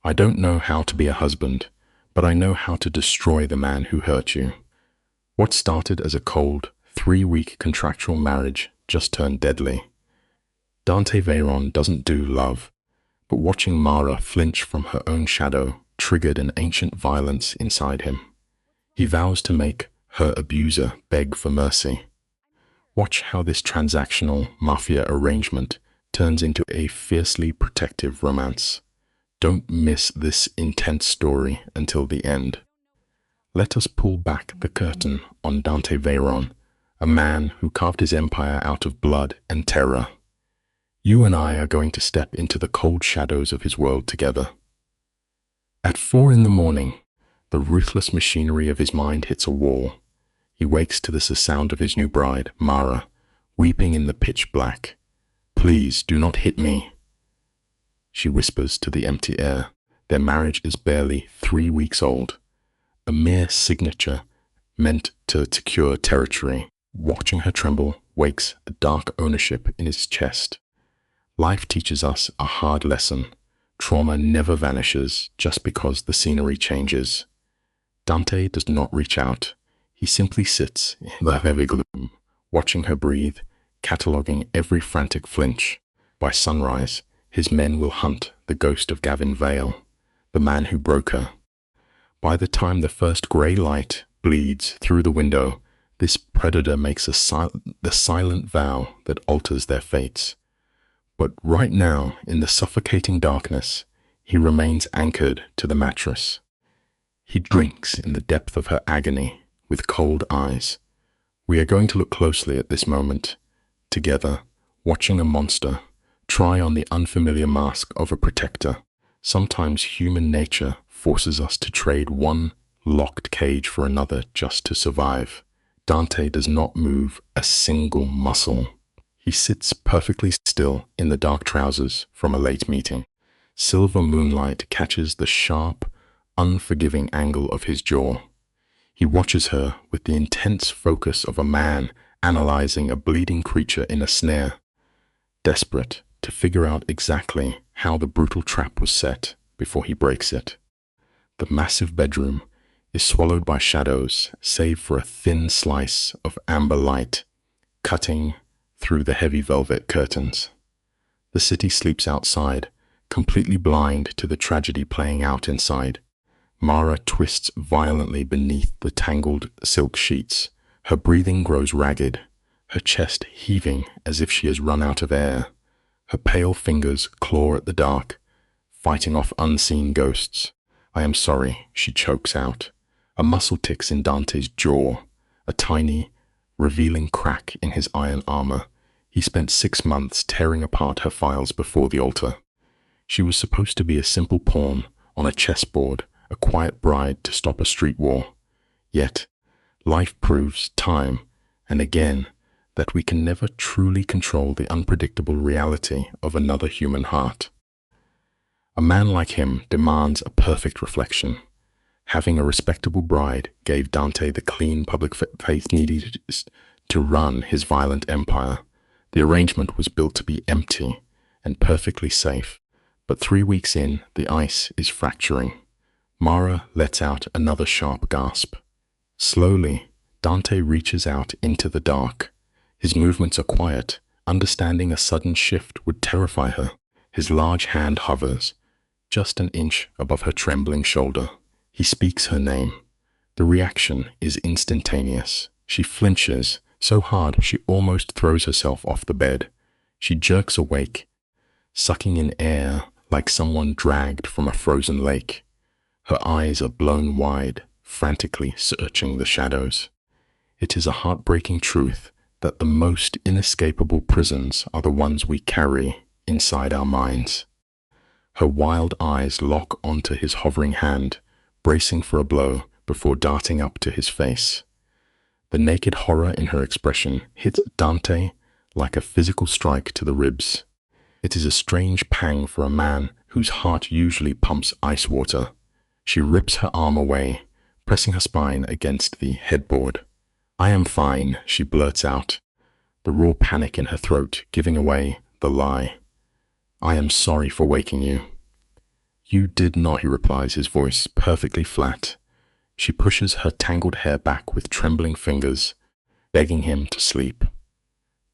I don't know how to be a husband, but I know how to destroy the man who hurt you. What started as a cold, 3-week contractual marriage just turned deadly. Dante Veyron doesn't do love, but watching Mara flinch from her own shadow triggered an ancient violence inside him. He vows to make her abuser beg for mercy. Watch how this transactional Mafia arrangement turns into a fiercely protective romance. Don't miss this intense story until the end. Let us pull back the curtain on Dante Veyron, a man who carved his empire out of blood and terror. You and I are going to step into the cold shadows of his world together. At 4 in the morning, the ruthless machinery of his mind hits a wall. He wakes to the sound of his new bride, Mara, weeping in the pitch black. "Please do not hit me," she whispers to the empty air. Their marriage is barely 3 weeks old, a mere signature meant to secure territory. Watching her tremble wakes a dark ownership in his chest. Life teaches us a hard lesson. Trauma never vanishes just because the scenery changes. Dante does not reach out. He simply sits in the heavy gloom, watching her breathe, cataloging every frantic flinch. By sunrise, his men will hunt the ghost of Gavin Vale, the man who broke her. By the time the first grey light bleeds through the window, this predator makes the silent vow that alters their fates. But right now, in the suffocating darkness, he remains anchored to the mattress. He drinks in the depth of her agony with cold eyes. We are going to look closely at this moment, together, watching a monster try on the unfamiliar mask of a protector. Sometimes human nature forces us to trade one locked cage for another just to survive. Dante does not move a single muscle. He sits perfectly still in the dark trousers from a late meeting. Silver moonlight catches the sharp, unforgiving angle of his jaw. He watches her with the intense focus of a man analyzing a bleeding creature in a snare, desperate to figure out exactly how the brutal trap was set before he breaks it. The massive bedroom is swallowed by shadows, save for a thin slice of amber light cutting through the heavy velvet curtains. The city sleeps outside, completely blind to the tragedy playing out inside. Mara twists violently beneath the tangled silk sheets. Her breathing grows ragged, her chest heaving as if she has run out of air. Her pale fingers claw at the dark, fighting off unseen ghosts. "I am sorry," she chokes out. A muscle ticks in Dante's jaw, a tiny, revealing crack in his iron armor. He spent 6 months tearing apart her files before the altar. She was supposed to be a simple pawn on a chessboard, a quiet bride to stop a street war. Yet, life proves time and again that we can never truly control the unpredictable reality of another human heart. A man like him demands a perfect reflection. Having a respectable bride gave Dante the clean public faith needed to run his violent empire. The arrangement was built to be empty and perfectly safe, but 3 weeks in, the ice is fracturing. Mara lets out another sharp gasp. Slowly, Dante reaches out into the dark. His movements are quiet. Understanding a sudden shift would terrify her. His large hand hovers, just an inch above her trembling shoulder. He speaks her name. The reaction is instantaneous. She flinches so hard she almost throws herself off the bed. She jerks awake, sucking in air like someone dragged from a frozen lake. Her eyes are blown wide, frantically searching the shadows. It is a heartbreaking truth that the most inescapable prisons are the ones we carry inside our minds. Her wild eyes lock onto his hovering hand, bracing for a blow before darting up to his face. The naked horror in her expression hits Dante like a physical strike to the ribs. It is a strange pang for a man whose heart usually pumps ice water. She rips her arm away, pressing her spine against the headboard. "I am fine," she blurts out, the raw panic in her throat giving away the lie. "I am sorry for waking you." You did not, he replies, his voice perfectly flat. She pushes her tangled hair back with trembling fingers, begging him to sleep.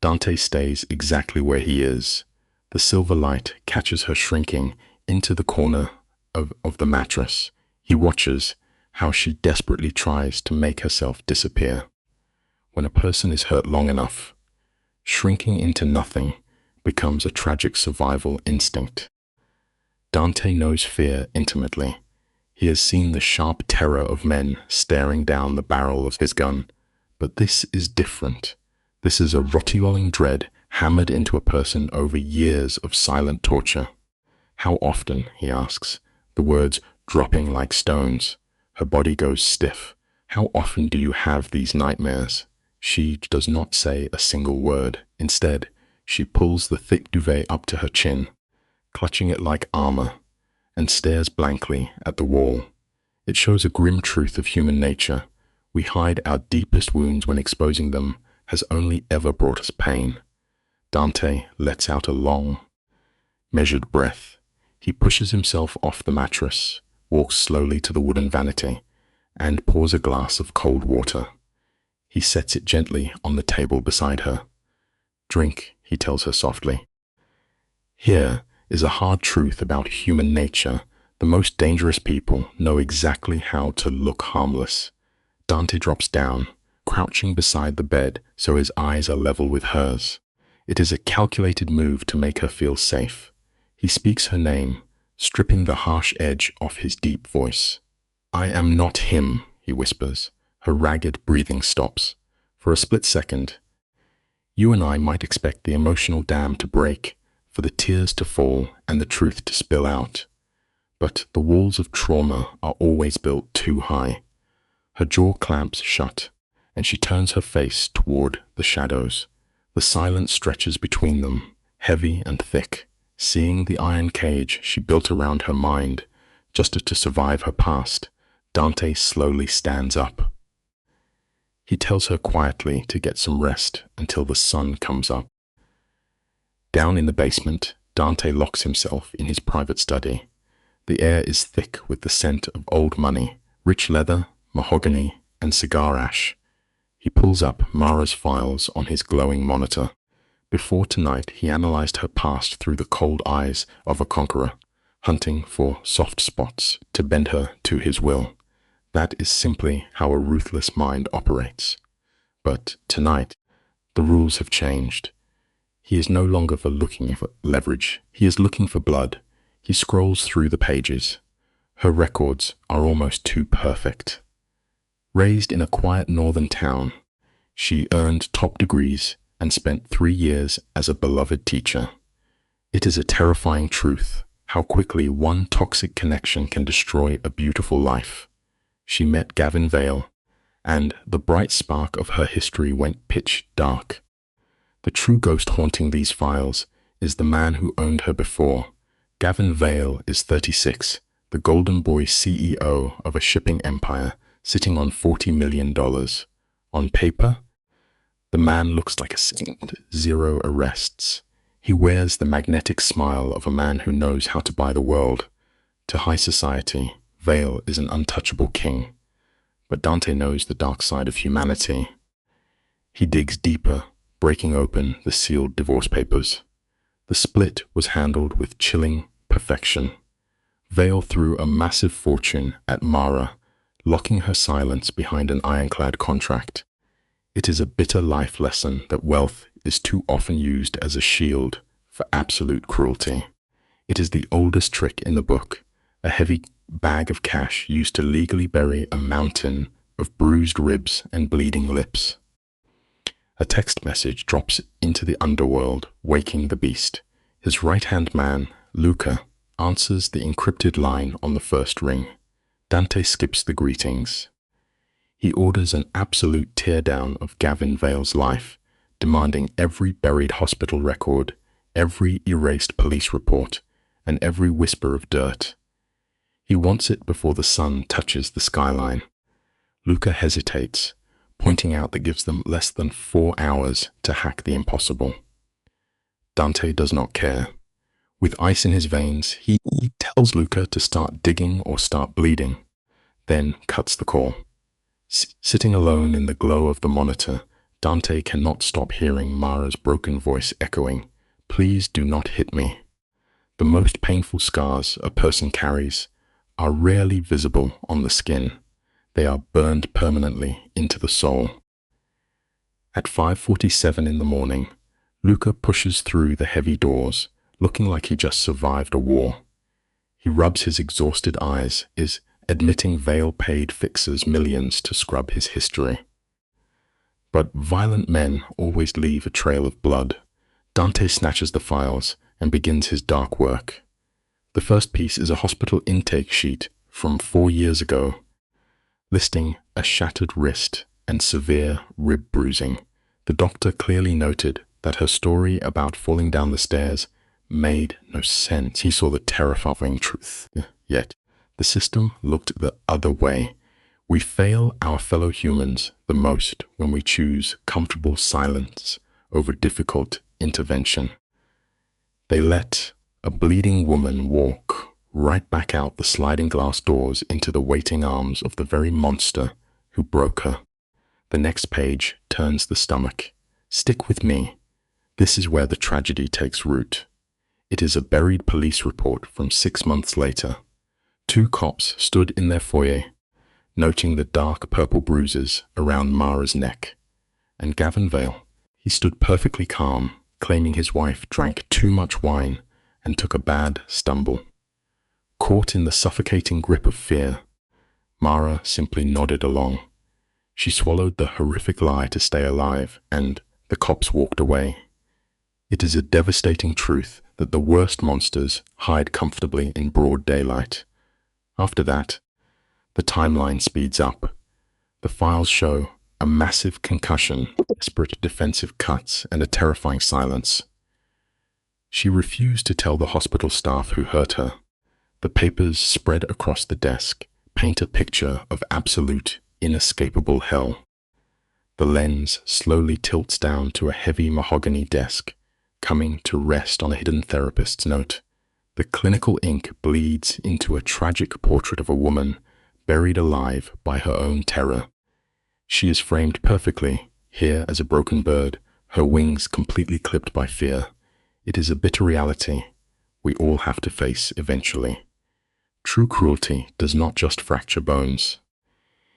Dante stays exactly where he is. The silver light catches her shrinking into the corner of the mattress. He watches how she desperately tries to make herself disappear. When a person is hurt long enough, shrinking into nothing becomes a tragic survival instinct. Dante knows fear intimately. He has seen the sharp terror of men staring down the barrel of his gun. But this is different. This is a rotting dread hammered into a person over years of silent torture. How often, he asks, the words dropping like stones. Her body goes stiff. How often do you have these nightmares? She does not say a single word. Instead, she pulls the thick duvet up to her chin, clutching it like armor, and stares blankly at the wall. It shows a grim truth of human nature. We hide our deepest wounds when exposing them has only ever brought us pain. Dante lets out a long, measured breath. He pushes himself off the mattress, walks slowly to the wooden vanity, and pours a glass of cold water. He sets it gently on the table beside her. Drink, he tells her softly. Here is a hard truth about human nature. The most dangerous people know exactly how to look harmless. Dante drops down, crouching beside the bed so his eyes are level with hers. It is a calculated move to make her feel safe. He speaks her name, stripping the harsh edge off his deep voice. I am not him, he whispers. Her ragged breathing stops. For a split second, you and I might expect the emotional dam to break, for the tears to fall and the truth to spill out. But the walls of trauma are always built too high. Her jaw clamps shut, and she turns her face toward the shadows. The silence stretches between them, heavy and thick. Seeing the iron cage she built around her mind, just to survive her past, Dante slowly stands up. He tells her quietly to get some rest until the sun comes up. Down in the basement, Dante locks himself in his private study. The air is thick with the scent of old money, rich leather, mahogany, and cigar ash. He pulls up Mara's files on his glowing monitor. Before tonight, he analyzed her past through the cold eyes of a conqueror, hunting for soft spots to bend her to his will. That is simply how a ruthless mind operates. But tonight, the rules have changed. He is no longer looking for leverage. He is looking for blood. He scrolls through the pages. Her records are almost too perfect. Raised in a quiet northern town, she earned top degrees and spent 3 years as a beloved teacher. It is a terrifying truth how quickly one toxic connection can destroy a beautiful life. She met Gavin Vale, and the bright spark of her history went pitch dark. The true ghost haunting these files is the man who owned her before. Gavin Vale is 36, the golden boy CEO of a shipping empire sitting on $40 million. On paper, the man looks like a saint, 0 arrests. He wears the magnetic smile of a man who knows how to buy the world. To high society, Vale is an untouchable king. But Dante knows the dark side of humanity. He digs deeper, breaking open the sealed divorce papers. The split was handled with chilling perfection. Vale threw a massive fortune at Mara, locking her silence behind an ironclad contract. It is a bitter life lesson that wealth is too often used as a shield for absolute cruelty. It is the oldest trick in the book, a heavy bag of cash used to legally bury a mountain of bruised ribs and bleeding lips. A text message drops into the underworld, waking the beast. His right-hand man, Luca, answers the encrypted line on the first ring. Dante skips the greetings. He orders an absolute teardown of Gavin Vale's life, demanding every buried hospital record, every erased police report, and every whisper of dirt. He wants it before the sun touches the skyline. Luca hesitates, pointing out that gives them less than 4 hours to hack the impossible. Dante does not care. With ice in his veins, he tells Luca to start digging or start bleeding, then cuts the call. Sitting alone in the glow of the monitor, Dante cannot stop hearing Mara's broken voice echoing, "Please do not hit me." The most painful scars a person carries are rarely visible on the skin. They are burned permanently into the soul. At 5:47 in the morning, Luca pushes through the heavy doors, looking like he just survived a war. He rubs his exhausted eyes, admitting Vale paid fixers millions to scrub his history. But violent men always leave a trail of blood. Dante snatches the files and begins his dark work. The first piece is a hospital intake sheet from 4 years ago, listing a shattered wrist and severe rib bruising. The doctor clearly noted that her story about falling down the stairs made no sense. He saw the terrifying truth. Yet, the system looked the other way. We fail our fellow humans the most when we choose comfortable silence over difficult intervention. They let a bleeding woman walk right back out the sliding glass doors into the waiting arms of the very monster who broke her. The next page turns the stomach. Stick with me. This is where the tragedy takes root. It is a buried police report from 6 months later. 2 cops stood in their foyer, noting the dark purple bruises around Mara's neck. And Gavin Vale, he stood perfectly calm, claiming his wife drank too much wine and took a bad stumble. Caught in the suffocating grip of fear, Mara simply nodded along. She swallowed the horrific lie to stay alive, and the cops walked away. It is a devastating truth that the worst monsters hide comfortably in broad daylight. After that, the timeline speeds up. The files show a massive concussion, desperate defensive cuts, and a terrifying silence. She refused to tell the hospital staff who hurt her. The papers spread across the desk paint a picture of absolute, inescapable hell. The lens slowly tilts down to a heavy mahogany desk, coming to rest on a hidden therapist's note. The clinical ink bleeds into a tragic portrait of a woman buried alive by her own terror. She is framed perfectly, here as a broken bird, her wings completely clipped by fear. It is a bitter reality we all have to face eventually. True cruelty does not just fracture bones.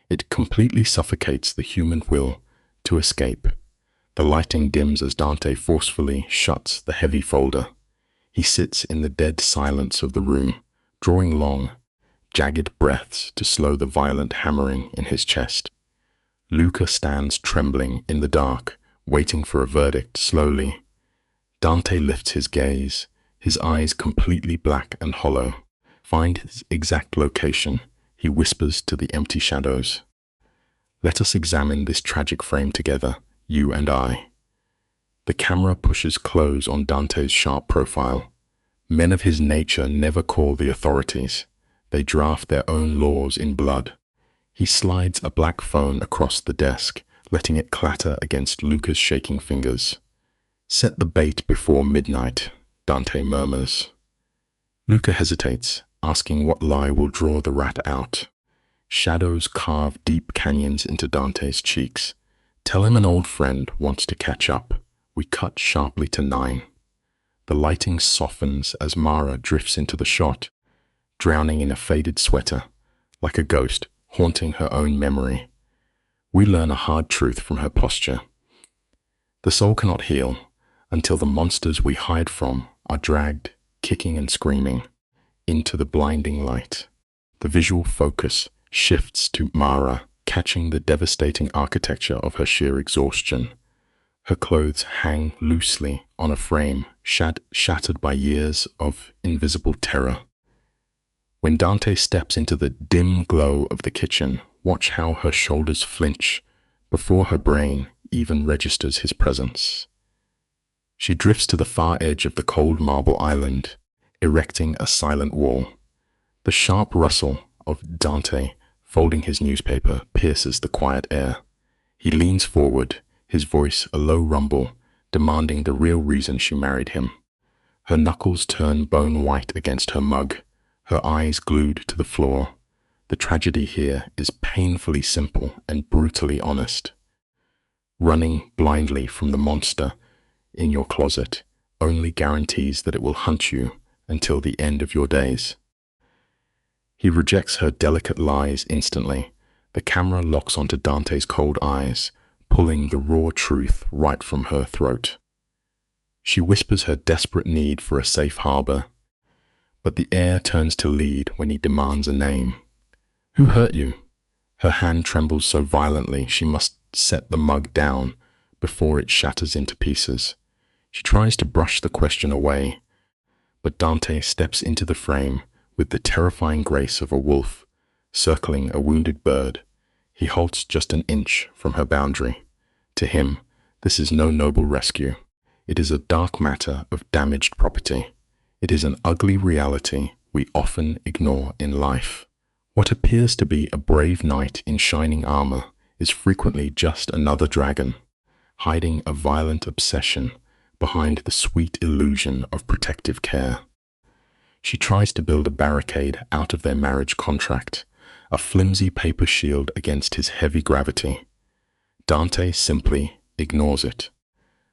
It completely suffocates the human will to escape. The lighting dims as Dante forcefully shuts the heavy folder. He sits in the dead silence of the room, drawing long, jagged breaths to slow the violent hammering in his chest. Luca stands trembling in the dark, waiting for a verdict slowly. Dante lifts his gaze, his eyes completely black and hollow. Find his exact location, he whispers to the empty shadows. Let us examine this tragic frame together, you and I. The camera pushes close on Dante's sharp profile. Men of his nature never call the authorities. They draft their own laws in blood. He slides a black phone across the desk, letting it clatter against Luca's shaking fingers. Set the bait before midnight, Dante murmurs. Luca hesitates, asking what lie will draw the rat out. Shadows carve deep canyons into Dante's cheeks. Tell him an old friend wants to catch up. We cut sharply to 9. The lighting softens as Mara drifts into the shot, drowning in a faded sweater, like a ghost haunting her own memory. We learn a hard truth from her posture. The soul cannot heal until the monsters we hide from are dragged, kicking and screaming, into the blinding light. The visual focus shifts to Mara, catching the devastating architecture of her sheer exhaustion. Her clothes hang loosely on a frame shattered by years of invisible terror. When Dante steps into the dim glow of the kitchen, watch how her shoulders flinch before her brain even registers his presence. She drifts to the far edge of the cold marble island, erecting a silent wall. The sharp rustle of Dante folding his newspaper pierces the quiet air. He leans forward, his voice a low rumble, demanding the real reason she married him. Her knuckles turn bone white against her mug, her eyes glued to the floor. The tragedy here is painfully simple and brutally honest. Running blindly from the monster in your closet only guarantees that it will hunt you until the end of your days. He rejects her delicate lies instantly. The camera locks onto Dante's cold eyes, pulling the raw truth right from her throat. She whispers her desperate need for a safe harbor, but the air turns to lead when he demands a name. Who hurt you? Her hand trembles so violently she must set the mug down before it shatters into pieces. She tries to brush the question away, but Dante steps into the frame with the terrifying grace of a wolf circling a wounded bird. He halts just an inch from her boundary. To him, this is no noble rescue. It is a dark matter of damaged property. It is an ugly reality we often ignore in life. What appears to be a brave knight in shining armor is frequently just another dragon, hiding a violent obsession behind the sweet illusion of protective care. She tries to build a barricade out of their marriage contract, a flimsy paper shield against his heavy gravity. Dante simply ignores it.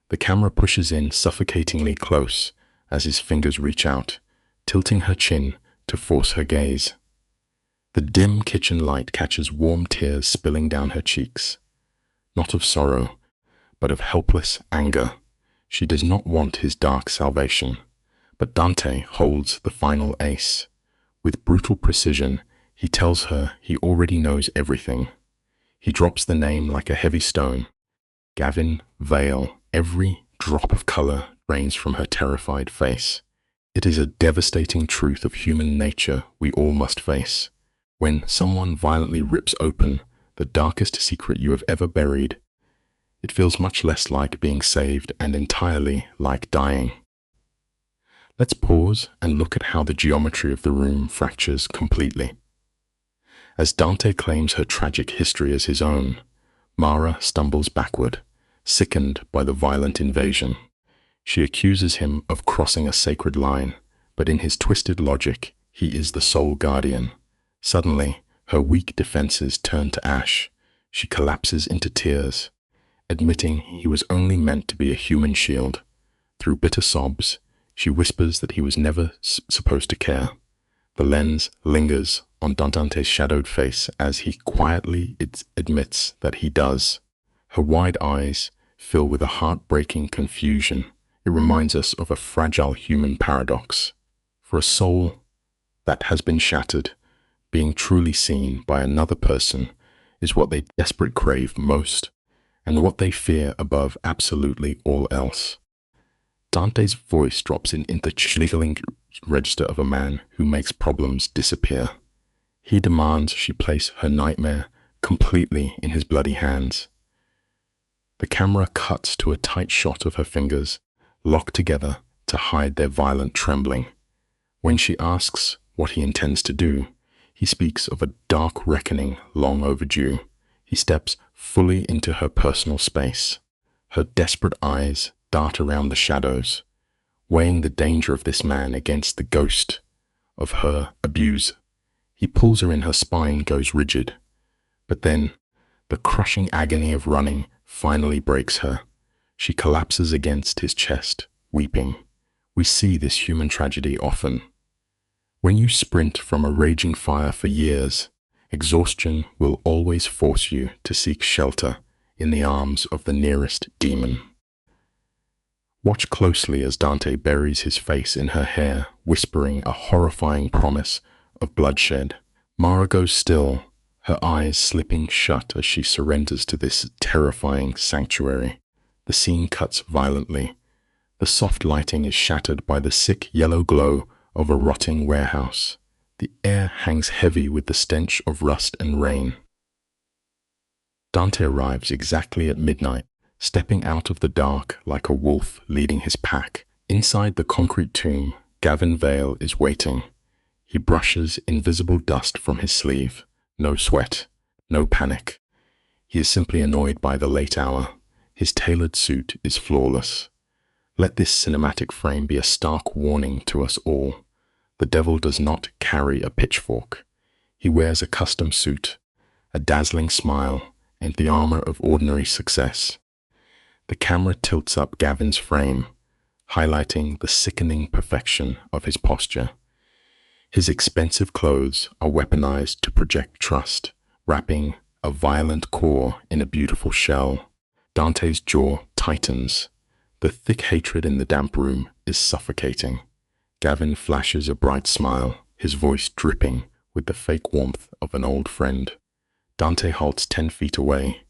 The camera pushes in suffocatingly close as his fingers reach out, tilting her chin to force her gaze. The dim kitchen light catches warm tears spilling down her cheeks, not of sorrow, but of helpless anger. She does not want his dark salvation, but Dante holds the final ace. With brutal precision, he tells her he already knows everything. He drops the name like a heavy stone. Gavin Vale. Every drop of color drains from her terrified face. It is a devastating truth of human nature we all must face. When someone violently rips open the darkest secret you have ever buried, it feels much less like being saved and entirely like dying. Let's pause and look at how the geometry of the room fractures completely. As Dante claims her tragic history as his own, Mara stumbles backward, sickened by the violent invasion. She accuses him of crossing a sacred line, but in his twisted logic, he is the sole guardian. Suddenly, her weak defenses turn to ash. She collapses into tears, admitting he was only meant to be a human shield. Through bitter sobs, she whispers that he was never supposed to care. The lens lingers on Dante's shadowed face as he quietly admits that he does. Her wide eyes fill with a heartbreaking confusion. It reminds us of a fragile human paradox. For a soul that has been shattered, being truly seen by another person is what they desperately crave most, and what they fear above absolutely all else. Dante's voice drops in the chilling register of a man who makes problems disappear. He demands she place her nightmare completely in his bloody hands. The camera cuts to a tight shot of her fingers, locked together to hide their violent trembling. When she asks what he intends to do, he speaks of a dark reckoning long overdue. He steps fully into her personal space. Her desperate eyes dart around the shadows, weighing the danger of this man against the ghost of her abuse. He pulls her in, her spine goes rigid. But then, the crushing agony of running finally breaks her. She collapses against his chest, weeping. We see this human tragedy often. When you sprint from a raging fire for years, exhaustion will always force you to seek shelter in the arms of the nearest demon. Watch closely as Dante buries his face in her hair, whispering a horrifying promise of bloodshed. Mara goes still, her eyes slipping shut as she surrenders to this terrifying sanctuary. The scene cuts violently. The soft lighting is shattered by the sick yellow glow of a rotting warehouse. The air hangs heavy with the stench of rust and rain. Dante arrives exactly at midnight, stepping out of the dark like a wolf leading his pack. Inside the concrete tomb, Gavin Vale is waiting. He brushes invisible dust from his sleeve. No sweat, no panic. He is simply annoyed by the late hour. His tailored suit is flawless. Let this cinematic frame be a stark warning to us all. The devil does not carry a pitchfork. He wears a custom suit, a dazzling smile, and the armor of ordinary success. The camera tilts up Gavin's frame, highlighting the sickening perfection of his posture. His expensive clothes are weaponized to project trust, wrapping a violent core in a beautiful shell. Dante's jaw tightens. The thick hatred in the damp room is suffocating. Gavin flashes a bright smile, his voice dripping with the fake warmth of an old friend. Dante halts 10 feet away,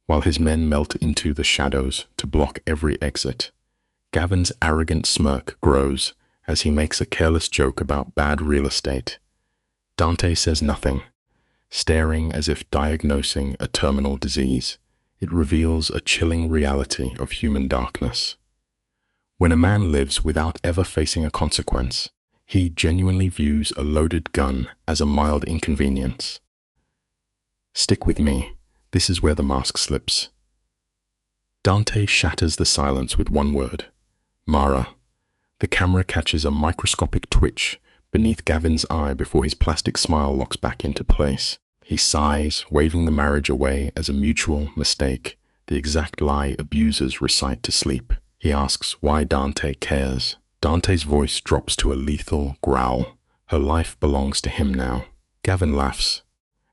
while his men melt into the shadows to block every exit. Gavin's arrogant smirk grows as he makes a careless joke about bad real estate. Dante says nothing, staring as if diagnosing a terminal disease. It reveals a chilling reality of human darkness. When a man lives without ever facing a consequence, he genuinely views a loaded gun as a mild inconvenience. Stick with me. This is where the mask slips. Dante shatters the silence with one word: Mara. The camera catches a microscopic twitch beneath Gavin's eye before his plastic smile locks back into place. He sighs, waving the marriage away as a mutual mistake, the exact lie abusers recite to sleep. He asks why Dante cares. Dante's voice drops to a lethal growl. Her life belongs to him now. Gavin laughs,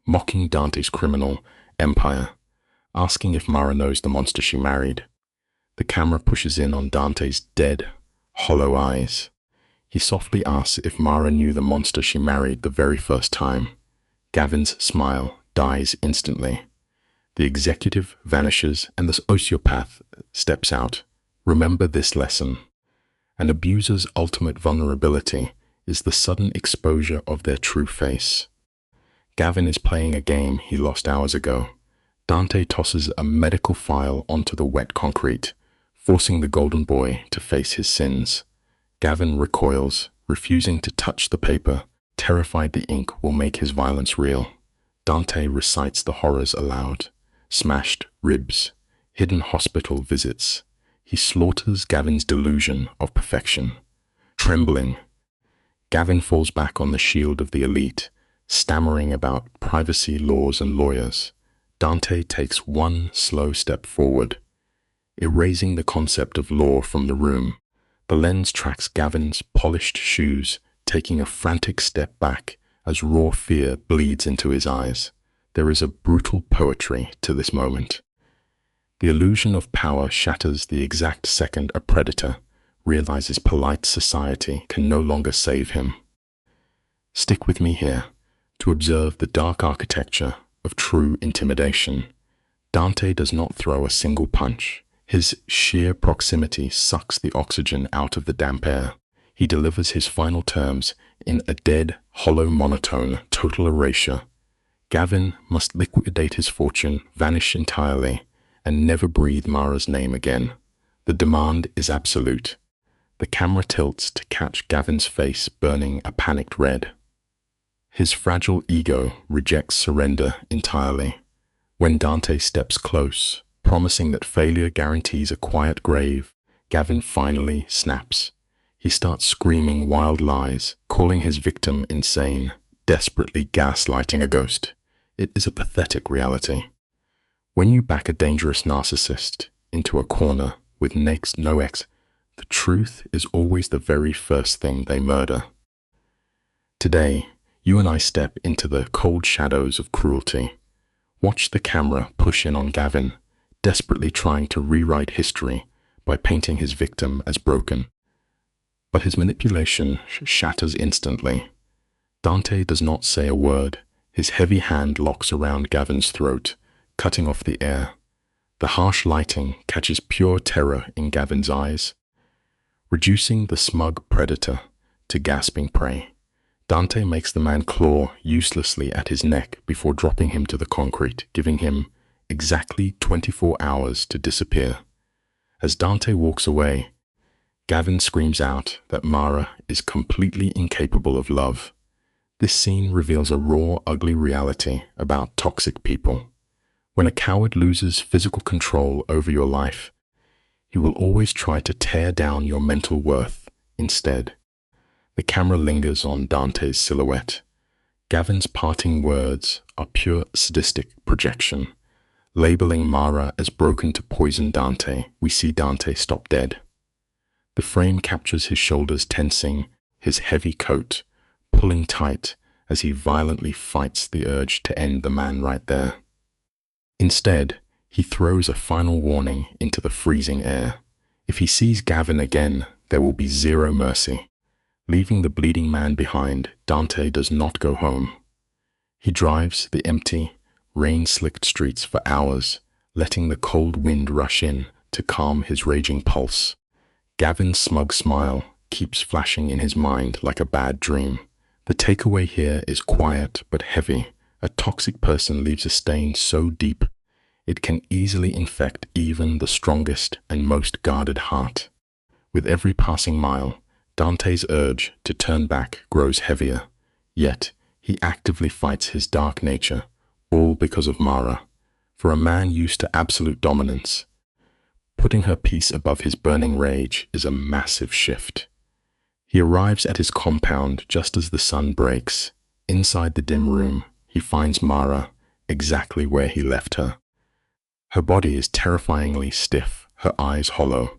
mocking Dante's criminal empire, asking if Mara knows the monster she married. The camera pushes in on Dante's dead, hollow eyes. He softly asks if Mara knew the monster she married the very first time. Gavin's smile dies instantly. The executive vanishes and the sociopath steps out. Remember this lesson. An abuser's ultimate vulnerability is the sudden exposure of their true face. Gavin is playing a game he lost hours ago. Dante tosses a medical file onto the wet concrete, forcing the golden boy to face his sins. Gavin recoils, refusing to touch the paper, terrified the ink will make his violence real. Dante recites the horrors aloud: smashed ribs, hidden hospital visits. He slaughters Gavin's delusion of perfection. Trembling, Gavin falls back on the shield of the elite, stammering about privacy laws and lawyers. Dante takes one slow step forward, erasing the concept of law from the room. The lens tracks Gavin's polished shoes, taking a frantic step back as raw fear bleeds into his eyes. There is a brutal poetry to this moment. The illusion of power shatters the exact second a predator realizes polite society can no longer save him. Stick with me here to observe the dark architecture of true intimidation. Dante does not throw a single punch. His sheer proximity sucks the oxygen out of the damp air. He delivers his final terms in a dead, hollow monotone, total erasure. Gavin must liquidate his fortune, vanish entirely, and never breathe Mara's name again. The demand is absolute. The camera tilts to catch Gavin's face burning a panicked red. His fragile ego rejects surrender entirely. When Dante steps close, promising that failure guarantees a quiet grave, Gavin finally snaps. He starts screaming wild lies, calling his victim insane, desperately gaslighting a ghost. It is a pathetic reality. When you back a dangerous narcissist into a corner with no ex, the truth is always the very first thing they murder. Today, you and I step into the cold shadows of cruelty. Watch the camera push in on Gavin, desperately trying to rewrite history by painting his victim as broken. But his manipulation shatters instantly. Dante does not say a word. His heavy hand locks around Gavin's throat, cutting off the air. The harsh lighting catches pure terror in Gavin's eyes, reducing the smug predator to gasping prey. Dante makes the man claw uselessly at his neck before dropping him to the concrete, giving him exactly 24 hours to disappear. As Dante walks away, Gavin screams out that Mara is completely incapable of love. This scene reveals a raw, ugly reality about toxic people. When a coward loses physical control over your life, He will always try to tear down your mental worth instead. The camera lingers on Dante's silhouette. Gavin's parting words are pure sadistic projection. Labeling Mara as broken to poison Dante, we see Dante stop dead. The frame captures his shoulders tensing, his heavy coat pulling tight as he violently fights the urge to end the man right there. Instead, he throws a final warning into the freezing air. If he sees Gavin again, there will be zero mercy. Leaving the bleeding man behind, Dante does not go home. He drives the empty, rain-slicked streets for hours, letting the cold wind rush in to calm his raging pulse. Gavin's smug smile keeps flashing in his mind like a bad dream. The takeaway here is quiet but heavy. A toxic person leaves a stain so deep it can easily infect even the strongest and most guarded heart. With every passing mile, Dante's urge to turn back grows heavier, yet he actively fights his dark nature, all because of Mara. For a man used to absolute dominance, putting her peace above his burning rage is a massive shift. He arrives at his compound just as the sun breaks. Inside the dim room, he finds Mara exactly where he left her. Her body is terrifyingly stiff, her eyes hollow.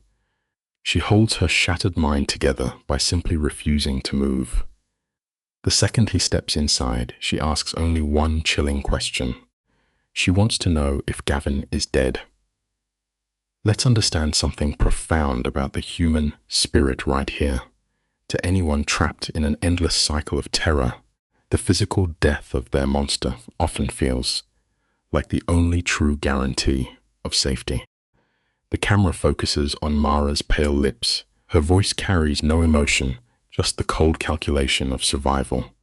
She holds her shattered mind together by simply refusing to move. The second he steps inside, she asks only one chilling question. She wants to know if Gavin is dead. Let's understand something profound about the human spirit right here. To anyone trapped in an endless cycle of terror, the physical death of their monster often feels like the only true guarantee of safety. The camera focuses on Mara's pale lips. Her voice carries no emotion, just the cold calculation of survival.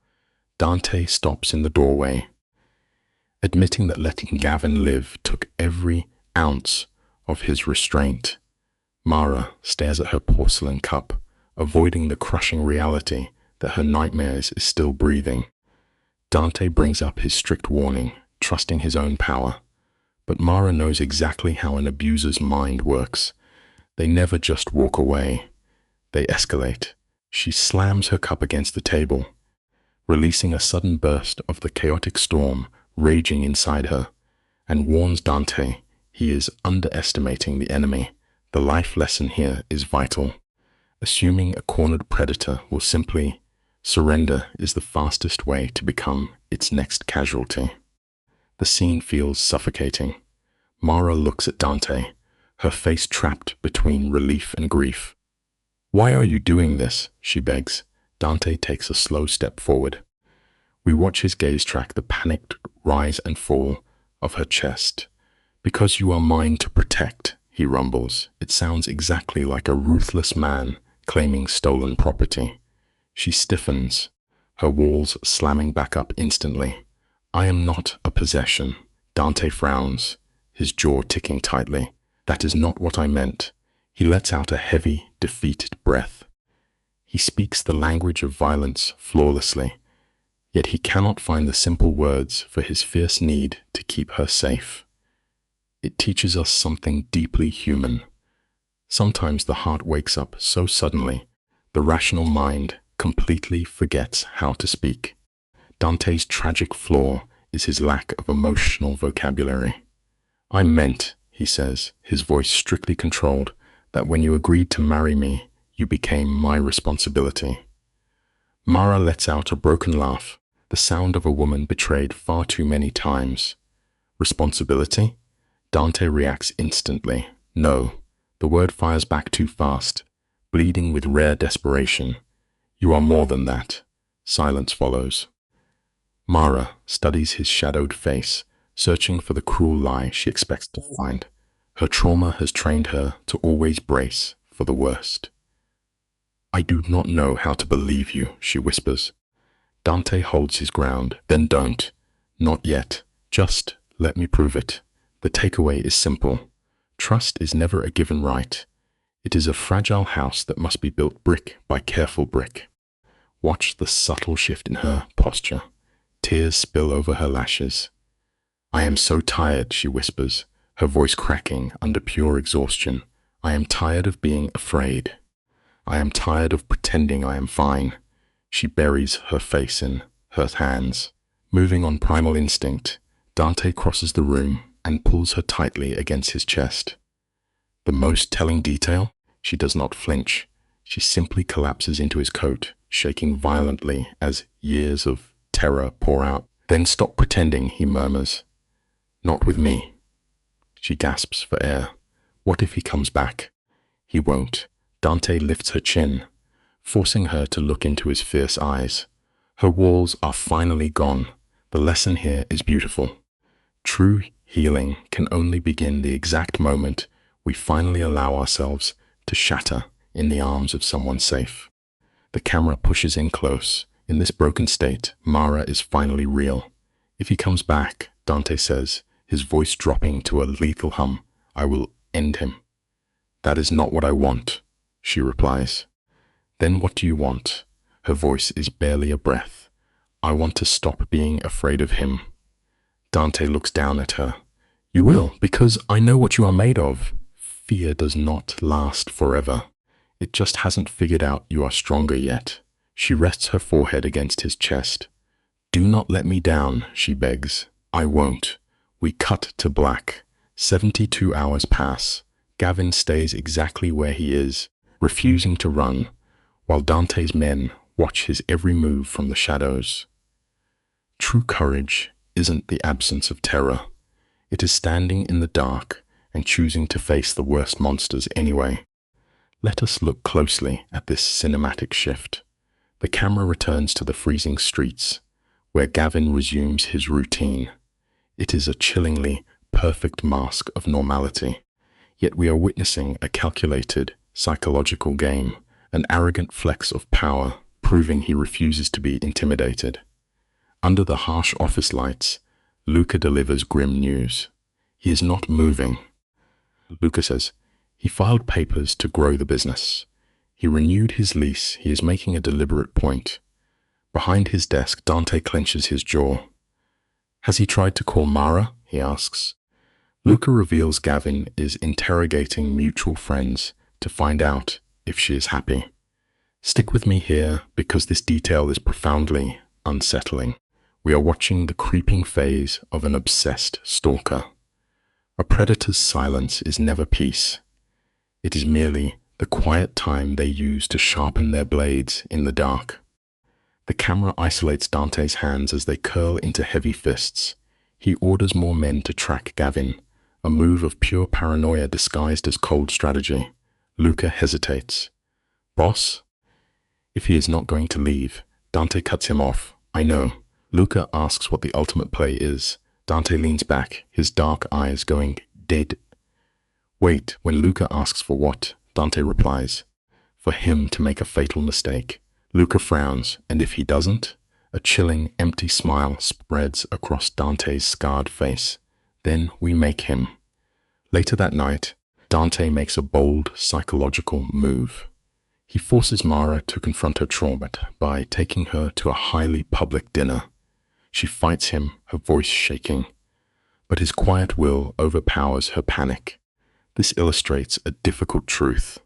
Dante stops in the doorway, admitting that letting Gavin live took every ounce of his restraint. Mara stares at her porcelain cup, avoiding the crushing reality that her nightmares is still breathing. Dante brings up his strict warning, trusting his own power. But Mara knows exactly how an abuser's mind works. They never just walk away. They escalate. She slams her cup against the table, releasing a sudden burst of the chaotic storm raging inside her, and warns Dante he is underestimating the enemy. The life lesson here is vital. Assuming a cornered predator will simply surrender is the fastest way to become its next casualty. The scene feels suffocating. Mara looks at Dante, her face trapped between relief and grief. "Why are you doing this?" she begs. Dante takes a slow step forward. We watch his gaze track the panicked rise and fall of her chest. "Because you are mine to protect," he rumbles. It sounds exactly like a ruthless man claiming stolen property. She stiffens, her walls slamming back up instantly. "I am not a possession." Dante frowns, his jaw ticking tightly. "That is not what I meant." He lets out a heavy, defeated breath. He speaks the language of violence flawlessly, yet he cannot find the simple words for his fierce need to keep her safe. It teaches us something deeply human. Sometimes the heart wakes up so suddenly, the rational mind completely forgets how to speak. Dante's tragic flaw is his lack of emotional vocabulary. "I meant," he says, his voice strictly controlled, "that when you agreed to marry me, you became my responsibility." Mara lets out a broken laugh, the sound of a woman betrayed far too many times. "Responsibility?" Dante reacts instantly. "No." The word fires back too fast, bleeding with rare desperation. "You are more than that." Silence follows. Mara studies his shadowed face, searching for the cruel lie she expects to find. Her trauma has trained her to always brace for the worst. "I do not know how to believe you," she whispers. Dante holds his ground. "Then don't. Not yet. Just let me prove it." The takeaway is simple. Trust is never a given right. It is a fragile house that must be built brick by careful brick. Watch the subtle shift in her posture. Tears spill over her lashes. "I am so tired," she whispers, her voice cracking under pure exhaustion. I am tired of being afraid. I am tired of pretending I am fine. She buries her face in her hands. Moving on primal instinct, Dante crosses the room and pulls her tightly against his chest. The most telling detail? She does not flinch. She simply collapses into his coat, shaking violently as years of terror pour out. "Then stop pretending," he murmurs. "Not with me." She gasps for air. What if he comes back? He won't. Dante lifts her chin, forcing her to look into his fierce eyes. Her walls are finally gone. The lesson here is beautiful. True healing can only begin the exact moment we finally allow ourselves to shatter in the arms of someone safe. The camera pushes in close. In this broken state, Mara is finally real. "If he comes back," Dante says, his voice dropping to a lethal hum, "I will end him." "That is not what I want," she replies. "Then what do you want?" Her voice is barely a breath. "I want to stop being afraid of him." Dante looks down at her. "You will, because I know what you are made of. Fear does not last forever. It just hasn't figured out you are stronger yet." She rests her forehead against his chest. "Do not let me down," she begs. "I won't." We cut to black. 72 hours pass. Gavin stays exactly where he is, refusing to run, while Dante's men watch his every move from the shadows. True courage isn't the absence of terror. It is standing in the dark and choosing to face the worst monsters anyway. Let us look closely at this cinematic shift. The camera returns to the freezing streets, where Gavin resumes his routine. It is a chillingly perfect mask of normality, yet we are witnessing a calculated psychological game, an arrogant flex of power, proving he refuses to be intimidated. Under the harsh office lights, Luca delivers grim news. He is not moving. Luca says, he filed papers to grow the business. He renewed his lease. He is making a deliberate point. Behind his desk, Dante clenches his jaw. "Has he tried to call Mara?" he asks. Luca reveals Gavin is interrogating mutual friends to find out if she is happy. Stick with me here because this detail is profoundly unsettling. We are watching the creeping phase of an obsessed stalker. A predator's silence is never peace. It is merely the quiet time they use to sharpen their blades in the dark. The camera isolates Dante's hands as they curl into heavy fists. He orders more men to track Gavin, a move of pure paranoia disguised as cold strategy. Luca hesitates. "Boss?" If he is not going to leave, Dante cuts him off. "I know." Luca asks what the ultimate play is. Dante leans back, his dark eyes going dead. "Wait," when Luca asks for what, Dante replies, "For him to make a fatal mistake." Luca frowns, and if he doesn't, a chilling, empty smile spreads across Dante's scarred face. "Then we make him." Later that night, Dante makes a bold psychological move. He forces Mara to confront her trauma by taking her to a highly public dinner. She fights him, her voice shaking, but his quiet will overpowers her panic. This illustrates a difficult truth.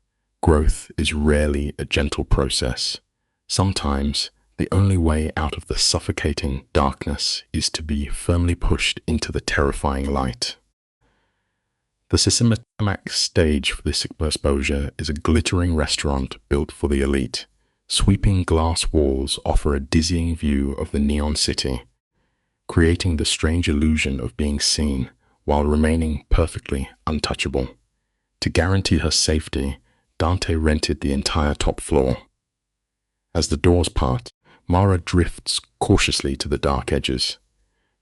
Growth is rarely a gentle process. Sometimes, the only way out of the suffocating darkness is to be firmly pushed into the terrifying light. The cinematic stage for this exposure is a glittering restaurant built for the elite. Sweeping glass walls offer a dizzying view of the neon city, creating the strange illusion of being seen while remaining perfectly untouchable. To guarantee her safety, Dante rented the entire top floor. As the doors part, Mara drifts cautiously to the dark edges.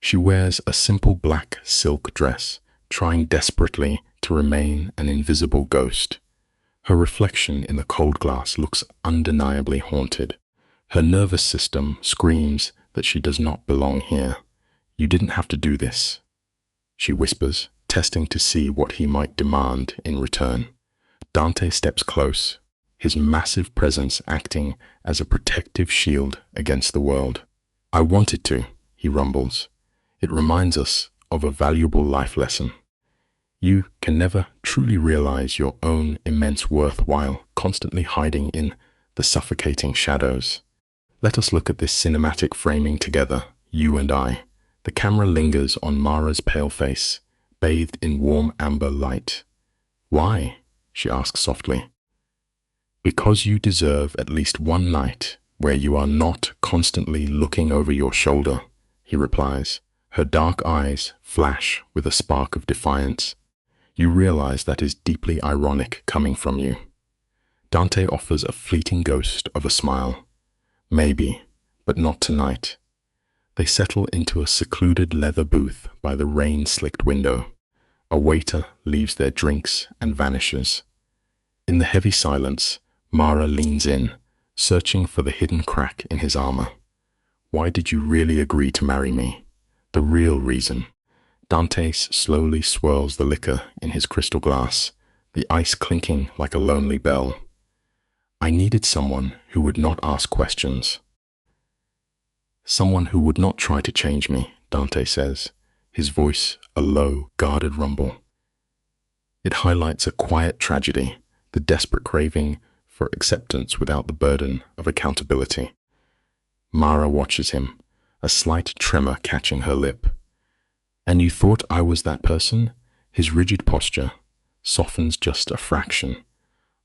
She wears a simple black silk dress, trying desperately to remain an invisible ghost. Her reflection in the cold glass looks undeniably haunted. Her nervous system screams that she does not belong here. "You didn't have to do this," she whispers, testing to see what he might demand in return. Dante steps close, his massive presence acting as a protective shield against the world. "I wanted to," he rumbles. "It reminds us of a valuable life lesson. You can never truly realize your own immense worth while constantly hiding in the suffocating shadows. Let us look at this cinematic framing together, you and I. The camera lingers on Mara's pale face, bathed in warm amber light. Why? She asks softly. Because you deserve at least one night where you are not constantly looking over your shoulder, he replies. Her dark eyes flash with a spark of defiance. You realize that is deeply ironic coming from you. Dante offers a fleeting ghost of a smile. Maybe, but not tonight. They settle into a secluded leather booth by the rain-slicked window. A waiter leaves their drinks and vanishes. In the heavy silence, Mara leans in, searching for the hidden crack in his armor. Why did you really agree to marry me? The real reason. Dante slowly swirls the liquor in his crystal glass, the ice clinking like a lonely bell. I needed someone who would not ask questions. Someone who would not try to change me, Dante says, his voice a low, guarded rumble. It highlights a quiet tragedy, the desperate craving for acceptance without the burden of accountability. Mara watches him, a slight tremor catching her lip. And you thought I was that person? His rigid posture softens just a fraction.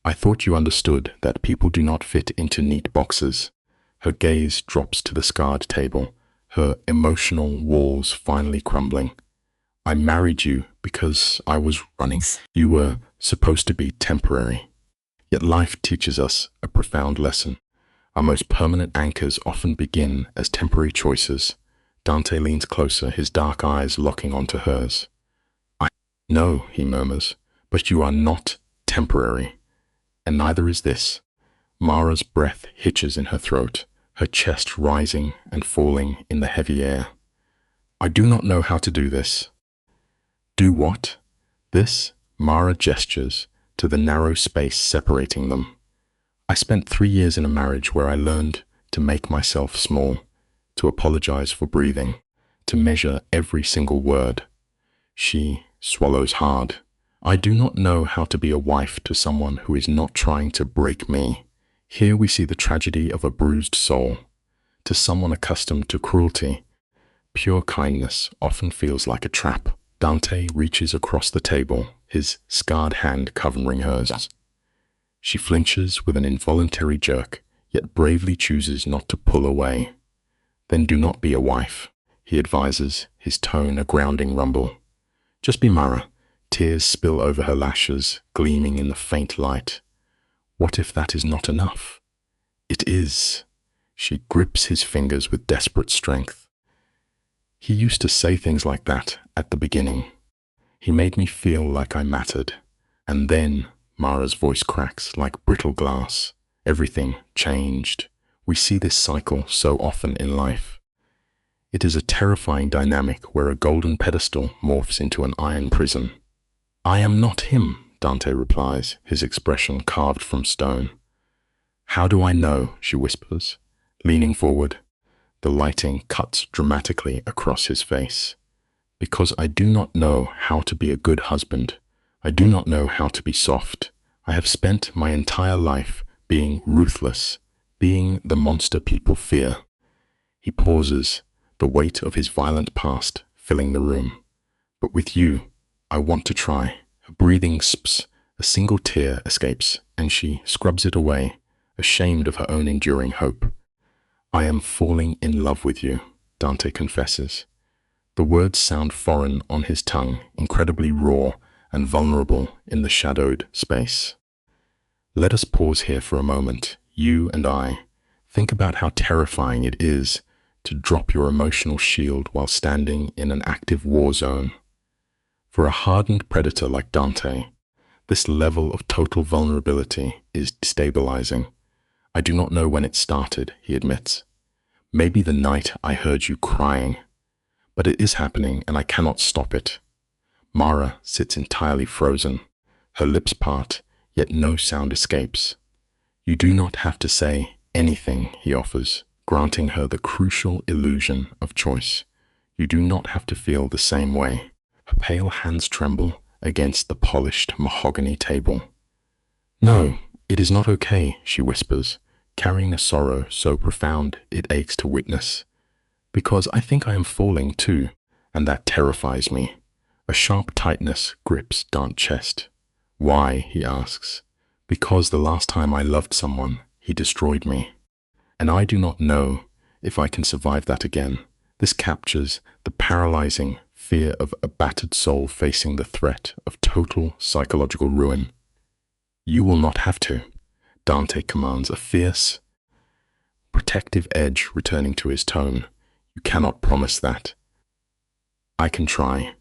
I thought you understood that people do not fit into neat boxes. Her gaze drops to the scarred table, her emotional walls finally crumbling. I married you because I was running. You were supposed to be temporary. Yet life teaches us a profound lesson. Our most permanent anchors often begin as temporary choices. Dante leans closer, his dark eyes locking onto hers. I know, he murmurs, but you are not temporary. And neither is this. Mara's breath hitches in her throat, her chest rising and falling in the heavy air. I do not know how to do this. Do what? This? Mara gestures to the narrow space separating them. I spent 3 years in a marriage where I learned to make myself small, to apologize for breathing, to measure every single word. She swallows hard. I do not know how to be a wife to someone who is not trying to break me. Here we see the tragedy of a bruised soul. To someone accustomed to cruelty, pure kindness often feels like a trap. Dante reaches across the table, his scarred hand covering hers. She flinches with an involuntary jerk, yet bravely chooses not to pull away. Then do not be a wife, he advises, his tone a grounding rumble. Just be Mara. Tears spill over her lashes, gleaming in the faint light. What if that is not enough? It is. She grips his fingers with desperate strength. He used to say things like that at the beginning. He made me feel like I mattered. And then Mara's voice cracks like brittle glass. Everything changed. We see this cycle so often in life. It is a terrifying dynamic where a golden pedestal morphs into an iron prison. I am not him, Dante replies, his expression carved from stone. How do I know? She whispers, leaning forward. The lighting cuts dramatically across his face. Because I do not know how to be a good husband. I do not know how to be soft. I have spent my entire life being ruthless, being the monster people fear. He pauses, the weight of his violent past filling the room. But with you, I want to try. Her breathing sps, a single tear escapes, and she scrubs it away, ashamed of her own enduring hope. I am falling in love with you, Dante confesses. The words sound foreign on his tongue, incredibly raw and vulnerable in the shadowed space. Let us pause here for a moment, you and I. Think about how terrifying it is to drop your emotional shield while standing in an active war zone. For a hardened predator like Dante, this level of total vulnerability is destabilizing. I do not know when it started, he admits. Maybe the night I heard you crying. But it is happening and I cannot stop it. Mara sits entirely frozen. Her lips part, yet no sound escapes. You do not have to say anything, he offers, granting her the crucial illusion of choice. You do not have to feel the same way. Her pale hands tremble, against the polished mahogany table. "No, it is not okay," she whispers, carrying a sorrow so profound it aches to witness. "Because I think I am falling too, and that terrifies me." A sharp tightness grips Dante's chest. "Why?" he asks. "Because the last time I loved someone, he destroyed me. And I do not know if I can survive that again." This captures the paralyzing fear of a battered soul facing the threat of total psychological ruin. "You will not have to," Dante commands, a fierce, protective edge returning to his tone. "You cannot promise that." "I can try."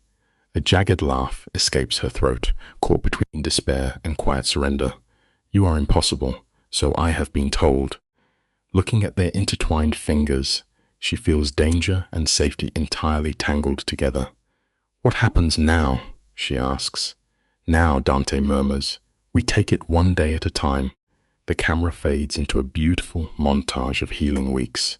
A jagged laugh escapes her throat, caught between despair and quiet surrender. "You are impossible, so I have been told." Looking at their intertwined fingers, she feels danger and safety entirely tangled together. "What happens now?" she asks. "Now," Dante murmurs, "we take it one day at a time." The camera fades into a beautiful montage of healing weeks.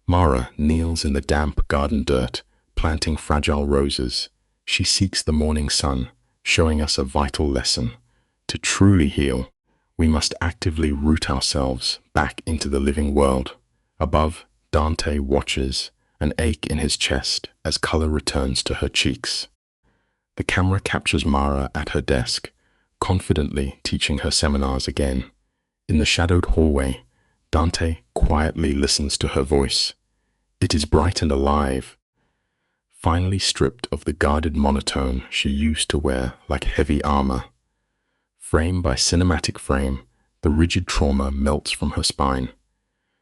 Mara kneels in the damp garden dirt, planting fragile roses. She seeks the morning sun, showing us a vital lesson. To truly heal, we must actively root ourselves back into the living world. Above, Dante watches, an ache in his chest as color returns to her cheeks. The camera captures Mara at her desk, confidently teaching her seminars again. In the shadowed hallway, Dante quietly listens to her voice. It is bright and alive, finally stripped of the guarded monotone she used to wear like heavy armor. Frame by cinematic frame, the rigid trauma melts from her spine.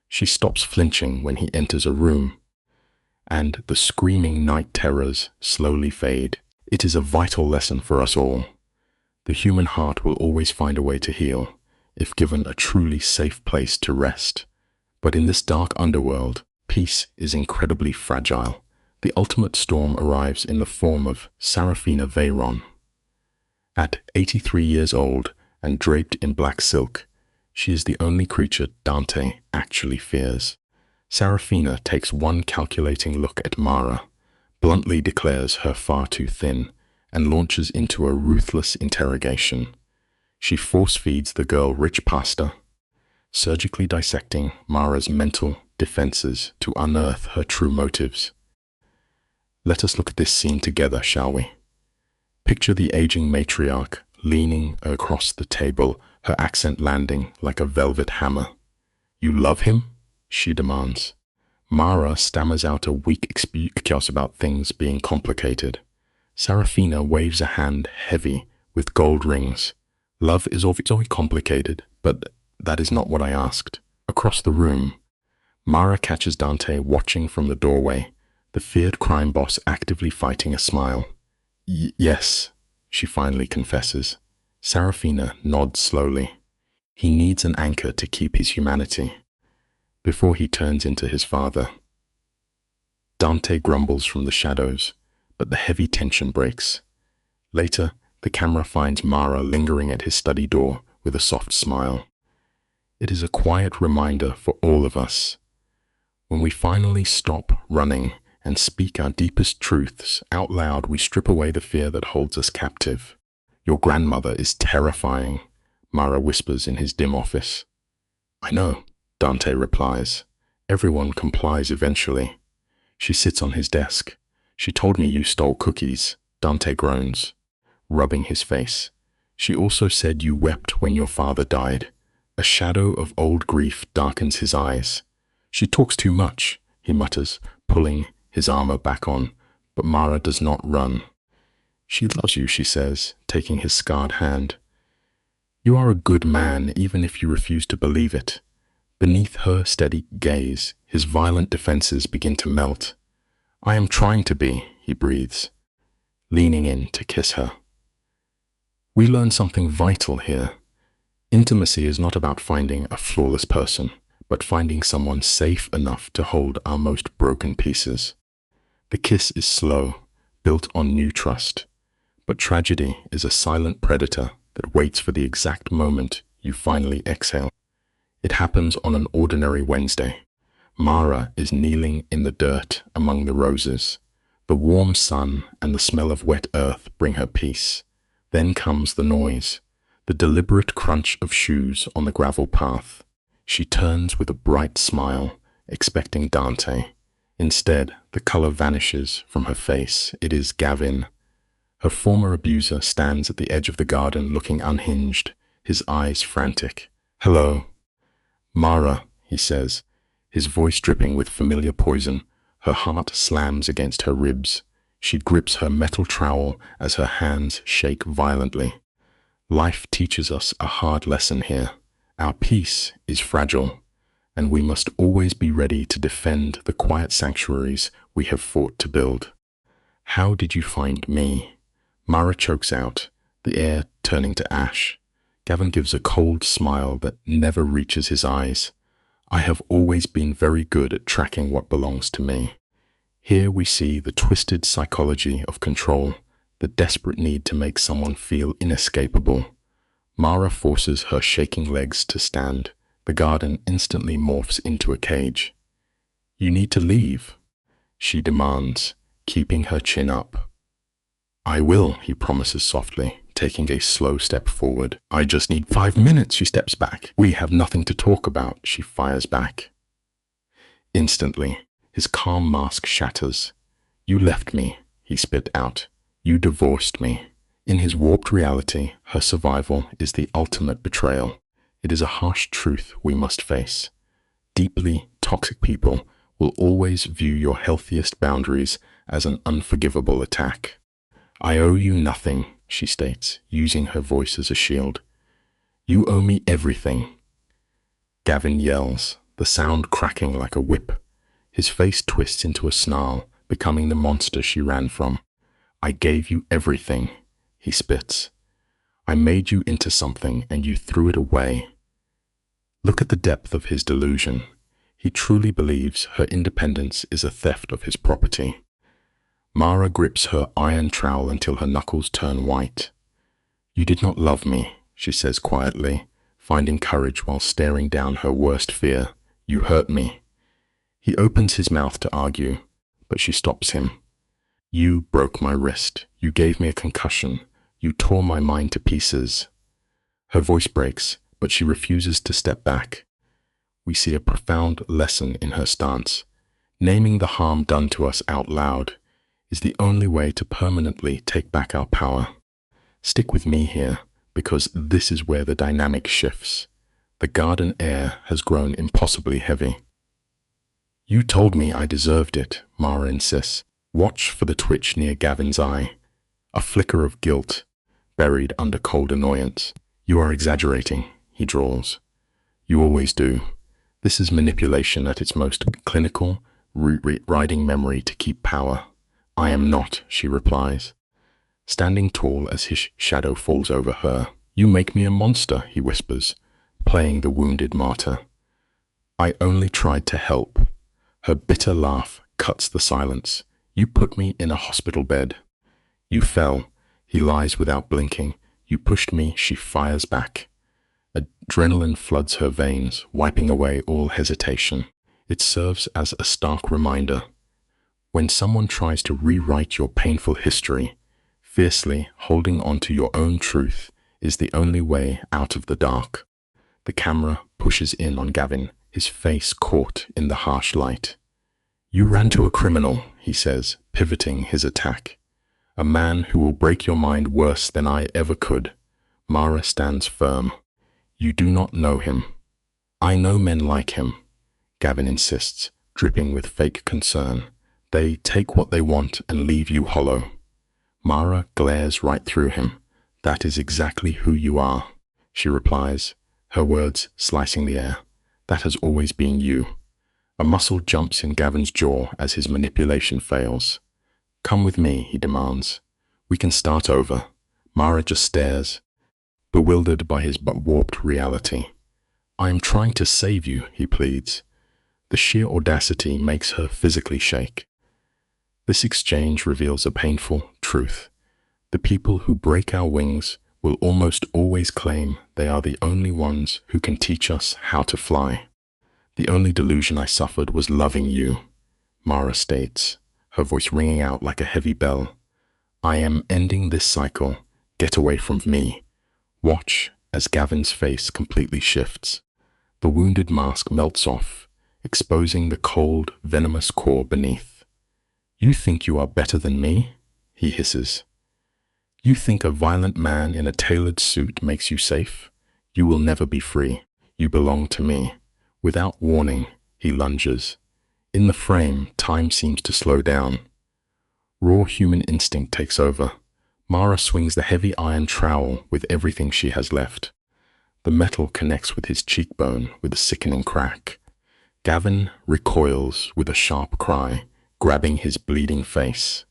She stops flinching when he enters a room, and the screaming night terrors slowly fade. It is a vital lesson for us all. The human heart will always find a way to heal, if given a truly safe place to rest. But in this dark underworld, peace is incredibly fragile. The ultimate storm arrives in the form of Serafina Veyron. At 83 years old and draped in black silk, she is the only creature Dante actually fears. Serafina takes one calculating look at Mara, bluntly declares her far too thin, and launches into a ruthless interrogation. She force-feeds the girl rich pasta, surgically dissecting Mara's mental defenses to unearth her true motives. Let us look at this scene together, shall we? Picture the aging matriarch leaning across the table, her accent landing like a velvet hammer. "You love him?" she demands. Mara stammers out a weak excuse about things being complicated. Serafina waves a hand heavy with gold rings. "Love is obviously complicated, but that is not what I asked." Across the room, Mara catches Dante watching from the doorway, the feared crime boss actively fighting a smile. Yes," she finally confesses. Serafina nods slowly. "He needs an anchor to keep his humanity before he turns into his father." Dante grumbles from the shadows, but the heavy tension breaks. Later, the camera finds Mara lingering at his study door with a soft smile. It is a quiet reminder for all of us. When we finally stop running and speak our deepest truths out loud, we strip away the fear that holds us captive. "Your grandmother is terrifying," Mara whispers in his dim office. "I know," Dante replies. "Everyone complies eventually." She sits on his desk. "She told me you stole cookies," Dante groans, rubbing his face. "She also said you wept when your father died." A shadow of old grief darkens his eyes. "She talks too much," he mutters, pulling his armor back on, but Mara does not run. "She loves you," she says, taking his scarred hand. "You are a good man, even if you refuse to believe it." Beneath her steady gaze, his violent defenses begin to melt. "I am trying to be," he breathes, leaning in to kiss her. We learn something vital here. Intimacy is not about finding a flawless person, but finding someone safe enough to hold our most broken pieces. The kiss is slow, built on new trust, but tragedy is a silent predator that waits for the exact moment you finally exhale. It happens on an ordinary Wednesday. Mara is kneeling in the dirt among the roses. The warm sun and the smell of wet earth bring her peace. Then comes the noise, the deliberate crunch of shoes on the gravel path. She turns with a bright smile, expecting Dante. Instead, the color vanishes from her face. It is Gavin. Her former abuser stands at the edge of the garden looking unhinged, his eyes frantic. "Hello." "Mara," he says, his voice dripping with familiar poison. Her heart slams against her ribs. She grips her metal trowel as her hands shake violently. Life teaches us a hard lesson here. Our peace is fragile, and we must always be ready to defend the quiet sanctuaries we have fought to build. "How did you find me?" Mara chokes out, the air turning to ash. Gavin gives a cold smile that never reaches his eyes. "I have always been very good at tracking what belongs to me." Here we see the twisted psychology of control, the desperate need to make someone feel inescapable. Mara forces her shaking legs to stand. The garden instantly morphs into a cage. "You need to leave," she demands, keeping her chin up. "I will," he promises softly, taking a slow step forward. "I just need 5 minutes," she steps back. "We have nothing to talk about," she fires back. Instantly, his calm mask shatters. "You left me," he spit out. "You divorced me." In his warped reality, her survival is the ultimate betrayal. It is a harsh truth we must face. Deeply toxic people will always view your healthiest boundaries as an unforgivable attack. "I owe you nothing," she states, using her voice as a shield. "You owe me everything." Gavin yells, the sound cracking like a whip. His face twists into a snarl, becoming the monster she ran from. "I gave you everything," he spits. "I made you into something and you threw it away." Look at the depth of his delusion. He truly believes her independence is a theft of his property. Mara grips her iron trowel until her knuckles turn white. "You did not love me," she says quietly, finding courage while staring down her worst fear. "You hurt me." He opens his mouth to argue, but she stops him. "You broke my wrist. You gave me a concussion. You tore my mind to pieces." Her voice breaks, but she refuses to step back. We see a profound lesson in her stance. Naming the harm done to us out loud is the only way to permanently take back our power. Stick with me here, because this is where the dynamic shifts. The garden air has grown impossibly heavy. "You told me I deserved it," Mara insists. Watch for the twitch near Gavin's eye, a flicker of guilt buried under cold annoyance. "You are exaggerating," he drawls. "You always do. This is manipulation at its most clinical, riding memory to keep power." "I am not," she replies, standing tall as his shadow falls over her. "You make me a monster," he whispers, playing the wounded martyr. "I only tried to help." Her bitter laugh cuts the silence. "You put me in a hospital bed." "You fell." He lies without blinking. "You pushed me," she fires back. Adrenaline floods her veins, wiping away all hesitation. It serves as a stark reminder. When someone tries to rewrite your painful history, fiercely holding on to your own truth is the only way out of the dark. The camera pushes in on Gavin, his face caught in the harsh light. "You ran to a criminal," he says, pivoting his attack. "A man who will break your mind worse than I ever could." Mara stands firm. "You do not know him." "I know men like him," Gavin insists, dripping with fake concern. "They take what they want and leave you hollow." Mara glares right through him. "That is exactly who you are," she replies, her words slicing the air. "That has always been you." A muscle jumps in Gavin's jaw as his manipulation fails. "Come with me," he demands. "We can start over." Mara just stares, bewildered by his warped reality. "I am trying to save you," he pleads. The sheer audacity makes her physically shake. This exchange reveals a painful truth. The people who break our wings will almost always claim they are the only ones who can teach us how to fly. "The only delusion I suffered was loving you," Mara states, her voice ringing out like a heavy bell. "I am ending this cycle. Get away from me. Watch as Gavin's face completely shifts. The wounded mask melts off, exposing the cold, venomous core beneath. You think you are better than me? He hisses. You think a violent man in a tailored suit makes you safe? You will never be free. You belong to me. Without warning, he lunges. In the frame, time seems to slow down. Raw human instinct takes over. Mara swings the heavy iron trowel with everything she has left. The metal connects with his cheekbone with a sickening crack. Gavin recoils with a sharp cry, grabbing his bleeding face.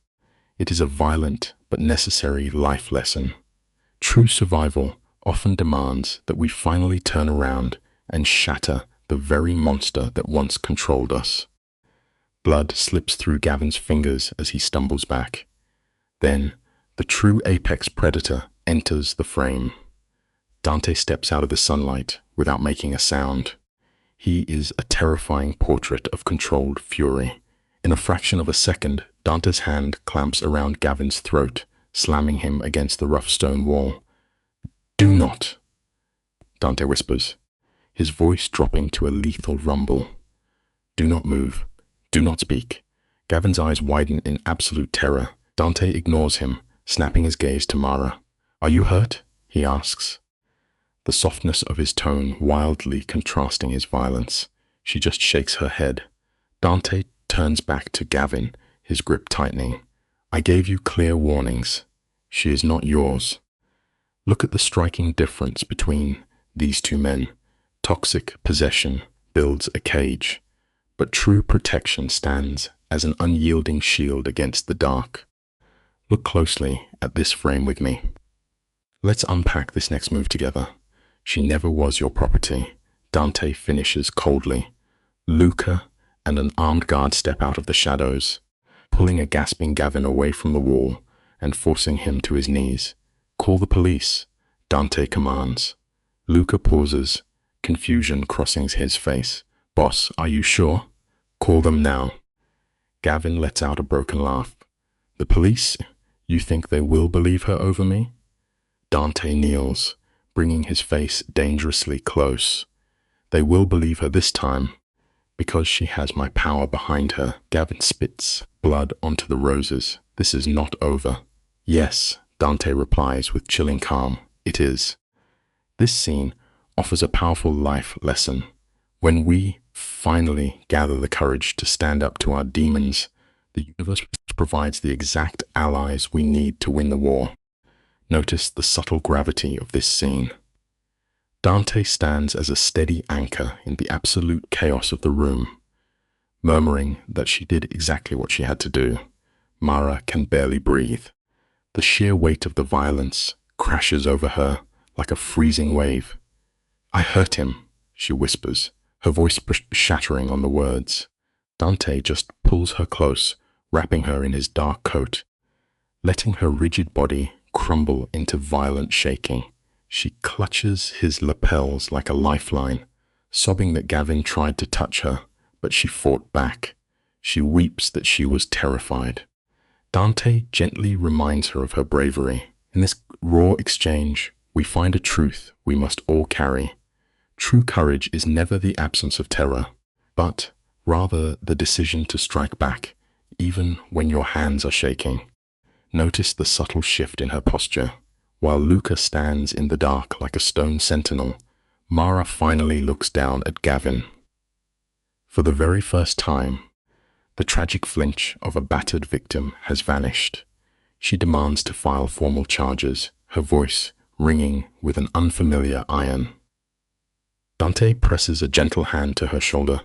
It is a violent but necessary life lesson. True survival often demands that we finally turn around and shatter the very monster that once controlled us. Blood slips through Gavin's fingers as he stumbles back. Then, the true apex predator enters the frame. Dante steps out of the sunlight without making a sound. He is a terrifying portrait of controlled fury. In a fraction of a second, Dante's hand clamps around Gavin's throat, slamming him against the rough stone wall. "Do not," Dante whispers, his voice dropping to a lethal rumble. "Do not move. Do not speak." Gavin's eyes widen in absolute terror. Dante ignores him, snapping his gaze to Mara. "Are you hurt?" he asks. The softness of his tone wildly contrasting his violence. She just shakes her head. Dante turns back to Gavin, his grip tightening. "I gave you clear warnings. She is not yours." Look at the striking difference between these two men. Toxic possession builds a cage, but true protection stands as an unyielding shield against the dark. Look closely at this frame with me. Let's unpack this next move together. She never was your property, Dante finishes coldly. Luca and an armed guard step out of the shadows, pulling a gasping Gavin away from the wall and forcing him to his knees. "Call the police," Dante commands. Luca pauses, confusion crossing his face. "Boss, are you sure?" "Call them now." Gavin lets out a broken laugh. "The police? You think they will believe her over me?" Dante kneels, bringing his face dangerously close. "They will believe her this time, because she has my power behind her." Gavin spits blood onto the roses. "This is not over." "Yes," Dante replies with chilling calm. "It is." This scene offers a powerful life lesson. When we finally gather the courage to stand up to our demons, the universe provides the exact allies we need to win the war. Notice the subtle gravity of this scene. Dante stands as a steady anchor in the absolute chaos of the room, murmuring that she did exactly what she had to do. Mara can barely breathe. The sheer weight of the violence crashes over her like a freezing wave. "I hurt him," she whispers, her voice shattering on the words. Dante just pulls her close, wrapping her in his dark coat, letting her rigid body crumble into violent shaking. She clutches his lapels like a lifeline, sobbing that Gavin tried to touch her, but she fought back. She weeps that she was terrified. Dante gently reminds her of her bravery. In this raw exchange, we find a truth we must all carry. True courage is never the absence of terror, but rather the decision to strike back, even when your hands are shaking. Notice the subtle shift in her posture. While Luca stands in the dark like a stone sentinel, Mara finally looks down at Gavin. For the very first time, the tragic flinch of a battered victim has vanished. She demands to file formal charges, her voice ringing with an unfamiliar iron. Dante presses a gentle hand to her shoulder,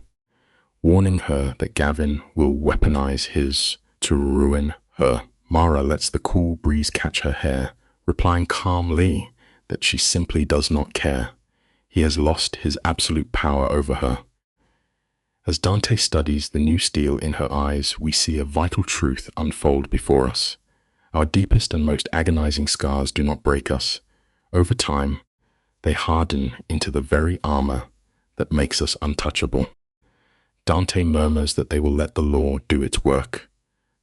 warning her that Gavin will weaponize his to ruin her. Mara lets the cool breeze catch her hair, replying calmly that she simply does not care. He has lost his absolute power over her. As Dante studies the new steel in her eyes, we see a vital truth unfold before us. Our deepest and most agonizing scars do not break us. Over time, they harden into the very armor that makes us untouchable. Dante murmurs that they will let the law do its work.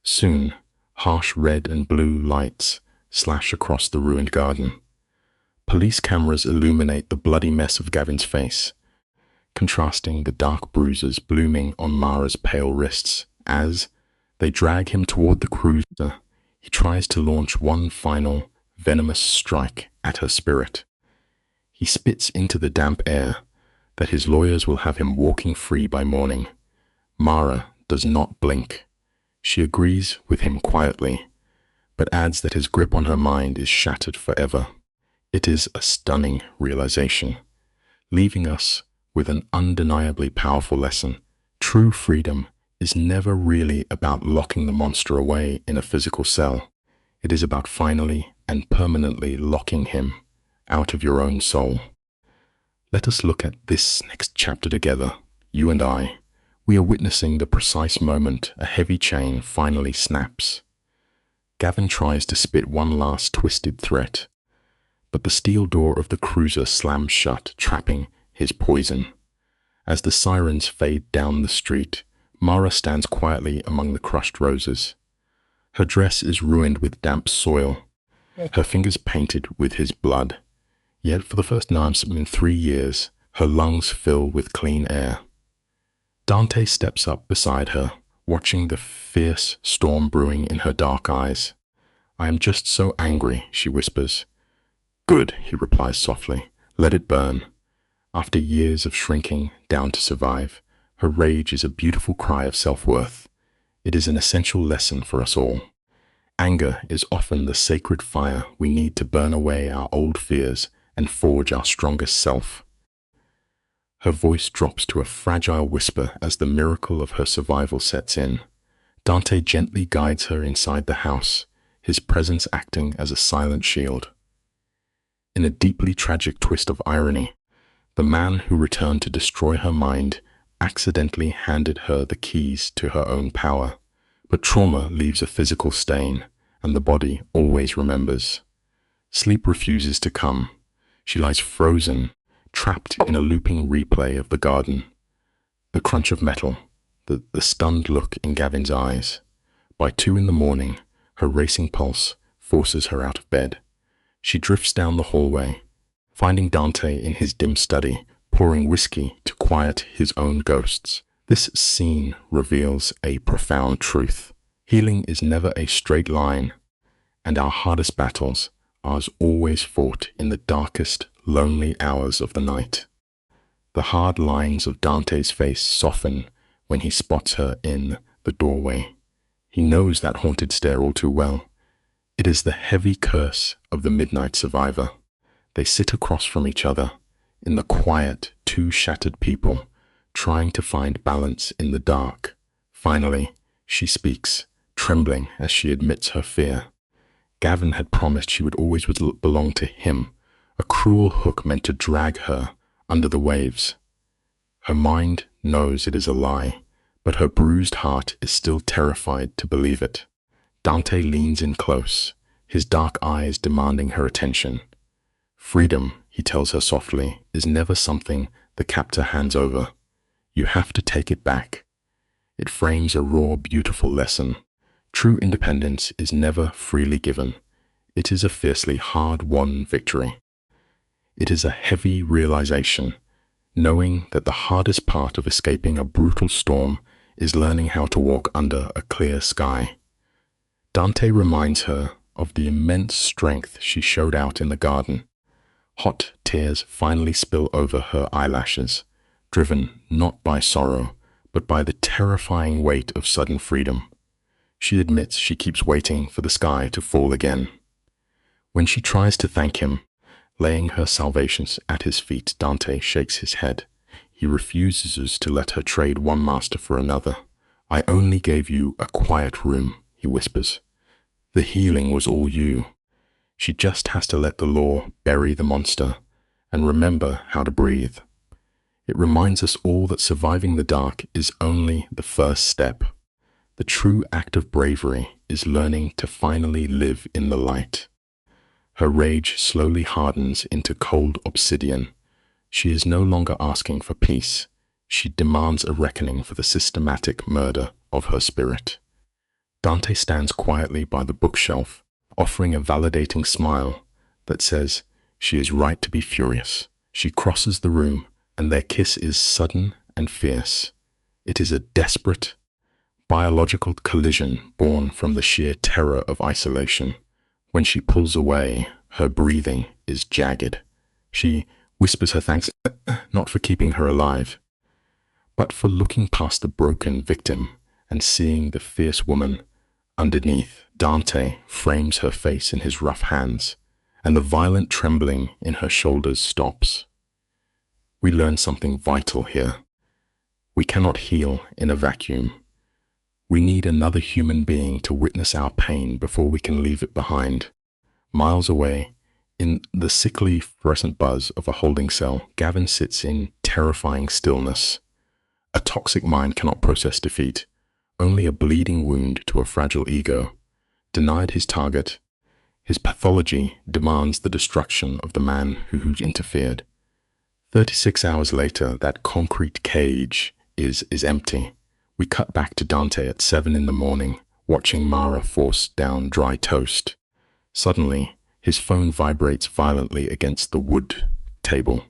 Soon, harsh red and blue lights slash across the ruined garden. Police cameras illuminate the bloody mess of Gavin's face, contrasting the dark bruises blooming on Mara's pale wrists. As they drag him toward the cruiser, he tries to launch one final, venomous strike at her spirit. He spits into the damp air that his lawyers will have him walking free by morning. Mara does not blink. She agrees with him quietly, but adds that his grip on her mind is shattered forever. It is a stunning realization, leaving us with an undeniably powerful lesson. True freedom is never really about locking the monster away in a physical cell. It is about finally and permanently locking him out of your own soul. Let us look at this next chapter together, you and I. We are witnessing the precise moment a heavy chain finally snaps. Gavin tries to spit one last twisted threat, but the steel door of the cruiser slams shut, trapping his poison. As the sirens fade down the street, Mara stands quietly among the crushed roses. Her dress is ruined with damp soil, her fingers painted with his blood. Yet for the first time in 3 years, her lungs fill with clean air. Dante steps up beside her, watching the fierce storm brewing in her dark eyes. "I am just so angry," she whispers. "Good," he replies softly. "Let it burn." After years of shrinking down to survive, her rage is a beautiful cry of self-worth. It is an essential lesson for us all. Anger is often the sacred fire we need to burn away our old fears and forge our strongest self. Her voice drops to a fragile whisper as the miracle of her survival sets in. Dante gently guides her inside the house, his presence acting as a silent shield. In a deeply tragic twist of irony, the man who returned to destroy her mind accidentally handed her the keys to her own power. But trauma leaves a physical stain, and the body always remembers. Sleep refuses to come. She lies frozen, trapped in a looping replay of the garden. The crunch of metal, the stunned look in Gavin's eyes. By 2 in the morning, her racing pulse forces her out of bed. She drifts down the hallway, finding Dante in his dim study, pouring whiskey to quiet his own ghosts. This scene reveals a profound truth. Healing is never a straight line, and our hardest battles are always fought in the darkest, lonely hours of the night. The hard lines of Dante's face soften when he spots her in the doorway. He knows that haunted stare all too well. It is the heavy curse of the midnight survivor. They sit across from each other, in the quiet, 2 shattered people, trying to find balance in the dark. Finally, she speaks, trembling as she admits her fear. Gavin had promised she would always belong to him, a cruel hook meant to drag her under the waves. Her mind knows it is a lie, but her bruised heart is still terrified to believe it. Dante leans in close, his dark eyes demanding her attention. Freedom, he tells her softly, is never something the captor hands over. You have to take it back. It frames a raw, beautiful lesson. True independence is never freely given. It is a fiercely hard-won victory. It is a heavy realization, knowing that the hardest part of escaping a brutal storm is learning how to walk under a clear sky. Dante reminds her of the immense strength she showed out in the garden. Hot tears finally spill over her eyelashes, driven not by sorrow, but by the terrifying weight of sudden freedom. She admits she keeps waiting for the sky to fall again. When she tries to thank him, laying her salvations at his feet, Dante shakes his head. He refuses to let her trade one master for another. "I only gave you a quiet room," he whispers. "The healing was all you. She just has to let the law bury the monster and remember how to breathe." It reminds us all that surviving the dark is only the first step. The true act of bravery is learning to finally live in the light. Her rage slowly hardens into cold obsidian. She is no longer asking for peace. She demands a reckoning for the systematic murder of her spirit. Dante stands quietly by the bookshelf, offering a validating smile that says she is right to be furious. She crosses the room, and their kiss is sudden and fierce. It is a desperate, biological collision born from the sheer terror of isolation. When she pulls away, her breathing is jagged. She whispers her thanks, not for keeping her alive, but for looking past the broken victim and seeing the fierce woman underneath. Dante frames her face in his rough hands, and the violent trembling in her shoulders stops. We learn something vital here. We cannot heal in a vacuum. We need another human being to witness our pain before we can leave it behind. Miles away, in the sickly fluorescent buzz of a holding cell, Gavin sits in terrifying stillness. A toxic mind cannot process defeat. Only a bleeding wound to a fragile ego. Denied his target, his pathology demands the destruction of the man who interfered. 36 hours later, that concrete cage is empty. We cut back to Dante at 7 in the morning, watching Mara force down dry toast. Suddenly, his phone vibrates violently against the wood table.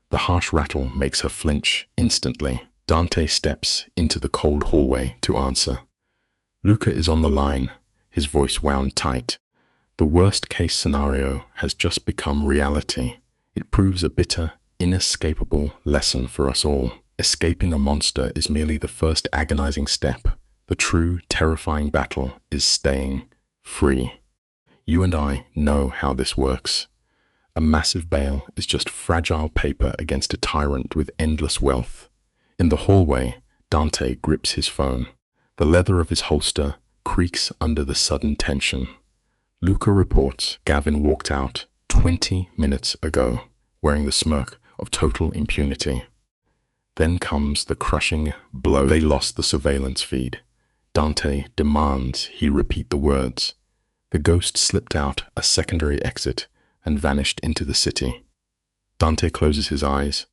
The harsh rattle makes her flinch instantly. Dante steps into the cold hallway to answer. Luca is on the line, his voice wound tight. The worst-case scenario has just become reality. It proves a bitter, inescapable lesson for us all. Escaping a monster is merely the first agonizing step. The true, terrifying battle is staying free. You and I know how this works. A massive bail is just fragile paper against a tyrant with endless wealth. In the hallway, Dante grips his phone. The leather of his holster creaks under the sudden tension. Luca reports Gavin walked out 20 minutes ago, wearing the smirk of total impunity. Then comes the crushing blow. They lost the surveillance feed. Dante demands he repeat the words. The ghost slipped out a secondary exit and vanished into the city. Dante closes his eyes,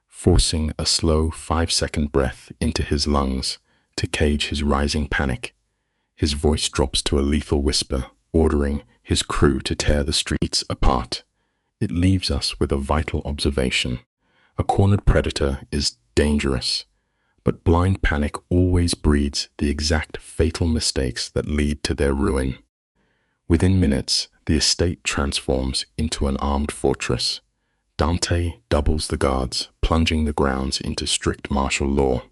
forcing a slow 5-second breath into his lungs to cage his rising panic. His voice drops to a lethal whisper, ordering his crew to tear the streets apart. It leaves us with a vital observation. A cornered predator is dangerous, but blind panic always breeds the exact fatal mistakes that lead to their ruin. Within minutes, the estate transforms into an armed fortress. Dante doubles the guards, plunging the grounds into strict martial law.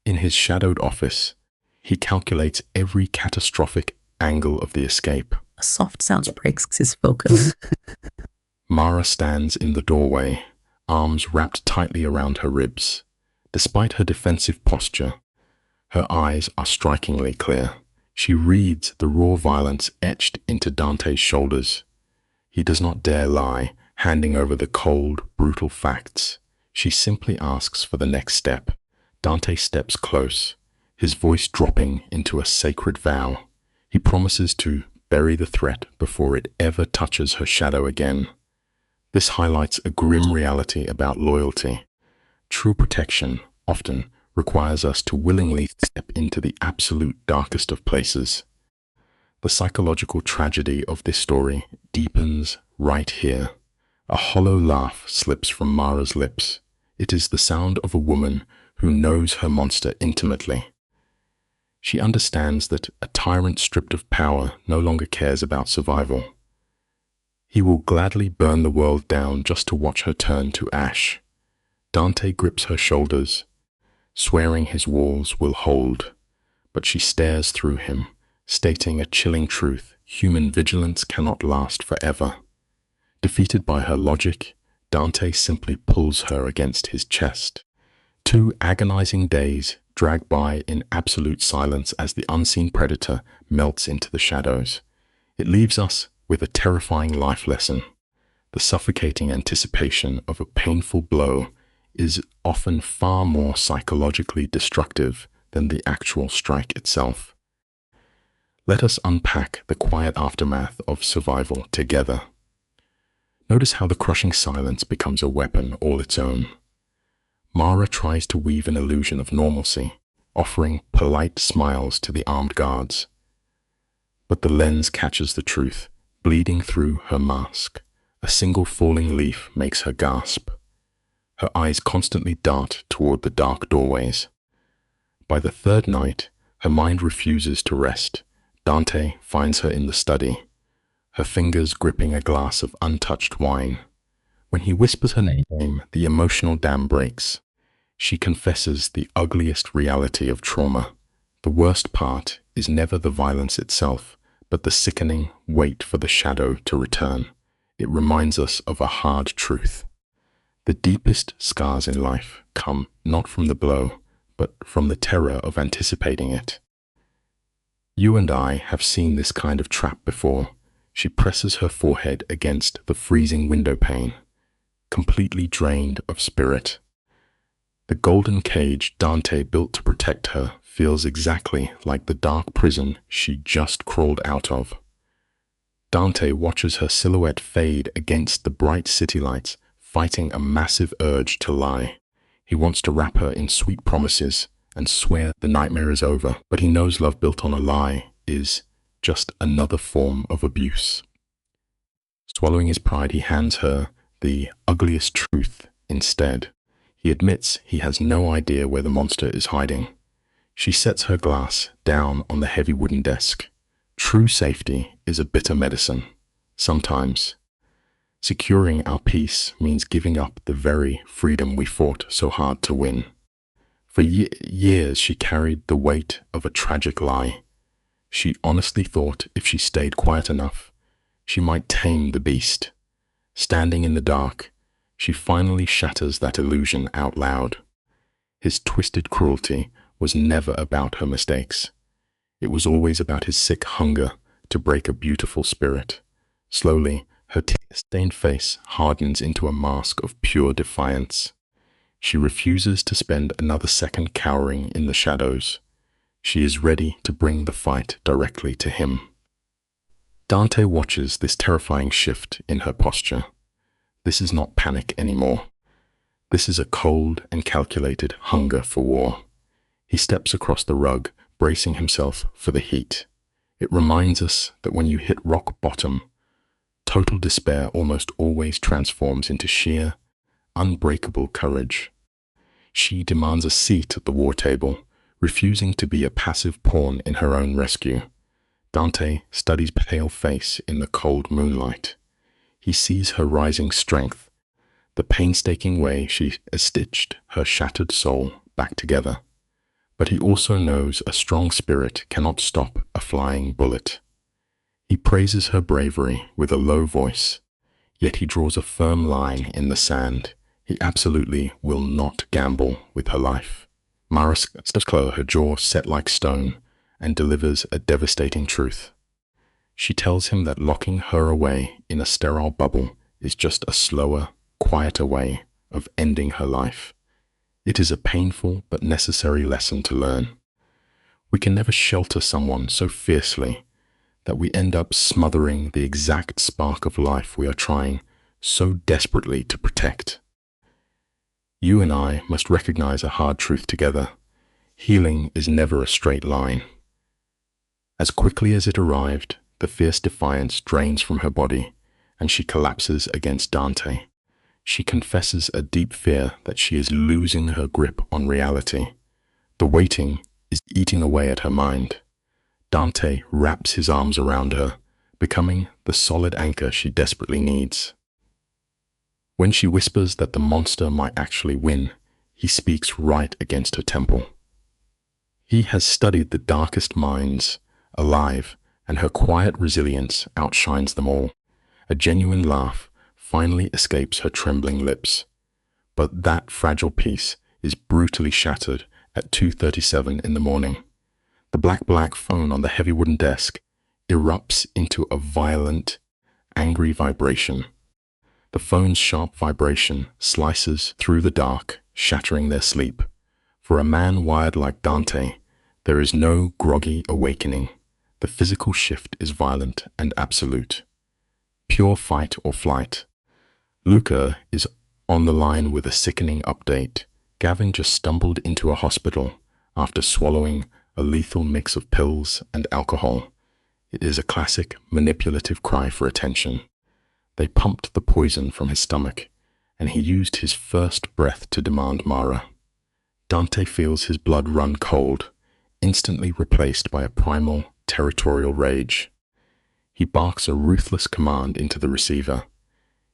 In his shadowed office, he calculates every catastrophic angle of the escape. A soft sound breaks his focus. Mara stands in the doorway, arms wrapped tightly around her ribs. Despite her defensive posture, her eyes are strikingly clear. She reads the raw violence etched into Dante's shoulders. He does not dare lie, handing over the cold, brutal facts. She simply asks for the next step. Dante steps close, his voice dropping into a sacred vow. He promises to bury the threat before it ever touches her shadow again. This highlights a grim reality about loyalty. True protection often requires us to willingly step into the absolute darkest of places. The psychological tragedy of this story deepens right here. A hollow laugh slips from Mara's lips. It is the sound of a woman who knows her monster intimately. She understands that a tyrant stripped of power no longer cares about survival. He will gladly burn the world down just to watch her turn to ash. Dante grips her shoulders, swearing his walls will hold, but she stares through him, stating a chilling truth: human vigilance cannot last forever. Defeated by her logic, Dante simply pulls her against his chest. 2 agonizing days drag by in absolute silence as the unseen predator melts into the shadows. It leaves us with a terrifying life lesson. The suffocating anticipation of a painful blow is often far more psychologically destructive than the actual strike itself. Let us unpack the quiet aftermath of survival together. Notice how the crushing silence becomes a weapon all its own. Mara tries to weave an illusion of normalcy, offering polite smiles to the armed guards. But the lens catches the truth, bleeding through her mask. A single falling leaf makes her gasp. Her eyes constantly dart toward the dark doorways. By the third night, her mind refuses to rest. Dante finds her in the study, her fingers gripping a glass of untouched wine. When he whispers her name, the emotional dam breaks. She confesses the ugliest reality of trauma. The worst part is never the violence itself, but the sickening wait for the shadow to return. It reminds us of a hard truth. The deepest scars in life come not from the blow, but from the terror of anticipating it. You and I have seen this kind of trap before. She presses her forehead against the freezing window pane, completely drained of spirit. The golden cage Dante built to protect her feels exactly like the dark prison she just crawled out of. Dante watches her silhouette fade against the bright city lights, fighting a massive urge to lie. He wants to wrap her in sweet promises and swear the nightmare is over, but he knows love built on a lie is just another form of abuse. Swallowing his pride, he hands her the ugliest truth instead. He admits he has no idea where the monster is hiding. She sets her glass down on the heavy wooden desk. True safety is a bitter medicine. Sometimes, securing our peace means giving up the very freedom we fought so hard to win. For years, she carried the weight of a tragic lie. She honestly thought if she stayed quiet enough, she might tame the beast. Standing in the dark, she finally shatters that illusion out loud. His twisted cruelty was never about her mistakes. It was always about his sick hunger to break a beautiful spirit. Slowly, her tear-stained face hardens into a mask of pure defiance. She refuses to spend another second cowering in the shadows. She is ready to bring the fight directly to him. Dante watches this terrifying shift in her posture. This is not panic anymore. This is a cold and calculated hunger for war. He steps across the rug, bracing himself for the heat. It reminds us that when you hit rock bottom, total despair almost always transforms into sheer, unbreakable courage. She demands a seat at the war table, refusing to be a passive pawn in her own rescue. Dante studies her pale face in the cold moonlight. He sees her rising strength, the painstaking way she has stitched her shattered soul back together. But he also knows a strong spirit cannot stop a flying bullet. He praises her bravery with a low voice, yet he draws a firm line in the sand. He absolutely will not gamble with her life. Mara stands close, her jaw set like stone, and delivers a devastating truth. She tells him that locking her away in a sterile bubble is just a slower, quieter way of ending her life. It is a painful but necessary lesson to learn. We can never shelter someone so fiercely that we end up smothering the exact spark of life we are trying so desperately to protect. You and I must recognize a hard truth together. Healing is never a straight line. As quickly as it arrived, the fierce defiance drains from her body, and she collapses against Dante. She confesses a deep fear that she is losing her grip on reality. The waiting is eating away at her mind. Dante wraps his arms around her, becoming the solid anchor she desperately needs. When she whispers that the monster might actually win, he speaks right against her temple. He has studied the darkest minds alive, and her quiet resilience outshines them all. A genuine laugh finally escapes her trembling lips. But that fragile peace is brutally shattered at 2:37 in the morning. The black phone on the heavy wooden desk erupts into a violent, angry vibration. The phone's sharp vibration slices through the dark, shattering their sleep. For a man wired like Dante, there is no groggy awakening. The physical shift is violent and absolute. Pure fight or flight. Luca is on the line with a sickening update. Gavin just stumbled into a hospital after swallowing a lethal mix of pills and alcohol. It is a classic manipulative cry for attention. They pumped the poison from his stomach, and he used his first breath to demand Mara. Dante feels his blood run cold, instantly replaced by a primal, territorial rage. He barks a ruthless command into the receiver.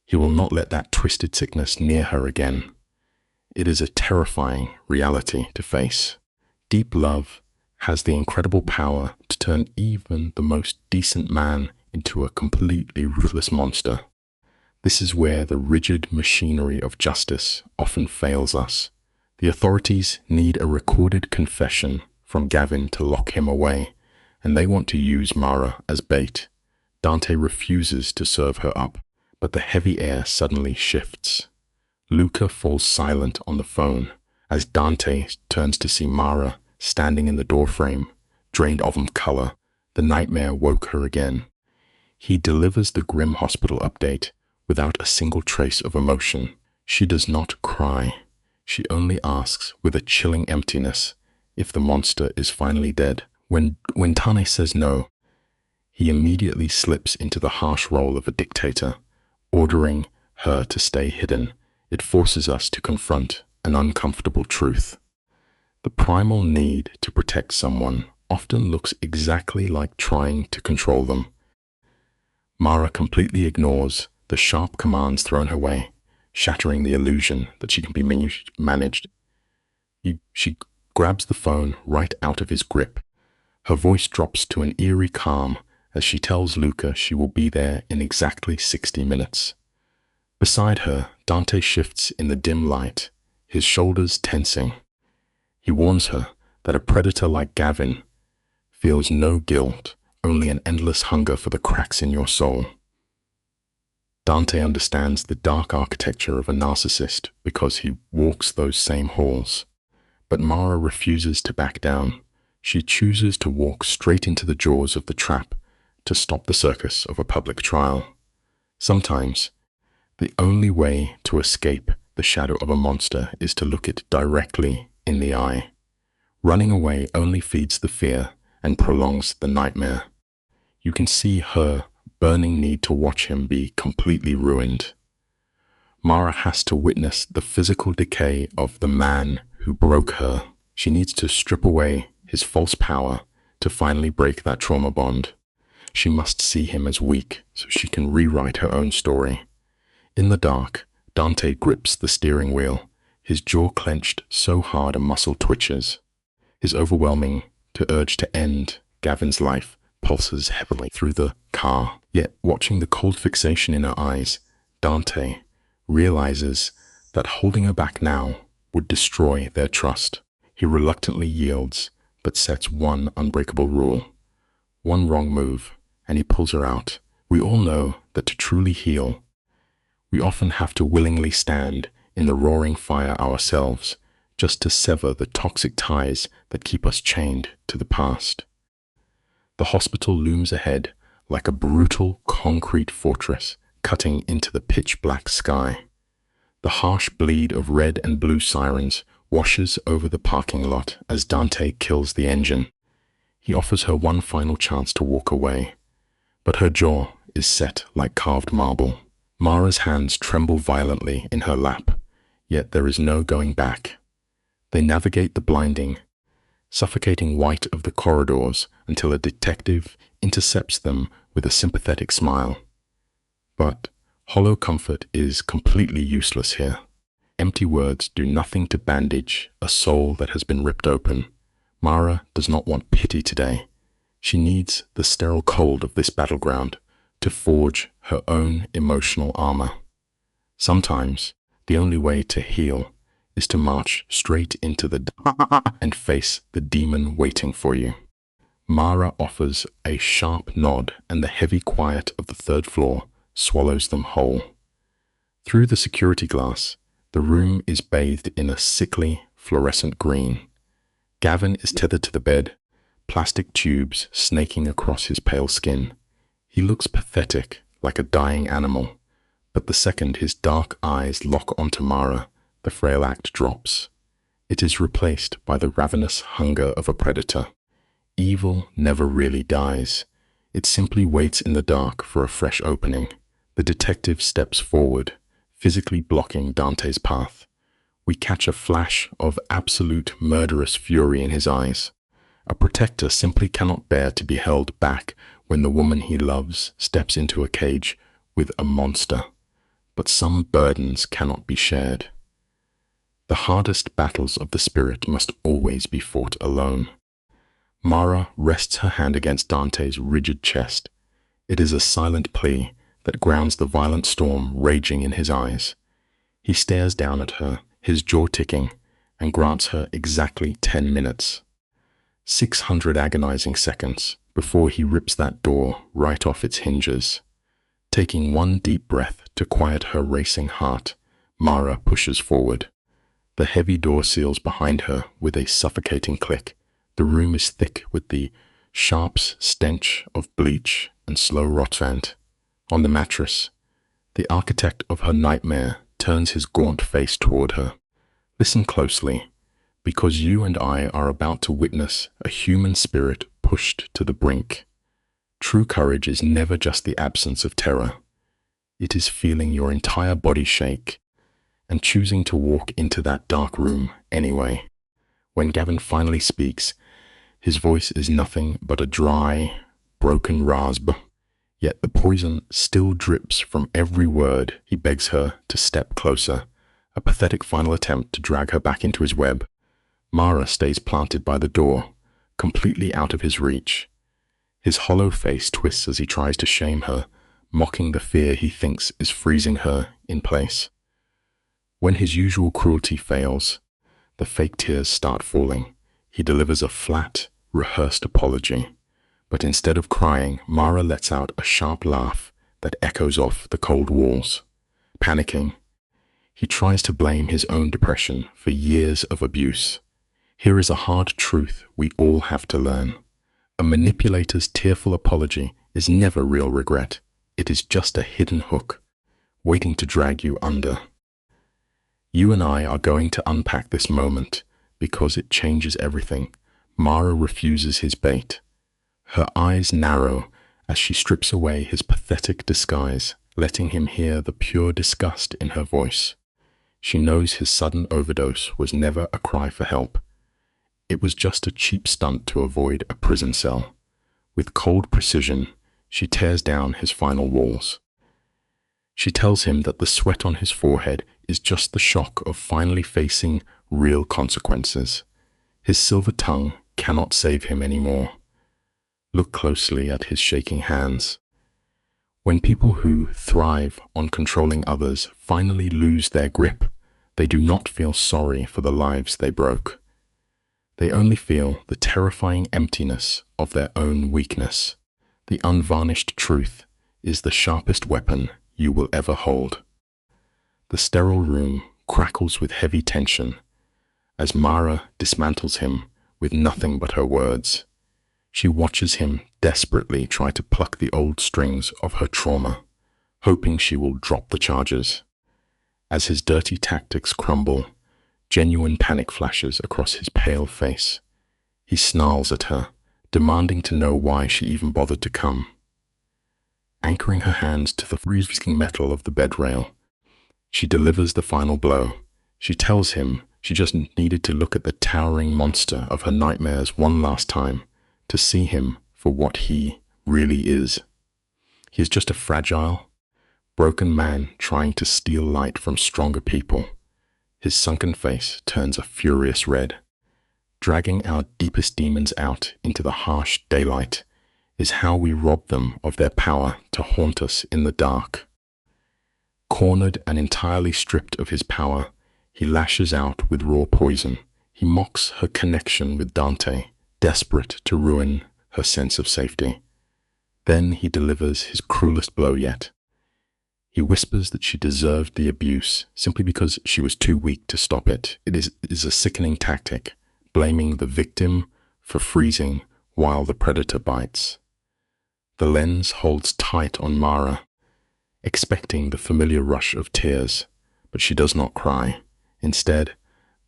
He will not let that twisted sickness near her again. It is a terrifying reality to face. Deep love has the incredible power to turn even the most decent man into a completely ruthless monster. This is where the rigid machinery of justice often fails us. The authorities need a recorded confession from Gavin to lock him away, and they want to use Mara as bait. Dante refuses to serve her up, but the heavy air suddenly shifts. Luca falls silent on the phone as Dante turns to see Mara standing in the doorframe, drained of color. The nightmare woke her again. He delivers the grim hospital update without a single trace of emotion. She does not cry. She only asks with a chilling emptiness if the monster is finally dead. When Tane says no, he immediately slips into the harsh role of a dictator, ordering her to stay hidden. It forces us to confront an uncomfortable truth. The primal need to protect someone often looks exactly like trying to control them. Mara completely ignores the sharp commands thrown her way, shattering the illusion that she can be managed. She grabs the phone right out of his grip. Her voice drops to an eerie calm as she tells Luca she will be there in exactly 60 minutes. Beside her, Dante shifts in the dim light, his shoulders tensing. He warns her that a predator like Gavin feels no guilt, only an endless hunger for the cracks in your soul. Dante understands the dark architecture of a narcissist because he walks those same halls. But Mara refuses to back down. She chooses to walk straight into the jaws of the trap to stop the circus of a public trial. Sometimes, the only way to escape the shadow of a monster is to look it directly in the eye. Running away only feeds the fear and prolongs the nightmare. You can see her burning need to watch him be completely ruined. Mara has to witness the physical decay of the man who broke her. She needs to strip away his false power to finally break that trauma bond. She must see him as weak so she can rewrite her own story. In the dark, Dante grips the steering wheel, his jaw clenched so hard a muscle twitches. His overwhelming urge to end Gavin's life pulses heavily through the car. Yet, watching the cold fixation in her eyes, Dante realizes that holding her back now would destroy their trust. He reluctantly yields, but sets one unbreakable rule. One wrong move, and he pulls her out. We all know that to truly heal, we often have to willingly stand in the roaring fire ourselves, just to sever the toxic ties that keep us chained to the past. The hospital looms ahead like a brutal concrete fortress cutting into the pitch-black sky. The harsh bleed of red and blue sirens washes over the parking lot as Dante kills the engine. He offers her one final chance to walk away, but her jaw is set like carved marble. Mara's hands tremble violently in her lap, yet there is no going back. They navigate the blinding, suffocating white of the corridors until a detective intercepts them with a sympathetic smile. But hollow comfort is completely useless here. Empty words do nothing to bandage a soul that has been ripped open. Mara does not want pity today. She needs the sterile cold of this battleground to forge her own emotional armor. Sometimes, the only way to heal is to march straight into the and face the demon waiting for you. Mara offers a sharp nod, and the heavy quiet of the third floor swallows them whole. Through the security glass, the room is bathed in a sickly, fluorescent green. Gavin is tethered to the bed, plastic tubes snaking across his pale skin. He looks pathetic, like a dying animal, but the second his dark eyes lock onto Mara, the frail act drops. It is replaced by the ravenous hunger of a predator. Evil never really dies. It simply waits in the dark for a fresh opening. The detective steps forward, physically blocking Dante's path. We catch a flash of absolute murderous fury in his eyes. A protector simply cannot bear to be held back when the woman he loves steps into a cage with a monster. But some burdens cannot be shared. The hardest battles of the spirit must always be fought alone. Mara rests her hand against Dante's rigid chest. It is a silent plea that grounds the violent storm raging in his eyes. He stares down at her, his jaw ticking, and grants her exactly 10 minutes. 600 agonizing seconds before he rips that door right off its hinges. Taking one deep breath to quiet her racing heart, Mara pushes forward. The heavy door seals behind her with a suffocating click. The room is thick with the sharp stench of bleach and slow rotvant. On the mattress, the architect of her nightmare turns his gaunt face toward her. Listen closely, because you and I are about to witness a human spirit pushed to the brink. True courage is never just the absence of terror. It is feeling your entire body shake and choosing to walk into that dark room anyway. When Gavin finally speaks, his voice is nothing but a dry, broken rasp, yet the poison still drips from every word. He begs her to step closer, a pathetic final attempt to drag her back into his web. Mara stays planted by the door, completely out of his reach. His hollow face twists as he tries to shame her, mocking the fear he thinks is freezing her in place. When his usual cruelty fails, the fake tears start falling. He delivers a flat, rehearsed apology. But instead of crying, Mara lets out a sharp laugh that echoes off the cold walls. Panicking, he tries to blame his own depression for years of abuse. Here is a hard truth we all have to learn. A manipulator's tearful apology is never real regret. It is just a hidden hook, waiting to drag you under. You and I are going to unpack this moment because it changes everything. Mara refuses his bait. Her eyes narrow as she strips away his pathetic disguise, letting him hear the pure disgust in her voice. She knows his sudden overdose was never a cry for help. It was just a cheap stunt to avoid a prison cell. With cold precision, she tears down his final walls. She tells him that the sweat on his forehead is just the shock of finally facing real consequences. His silver tongue cannot save him anymore. Look closely at his shaking hands. When people who thrive on controlling others finally lose their grip, they do not feel sorry for the lives they broke. They only feel the terrifying emptiness of their own weakness. The unvarnished truth is the sharpest weapon you will ever hold. The sterile room crackles with heavy tension as Mara dismantles him with nothing but her words. She watches him desperately try to pluck the old strings of her trauma, hoping she will drop the charges. As his dirty tactics crumble, genuine panic flashes across his pale face. He snarls at her, demanding to know why she even bothered to come. Anchoring her hands to the freezing metal of the bed rail, she delivers the final blow. She tells him she just needed to look at the towering monster of her nightmares one last time to see him for what he really is. He is just a fragile, broken man trying to steal light from stronger people. His sunken face turns a furious red. Dragging our deepest demons out into the harsh daylight is how we rob them of their power to haunt us in the dark. Cornered and entirely stripped of his power, he lashes out with raw poison. He mocks her connection with Dante, desperate to ruin her sense of safety. Then he delivers his cruelest blow yet. He whispers that she deserved the abuse simply because she was too weak to stop it. It is a sickening tactic, blaming the victim for freezing while the predator bites. The lens holds tight on Mara, expecting the familiar rush of tears, but she does not cry. Instead,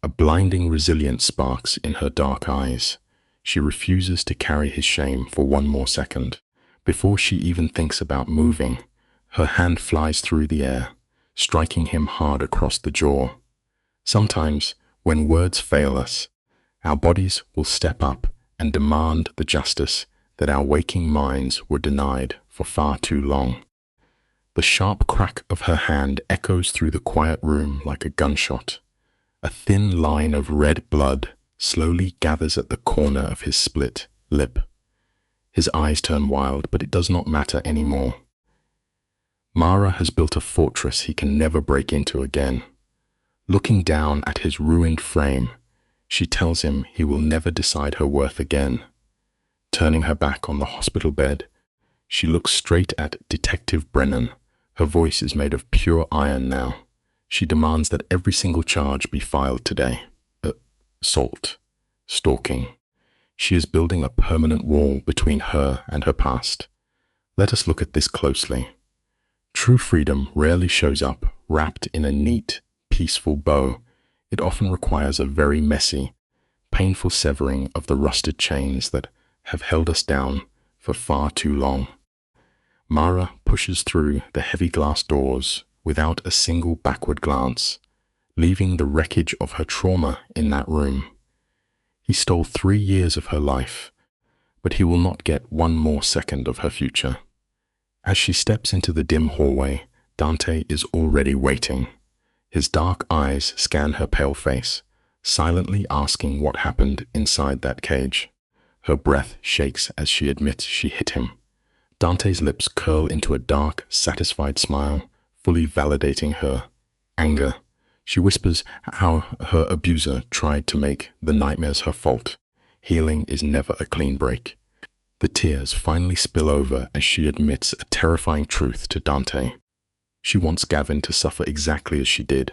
a blinding resilience sparks in her dark eyes. She refuses to carry his shame for one more second. Before she even thinks about moving, her hand flies through the air, striking him hard across the jaw. Sometimes, when words fail us, our bodies will step up and demand the justice that our waking minds were denied for far too long. The sharp crack of her hand echoes through the quiet room like a gunshot. A thin line of red blood slowly gathers at the corner of his split lip. His eyes turn wild, but it does not matter anymore. Mara has built a fortress he can never break into again. Looking down at his ruined frame, she tells him he will never decide her worth again. Turning her back on the hospital bed, she looks straight at Detective Brennan. Her voice is made of pure iron now. She demands that every single charge be filed today. Assault. Stalking. She is building a permanent wall between her and her past. Let us look at this closely. True freedom rarely shows up wrapped in a neat, peaceful bow. It often requires a very messy, painful severing of the rusted chains that have held us down for far too long. Mara pushes through the heavy glass doors without a single backward glance, leaving the wreckage of her trauma in that room. He stole 3 years of her life, but he will not get one more second of her future. As she steps into the dim hallway, Dante is already waiting. His dark eyes scan her pale face, silently asking what happened inside that cage. Her breath shakes as she admits she hit him. Dante's lips curl into a dark, satisfied smile, fully validating her anger. She whispers how her abuser tried to make the nightmares her fault. Healing is never a clean break. The tears finally spill over as she admits a terrifying truth to Dante. She wants Gavin to suffer exactly as she did.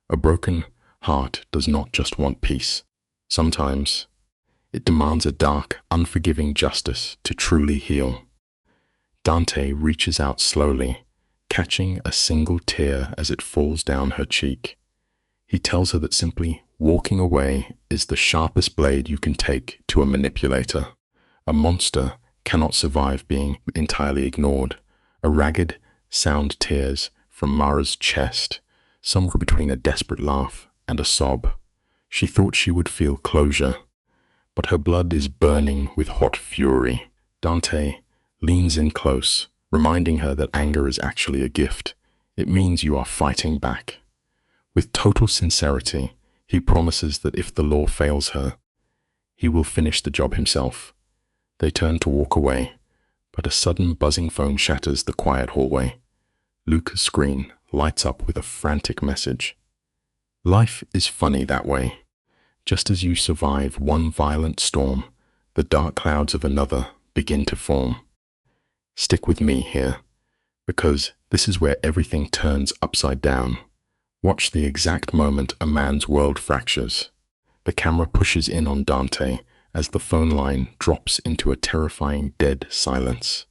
A broken heart does not just want peace. Sometimes it demands a dark, unforgiving justice to truly heal. Dante reaches out slowly, catching a single tear as it falls down her cheek. He tells her that simply walking away is the sharpest blade you can take to a manipulator. A monster cannot survive being entirely ignored. A ragged sound tears from Mara's chest, somewhere between a desperate laugh and a sob. She thought she would feel closure, but her blood is burning with hot fury. Dante leans in close, reminding her that anger is actually a gift. It means you are fighting back. With total sincerity, he promises that if the law fails her, he will finish the job himself. They turn to walk away, but a sudden buzzing phone shatters the quiet hallway. Luca's screen lights up with a frantic message. Life is funny that way. Just as you survive one violent storm, the dark clouds of another begin to form. Stick with me here, because this is where everything turns upside down. Watch the exact moment a man's world fractures. The camera pushes in on Dante as the phone line drops into a terrifying dead silence.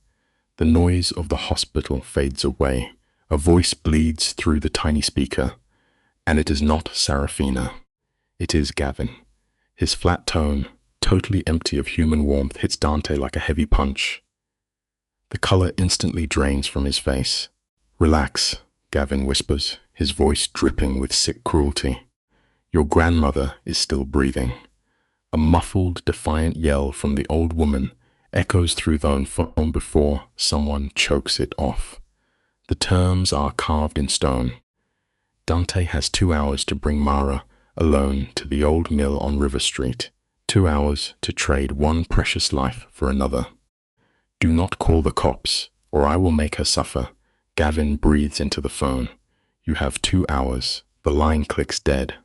The noise of the hospital fades away. A voice bleeds through the tiny speaker, and it is not Serafina. It is Gavin. His flat tone, totally empty of human warmth, hits Dante like a heavy punch. The color instantly drains from his face. "Relax," Gavin whispers, his voice dripping with sick cruelty. "Your grandmother is still breathing." A muffled, defiant yell from the old woman echoes through the phone before someone chokes it off. The terms are carved in stone. Dante has 2 hours to bring Mara alone to the old mill on River Street. 2 hours to trade one precious life for another. "Do not call the cops, or I will make her suffer." Gavin breathes into the phone. "You have 2 hours." The line clicks dead.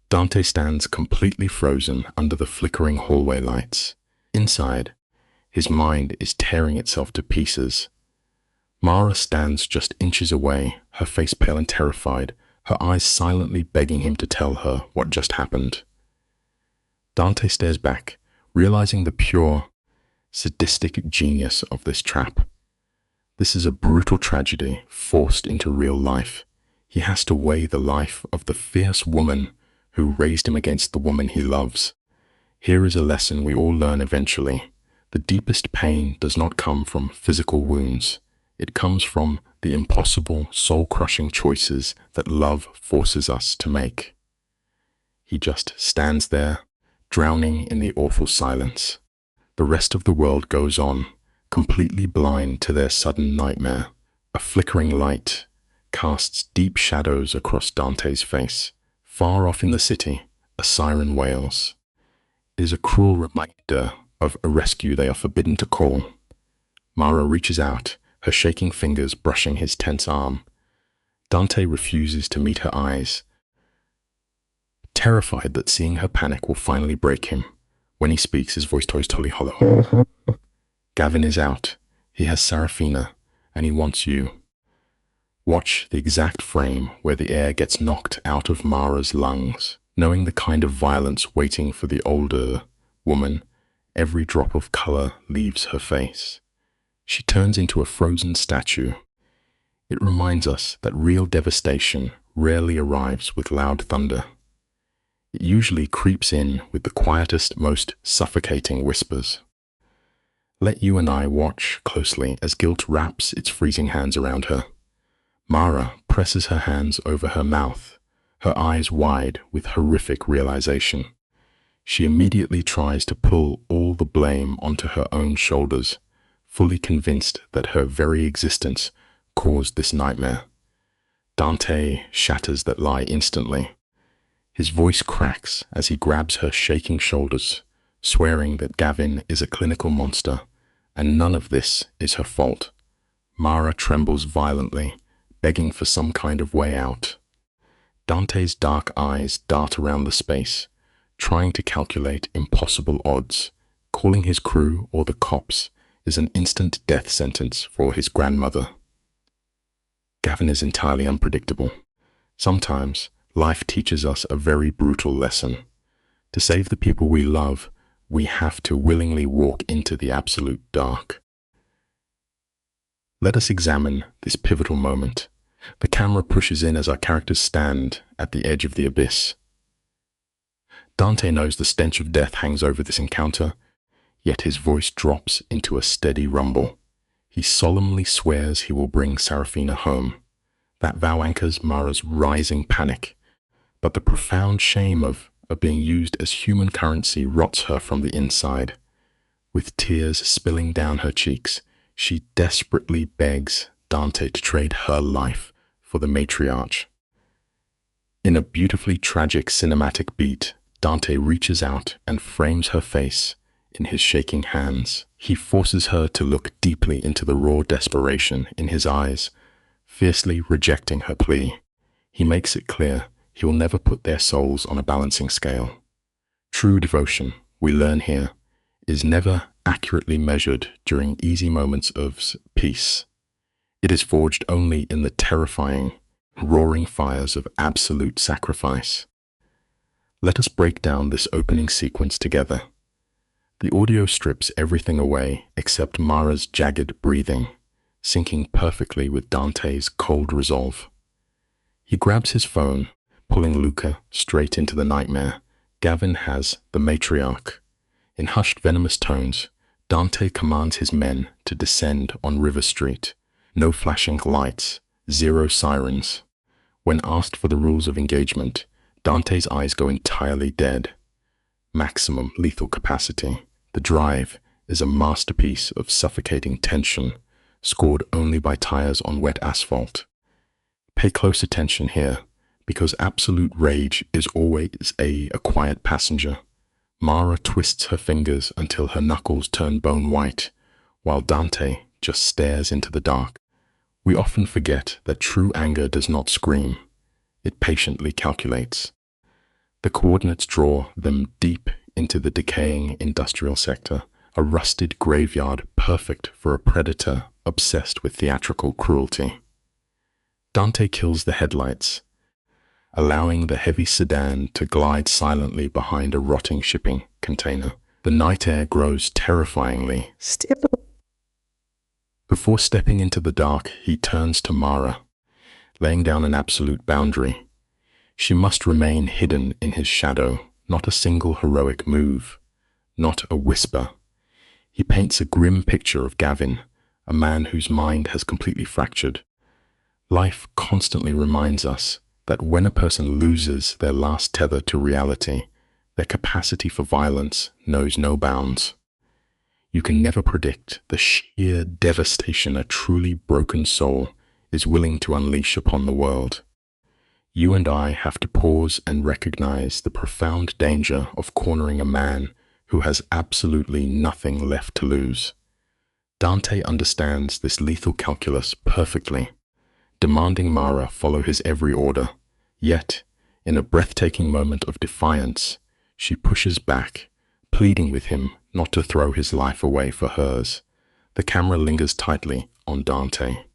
Dante stands completely frozen under the flickering hallway lights. Inside, his mind is tearing itself to pieces. Mara stands just inches away, her face pale and terrified, her eyes silently begging him to tell her what just happened. Dante stares back, realizing the pure, sadistic genius of this trap. This is a brutal tragedy forced into real life. He has to weigh the life of the fierce woman who raised him against the woman he loves. Here is a lesson we all learn eventually. The deepest pain does not come from physical wounds. It comes from the impossible, soul-crushing choices that love forces us to make. He just stands there, drowning in the awful silence. The rest of the world goes on, completely blind to their sudden nightmare. A flickering light casts deep shadows across Dante's face. Far off in the city, a siren wails. It is a cruel reminder of a rescue they are forbidden to call. Mara reaches out, her shaking fingers brushing his tense arm. Dante refuses to meet her eyes, terrified that seeing her panic will finally break him. When he speaks, his voice goes totally hollow. Gavin is out. He has Serafina, and he wants you. Watch the exact frame where the air gets knocked out of Mara's lungs. Knowing the kind of violence waiting for the older woman, every drop of color leaves her face. She turns into a frozen statue. It reminds us that real devastation rarely arrives with loud thunder. It usually creeps in with the quietest, most suffocating whispers. Let you and I watch closely as guilt wraps its freezing hands around her. Mara presses her hands over her mouth, her eyes wide with horrific realization. She immediately tries to pull all the blame onto her own shoulders, fully convinced that her very existence caused this nightmare. Dante shatters that lie instantly. His voice cracks as he grabs her shaking shoulders, swearing that Gavin is a clinical monster, and none of this is her fault. Mara trembles violently, begging for some kind of way out. Dante's dark eyes dart around the space, trying to calculate impossible odds. Calling his crew or the cops is an instant death sentence for his grandmother. Gavin is entirely unpredictable. Sometimes, life teaches us a very brutal lesson. To save the people we love, we have to willingly walk into the absolute dark. Let us examine this pivotal moment. The camera pushes in as our characters stand at the edge of the abyss. Dante knows the stench of death hangs over this encounter, yet his voice drops into a steady rumble. He solemnly swears he will bring Serafina home. That vow anchors Mara's rising panic, but the profound shame of being used as human currency rots her from the inside. With tears spilling down her cheeks, she desperately begs Dante to trade her life for the matriarch. In a beautifully tragic cinematic beat, Dante reaches out and frames her face in his shaking hands. He forces her to look deeply into the raw desperation in his eyes, fiercely rejecting her plea. He makes it clear he will never put their souls on a balancing scale. True devotion, we learn here, is never accurately measured during easy moments of peace. It is forged only in the terrifying, roaring fires of absolute sacrifice. Let us break down this opening sequence together. The audio strips everything away except Mara's jagged breathing, syncing perfectly with Dante's cold resolve. He grabs his phone, pulling Luca straight into the nightmare. Gavin has the matriarch. In hushed, venomous tones, Dante commands his men to descend on River Street. No flashing lights, zero sirens. When asked for the rules of engagement, Dante's eyes go entirely dead. Maximum lethal capacity. The drive is a masterpiece of suffocating tension, scored only by tires on wet asphalt. Pay close attention here, because absolute rage is always a quiet passenger. Mara twists her fingers until her knuckles turn bone white, while Dante just stares into the dark. We often forget that true anger does not scream. It patiently calculates. The coordinates draw them deep into the decaying industrial sector, a rusted graveyard perfect for a predator obsessed with theatrical cruelty. Dante kills the headlights, allowing the heavy sedan to glide silently behind a rotting shipping container. The night air grows terrifyingly. Before stepping into the dark, he turns to Mara, laying down an absolute boundary. She must remain hidden in his shadow, not a single heroic move, not a whisper. He paints a grim picture of Gavin, a man whose mind has completely fractured. Life constantly reminds us that when a person loses their last tether to reality, their capacity for violence knows no bounds. You can never predict the sheer devastation a truly broken soul is willing to unleash upon the world. You and I have to pause and recognize the profound danger of cornering a man who has absolutely nothing left to lose. Dante understands this lethal calculus perfectly, demanding Mara follow his every order. Yet, in a breathtaking moment of defiance, she pushes back, pleading with him not to throw his life away for hers. The camera lingers tightly on Dante.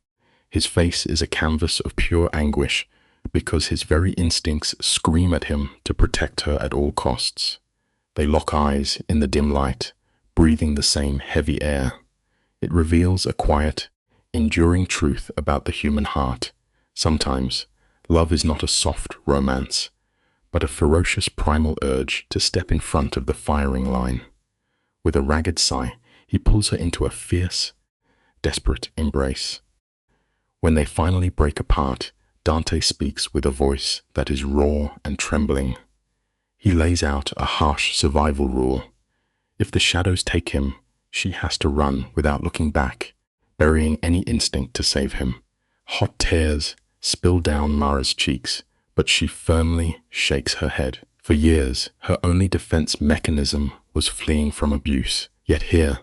His face is a canvas of pure anguish because his very instincts scream at him to protect her at all costs. They lock eyes in the dim light, breathing the same heavy air. It reveals a quiet, enduring truth about the human heart. Sometimes, love is not a soft romance, but a ferocious primal urge to step in front of the firing line. With a ragged sigh, he pulls her into a fierce, desperate embrace. When they finally break apart, Dante speaks with a voice that is raw and trembling. He lays out a harsh survival rule. If the shadows take him, she has to run without looking back, burying any instinct to save him. Hot tears spill down Mara's cheeks, but she firmly shakes her head. For years, her only defense mechanism was fleeing from abuse. Yet here,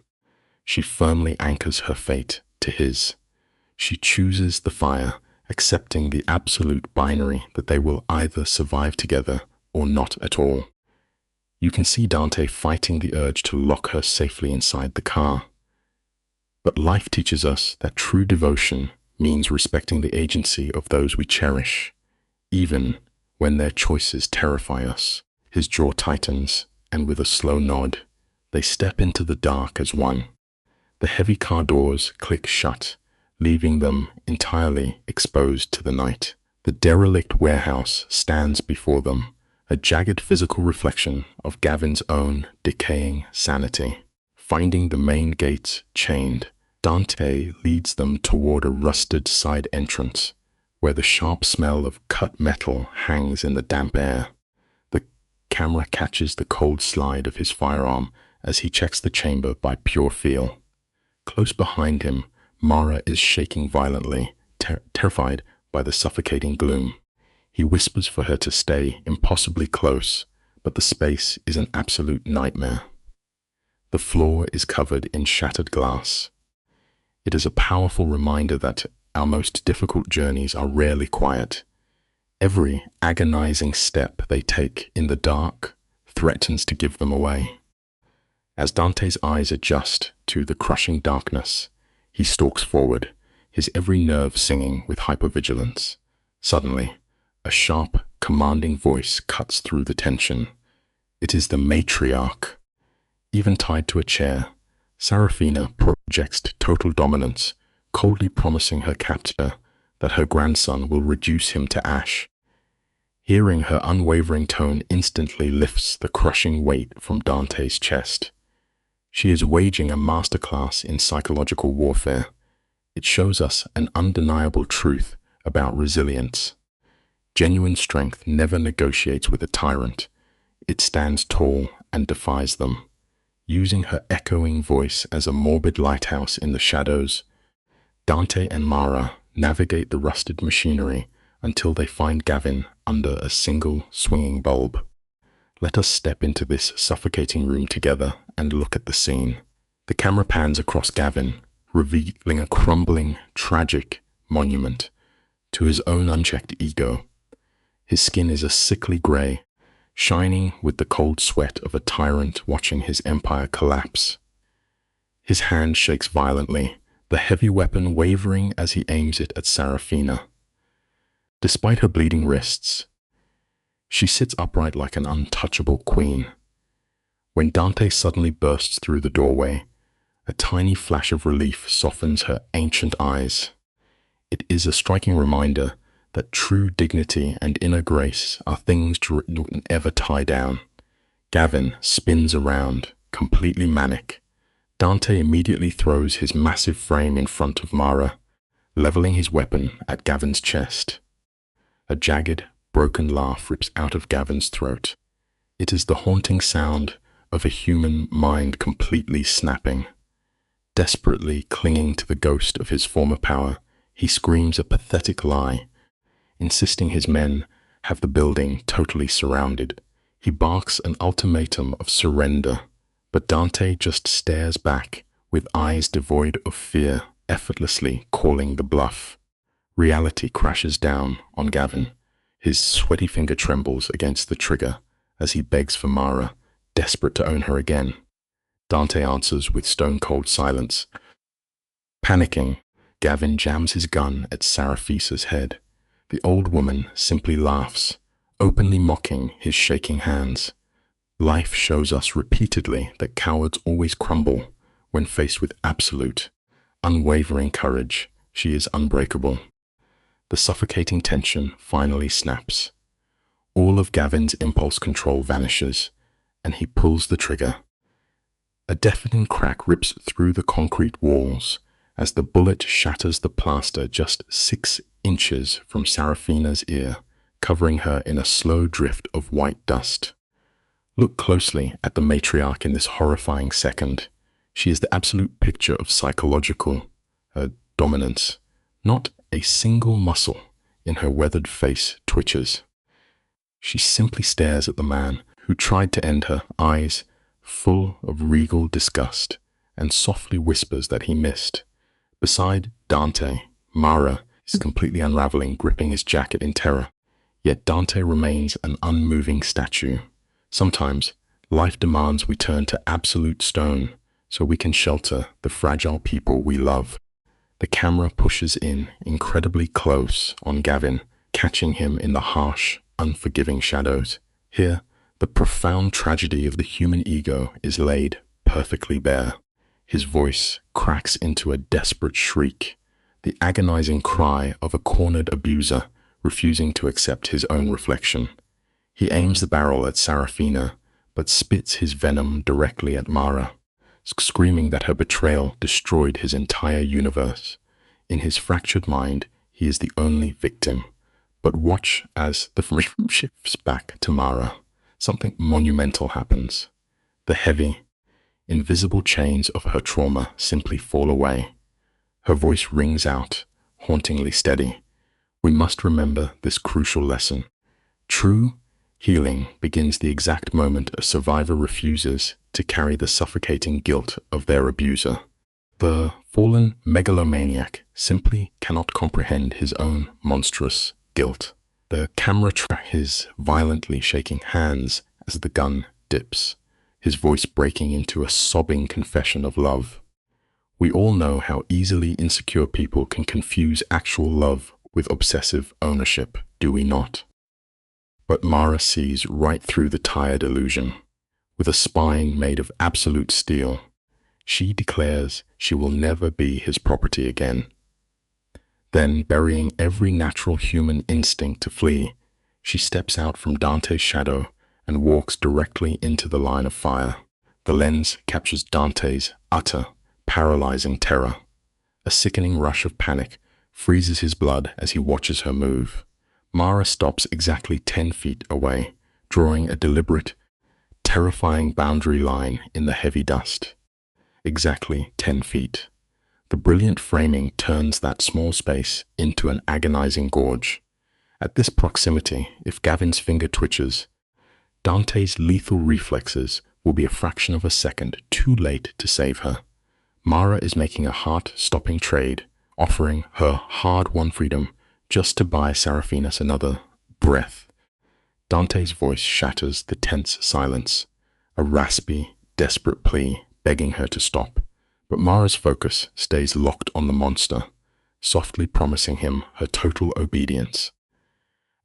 she firmly anchors her fate to his. She chooses the fire, accepting the absolute binary that they will either survive together or not at all. You can see Dante fighting the urge to lock her safely inside the car. But life teaches us that true devotion means respecting the agency of those we cherish, even when their choices terrify us. His jaw tightens, and with a slow nod, they step into the dark as one. The heavy car doors click shut, leaving them entirely exposed to the night. The derelict warehouse stands before them, a jagged physical reflection of Gavin's own decaying sanity. Finding the main gates chained, Dante leads them toward a rusted side entrance, where the sharp smell of cut metal hangs in the damp air. The camera catches the cold slide of his firearm as he checks the chamber by pure feel. Close behind him, Mara is shaking violently, terrified by the suffocating gloom. He whispers for her to stay impossibly close, but the space is an absolute nightmare. The floor is covered in shattered glass. It is a powerful reminder that our most difficult journeys are rarely quiet. Every agonizing step they take in the dark threatens to give them away. As Dante's eyes adjust to the crushing darkness, he stalks forward, his every nerve singing with hypervigilance. Suddenly, a sharp, commanding voice cuts through the tension. It is the matriarch. Even tied to a chair, Serafina projects total dominance, coldly promising her captor that her grandson will reduce him to ash. Hearing her unwavering tone instantly lifts the crushing weight from Dante's chest. She is waging a masterclass in psychological warfare. It shows us an undeniable truth about resilience. Genuine strength never negotiates with a tyrant. It stands tall and defies them. Using her echoing voice as a morbid lighthouse in the shadows, Dante and Mara navigate the rusted machinery until they find Gavin under a single swinging bulb. Let us step into this suffocating room together and look at the scene. The camera pans across Gavin, revealing a crumbling, tragic monument to his own unchecked ego. His skin is a sickly gray, shining with the cold sweat of a tyrant watching his empire collapse. His hand shakes violently, the heavy weapon wavering as he aims it at Serafina. Despite her bleeding wrists, she sits upright like an untouchable queen. When Dante suddenly bursts through the doorway, a tiny flash of relief softens her ancient eyes. It is a striking reminder that true dignity and inner grace are things you can ever tie down. Gavin spins around, completely manic, Dante immediately throws his massive frame in front of Mara, leveling his weapon at Gavin's chest. A jagged, broken laugh rips out of Gavin's throat. It is the haunting sound of a human mind completely snapping. Desperately clinging to the ghost of his former power, he screams a pathetic lie, insisting his men have the building totally surrounded. He barks an ultimatum of surrender, but Dante just stares back with eyes devoid of fear, effortlessly calling the bluff. Reality crashes down on Gavin. His sweaty finger trembles against the trigger as he begs for Mara, desperate to own her again. Dante answers with stone-cold silence. Panicking, Gavin jams his gun at Seraphisa's head. The old woman simply laughs, openly mocking his shaking hands. Life shows us repeatedly that cowards always crumble when faced with absolute, unwavering courage. She is unbreakable. The suffocating tension finally snaps. All of Gavin's impulse control vanishes, and he pulls the trigger. A deafening crack rips through the concrete walls as the bullet shatters the plaster just 6 inches from Serafina's ear, covering her in a slow drift of white dust. Look closely at the matriarch in this horrifying second. She is the absolute picture of psychological dominance. Not a single muscle in her weathered face twitches. She simply stares at the man who tried to end her, eyes full of regal disgust, and softly whispers that he missed. Beside Dante, Mara is completely unraveling, gripping his jacket in terror. Yet Dante remains an unmoving statue. Sometimes, life demands we turn to absolute stone so we can shelter the fragile people we love. The camera pushes in incredibly close on Gavin, catching him in the harsh, unforgiving shadows. Here, the profound tragedy of the human ego is laid perfectly bare. His voice cracks into a desperate shriek, the agonizing cry of a cornered abuser refusing to accept his own reflection. He aims the barrel at Serafina, but spits his venom directly at Mara, screaming that her betrayal destroyed his entire universe. In his fractured mind, he is the only victim. But watch as the frame shifts back to Mara. Something monumental happens. The heavy, invisible chains of her trauma simply fall away. Her voice rings out, hauntingly steady. We must remember this crucial lesson. True healing begins the exact moment a survivor refuses to carry the suffocating guilt of their abuser. The fallen megalomaniac simply cannot comprehend his own monstrous guilt. The camera tracks his violently shaking hands as the gun dips, his voice breaking into a sobbing confession of love. We all know how easily insecure people can confuse actual love with obsessive ownership, do we not? But Mara sees right through the tired illusion. With a spine made of absolute steel, she declares she will never be his property again. Then, burying every natural human instinct to flee, she steps out from Dante's shadow and walks directly into the line of fire. The lens captures Dante's utter, paralyzing terror. A sickening rush of panic freezes his blood as he watches her move. Mara stops exactly 10 feet away, drawing a deliberate, terrifying boundary line in the heavy dust. Exactly 10 feet. The brilliant framing turns that small space into an agonizing gorge. At this proximity, if Gavin's finger twitches, Dante's lethal reflexes will be a fraction of a second too late to save her. Mara is making a heart-stopping trade, offering her hard-won freedom just to buy Seraphinas another breath. Dante's voice shatters the tense silence, a raspy, desperate plea begging her to stop. But Mara's focus stays locked on the monster, softly promising him her total obedience.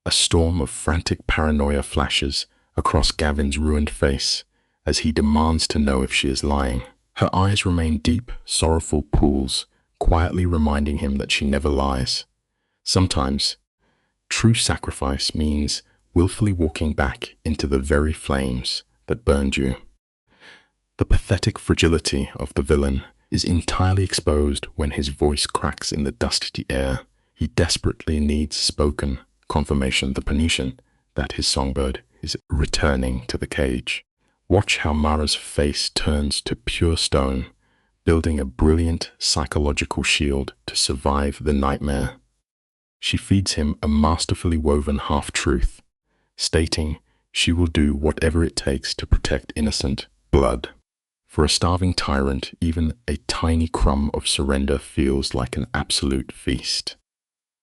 A storm of frantic paranoia flashes across Gavin's ruined face as he demands to know if she is lying. Her eyes remain deep, sorrowful pools, quietly reminding him that she never lies. Sometimes, true sacrifice means willfully walking back into the very flames that burned you. The pathetic fragility of the villain is entirely exposed when his voice cracks in the dusty air. He desperately needs spoken confirmation, the permission, that his songbird is returning to the cage. Watch how Mara's face turns to pure stone, building a brilliant psychological shield to survive the nightmare. She feeds him a masterfully woven half-truth, stating she will do whatever it takes to protect innocent blood. For a starving tyrant, even a tiny crumb of surrender feels like an absolute feast.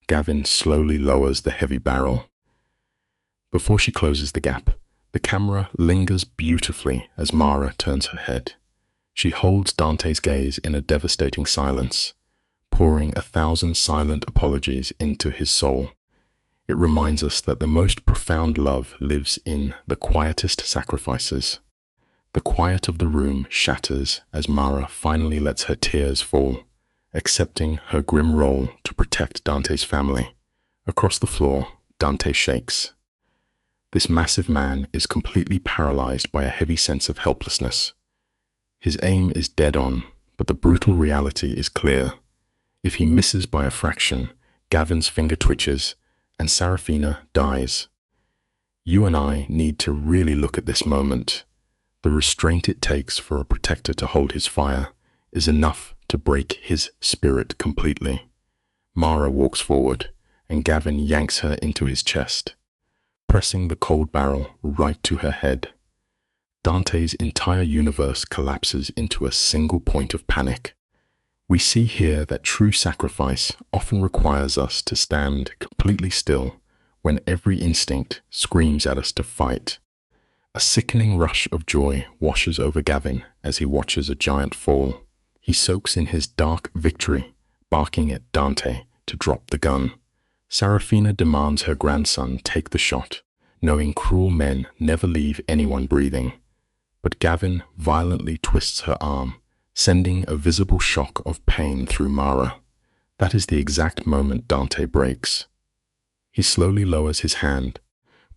Gavin slowly lowers the heavy barrel. Before she closes the gap, the camera lingers beautifully as Mara turns her head. She holds Dante's gaze in a devastating silence, pouring 1,000 silent apologies into his soul. It reminds us that the most profound love lives in the quietest sacrifices. The quiet of the room shatters as Mara finally lets her tears fall, accepting her grim role to protect Dante's family. Across the floor, Dante shakes. This massive man is completely paralyzed by a heavy sense of helplessness. His aim is dead on, but the brutal reality is clear. If he misses by a fraction, Gavin's finger twitches, and Serafina dies. You and I need to really look at this moment. The restraint it takes for a protector to hold his fire is enough to break his spirit completely. Mara walks forward, and Gavin yanks her into his chest, pressing the cold barrel right to her head. Dante's entire universe collapses into a single point of panic. We see here that true sacrifice often requires us to stand completely still when every instinct screams at us to fight. A sickening rush of joy washes over Gavin as he watches a giant fall. He soaks in his dark victory, barking at Dante to drop the gun. Serafina demands her grandson take the shot, knowing cruel men never leave anyone breathing. But Gavin violently twists her arm, sending a visible shock of pain through Mara. That is the exact moment Dante breaks. He slowly lowers his hand,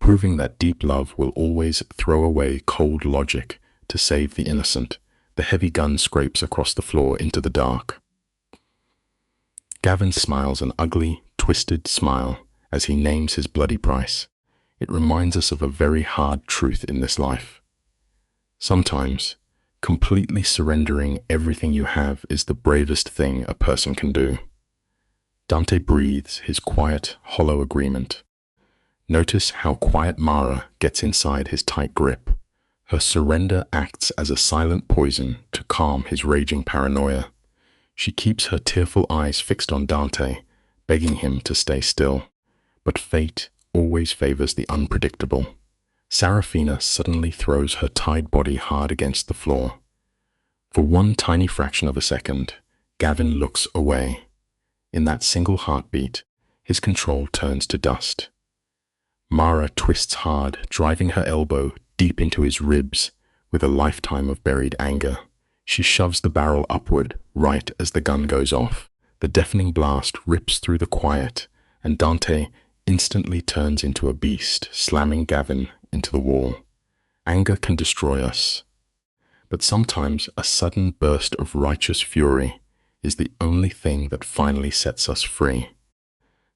proving that deep love will always throw away cold logic to save the innocent. The heavy gun scrapes across the floor into the dark. Gavin smiles an ugly, twisted smile as he names his bloody price. It reminds us of a very hard truth in this life. Sometimes, completely surrendering everything you have is the bravest thing a person can do. Dante breathes his quiet, hollow agreement. Notice how quiet Mara gets inside his tight grip. Her surrender acts as a silent poison to calm his raging paranoia. She keeps her tearful eyes fixed on Dante, begging him to stay still. But fate always favors the unpredictable. Serafina suddenly throws her tied body hard against the floor. For one tiny fraction of a second, Gavin looks away. In that single heartbeat, his control turns to dust. Mara twists hard, driving her elbow deep into his ribs with a lifetime of buried anger. She shoves the barrel upward right as the gun goes off. The deafening blast rips through the quiet, and Dante instantly turns into a beast, slamming Gavin into the wall. Anger can destroy us, but sometimes a sudden burst of righteous fury is the only thing that finally sets us free.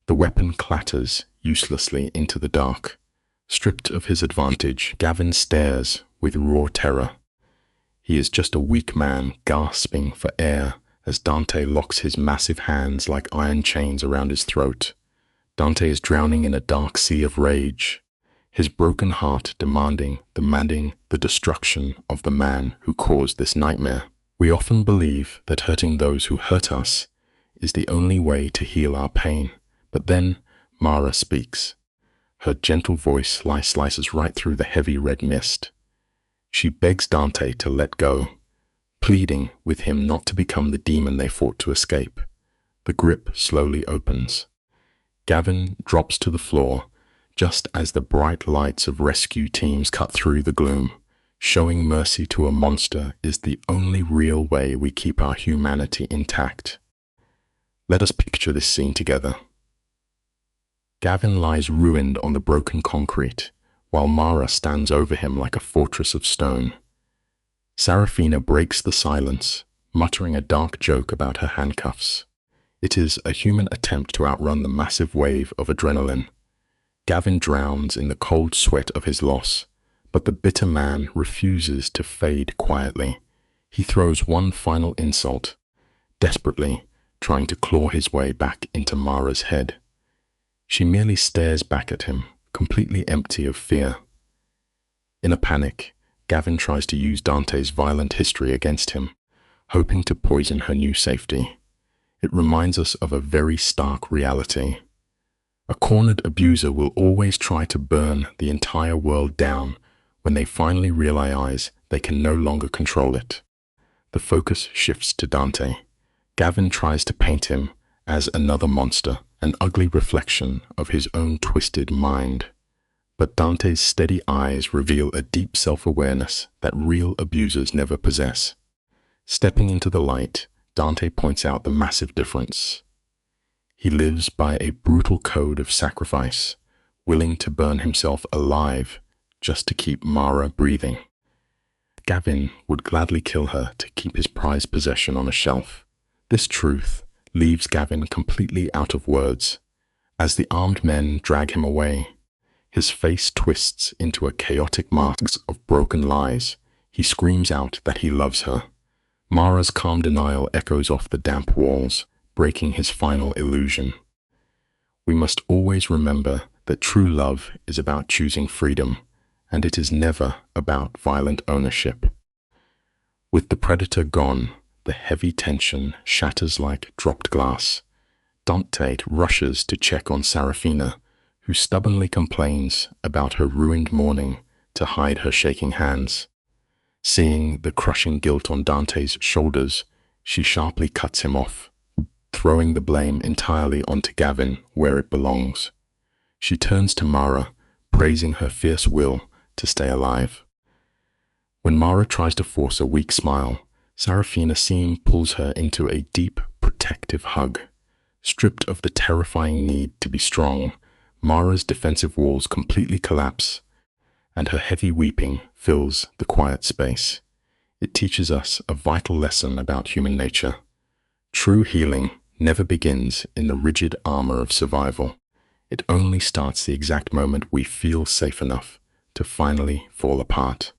The weapon clatters uselessly into the dark. Stripped of his advantage, Gavin stares with raw terror. He is just a weak man gasping for air as Dante locks his massive hands like iron chains around his throat. Dante is drowning in a dark sea of rage, his broken heart demanding the destruction of the man who caused this nightmare. We often believe that hurting those who hurt us is the only way to heal our pain, but then Mara speaks. Her gentle voice slices right through the heavy red mist. She begs Dante to let go, pleading with him not to become the demon they fought to escape. The grip slowly opens. Gavin drops to the floor just as the bright lights of rescue teams cut through the gloom. Showing mercy to a monster is the only real way we keep our humanity intact. Let us picture this scene together. Gavin lies ruined on the broken concrete, while Mara stands over him like a fortress of stone. Serafina breaks the silence, muttering a dark joke about her handcuffs. It is a human attempt to outrun the massive wave of adrenaline. Gavin drowns in the cold sweat of his loss, but the bitter man refuses to fade quietly. He throws one final insult, desperately trying to claw his way back into Mara's head. She merely stares back at him, completely empty of fear. In a panic, Gavin tries to use Dante's violent history against him, hoping to poison her new safety. It reminds us of a very stark reality. A cornered abuser will always try to burn the entire world down when they finally realize they can no longer control it. The focus shifts to Dante. Gavin tries to paint him as another monster, an ugly reflection of his own twisted mind. But Dante's steady eyes reveal a deep self-awareness that real abusers never possess. Stepping into the light, Dante points out the massive difference. He lives by a brutal code of sacrifice, willing to burn himself alive just to keep Mara breathing. Gavin would gladly kill her to keep his prized possession on a shelf. This truth leaves Gavin completely out of words. As the armed men drag him away, his face twists into a chaotic mask of broken lies. He screams out that he loves her. Mara's calm denial echoes off the damp walls, breaking his final illusion. We must always remember that true love is about choosing freedom, and it is never about violent ownership. With the predator gone, the heavy tension shatters like dropped glass. Dante rushes to check on Serafina, who stubbornly complains about her ruined morning to hide her shaking hands. Seeing the crushing guilt on Dante's shoulders, she sharply cuts him off, throwing the blame entirely onto Gavin where it belongs. She turns to Mara, praising her fierce will to stay alive. When Mara tries to force a weak smile, Serafina pulls her into a deep, protective hug. Stripped of the terrifying need to be strong, Mara's defensive walls completely collapse, and her heavy weeping fills the quiet space. It teaches us a vital lesson about human nature. True healing never begins in the rigid armor of survival. It only starts the exact moment we feel safe enough to finally fall apart.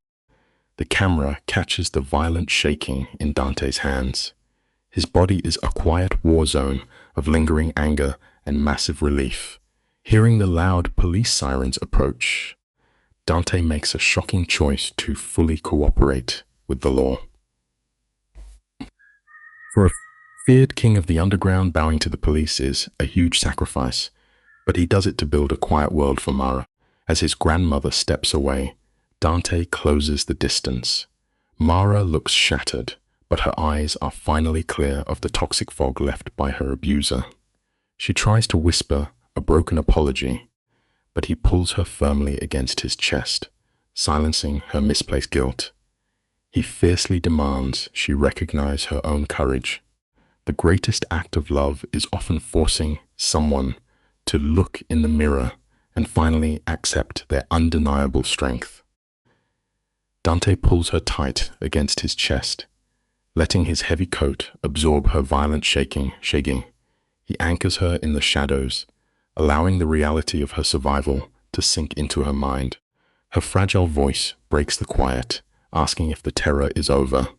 The camera catches the violent shaking in Dante's hands. His body is a quiet war zone of lingering anger and massive relief. Hearing the loud police sirens approach, Dante makes a shocking choice to fully cooperate with the law. For a feared king of the underground, bowing to the police is a huge sacrifice, but he does it to build a quiet world for Mara. As his grandmother steps away, Dante closes the distance. Mara looks shattered, but her eyes are finally clear of the toxic fog left by her abuser. She tries to whisper a broken apology, but he pulls her firmly against his chest, silencing her misplaced guilt. He fiercely demands she recognize her own courage. The greatest act of love is often forcing someone to look in the mirror and finally accept their undeniable strength. Dante pulls her tight against his chest, letting his heavy coat absorb her violent shaking. He anchors her in the shadows, allowing the reality of her survival to sink into her mind. Her fragile voice breaks the quiet, asking if the terror is over.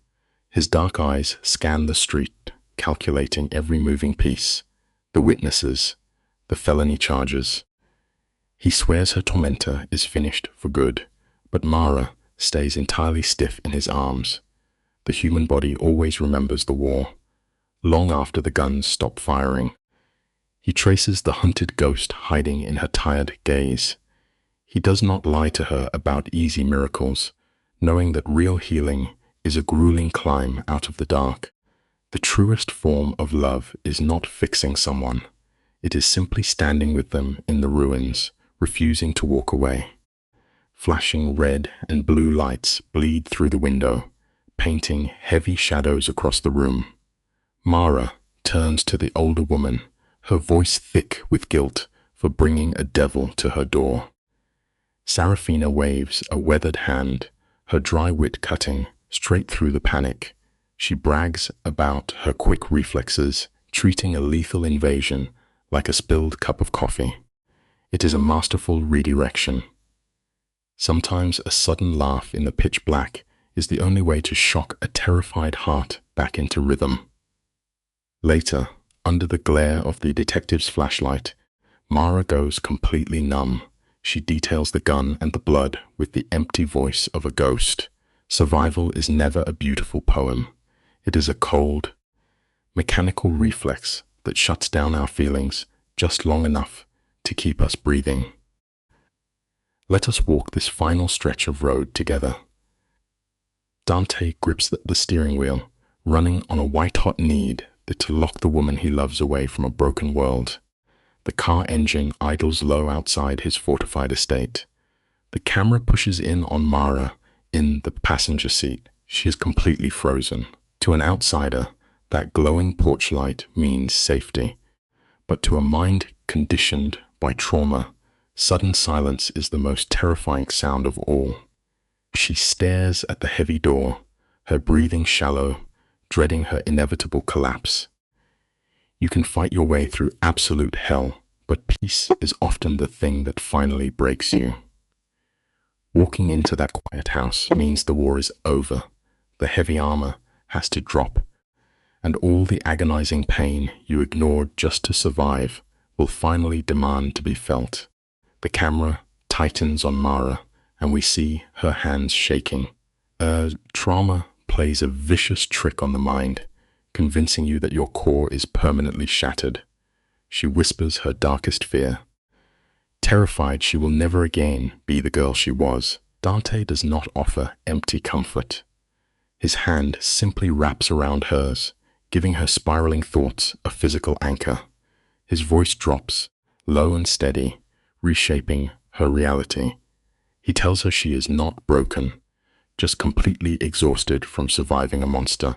His dark eyes scan the street, calculating every moving piece, the witnesses, the felony charges. He swears her tormentor is finished for good, but Mara stays entirely stiff in his arms. The human body always remembers the war, long after the guns stop firing. He traces the hunted ghost hiding in her tired gaze. He does not lie to her about easy miracles, knowing that real healing is a grueling climb out of the dark. The truest form of love is not fixing someone. It is simply standing with them in the ruins, refusing to walk away. Flashing red and blue lights bleed through the window, painting heavy shadows across the room. Mara turns to the older woman, her voice thick with guilt for bringing a devil to her door. Serafina waves a weathered hand, her dry wit cutting straight through the panic. She brags about her quick reflexes, treating a lethal invasion like a spilled cup of coffee. It is a masterful redirection. Sometimes a sudden laugh in the pitch black is the only way to shock a terrified heart back into rhythm. Later, under the glare of the detective's flashlight, Mara goes completely numb. She details the gun and the blood with the empty voice of a ghost. Survival is never a beautiful poem. It is a cold, mechanical reflex that shuts down our feelings just long enough to keep us breathing. Let us walk this final stretch of road together. Dante grips the steering wheel, running on a white-hot need to lock the woman he loves away from a broken world. The car engine idles low outside his fortified estate. The camera pushes in on Mara in the passenger seat. She is completely frozen. To an outsider, that glowing porch light means safety. But to a mind conditioned by trauma, sudden silence is the most terrifying sound of all. She stares at the heavy door, her breathing shallow, dreading her inevitable collapse. You can fight your way through absolute hell, but peace is often the thing that finally breaks you. Walking into that quiet house means the war is over. The heavy armor has to drop, and all the agonizing pain you ignored just to survive will finally demand to be felt. The camera tightens on Mara, and we see her hands shaking. Trauma plays a vicious trick on the mind, convincing you that your core is permanently shattered. She whispers her darkest fear. Terrified she will never again be the girl she was, Dante does not offer empty comfort. His hand simply wraps around hers, giving her spiraling thoughts a physical anchor. His voice drops, low and steady, reshaping her reality. He tells her she is not broken, just completely exhausted from surviving a monster.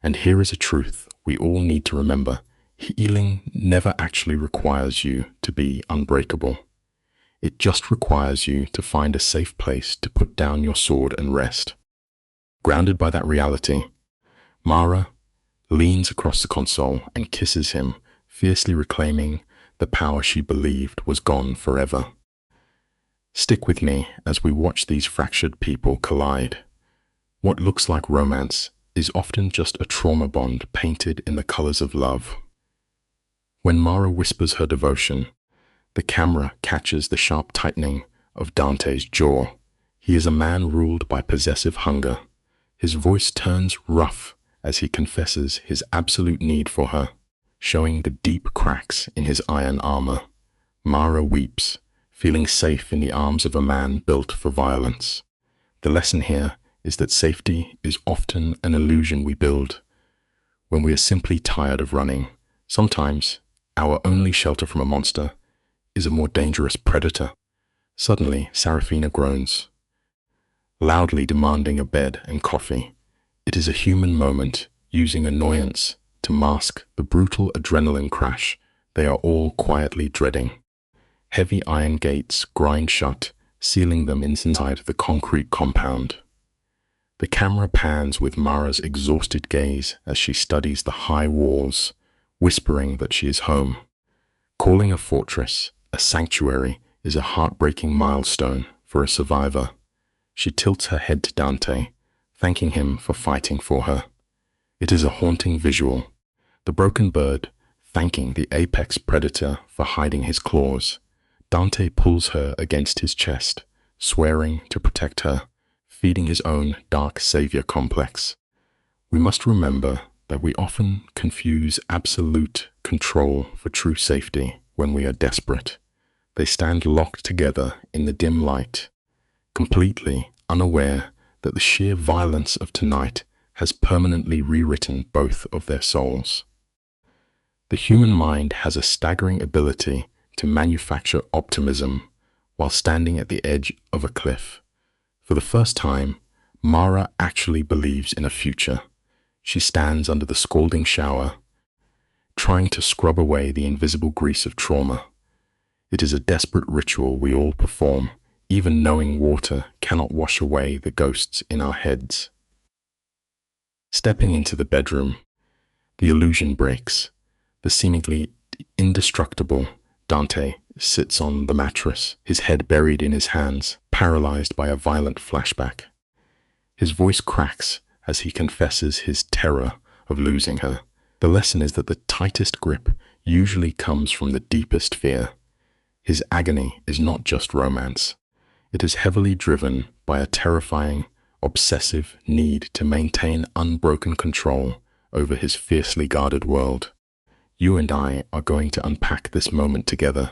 And here is a truth we all need to remember. Healing never actually requires you to be unbreakable. It just requires you to find a safe place to put down your sword and rest. Grounded by that reality, Mara leans across the console and kisses him, fiercely reclaiming the power she believed was gone forever. Stick with me as we watch these fractured people collide. What looks like romance is often just a trauma bond painted in the colors of love. When Mara whispers her devotion, the camera catches the sharp tightening of Dante's jaw. He is a man ruled by possessive hunger. His voice turns rough as he confesses his absolute need for her, showing the deep cracks in his iron armor. Mara weeps, feeling safe in the arms of a man built for violence. The lesson here is that safety is often an illusion we build when we are simply tired of running. Sometimes our only shelter from a monster is a more dangerous predator. Suddenly, Serafina groans, loudly demanding a bed and coffee. It is a human moment, using annoyance to mask the brutal adrenaline crash they are all quietly dreading. Heavy iron gates grind shut, sealing them inside the concrete compound. The camera pans with Mara's exhausted gaze as she studies the high walls, whispering that she is home. Calling a fortress a sanctuary is a heartbreaking milestone for a survivor. She tilts her head to Dante, thanking him for fighting for her. It is a haunting visual. The broken bird thanking the apex predator for hiding his claws. Dante pulls her against his chest, swearing to protect her, feeding his own dark savior complex. We must remember that we often confuse absolute control for true safety when we are desperate. They stand locked together in the dim light, completely unaware that the sheer violence of tonight has permanently rewritten both of their souls. The human mind has a staggering ability to manufacture optimism while standing at the edge of a cliff. For the first time, Mara actually believes in a future. She stands under the scalding shower, trying to scrub away the invisible grease of trauma. It is a desperate ritual we all perform, even knowing water cannot wash away the ghosts in our heads. Stepping into the bedroom, the illusion breaks. The seemingly indestructible Dante sits on the mattress, his head buried in his hands, paralyzed by a violent flashback. His voice cracks as he confesses his terror of losing her. The lesson is that the tightest grip usually comes from the deepest fear. His agony is not just romance. It is heavily driven by a terrifying, obsessive need to maintain unbroken control over his fiercely guarded world. You and I are going to unpack this moment together,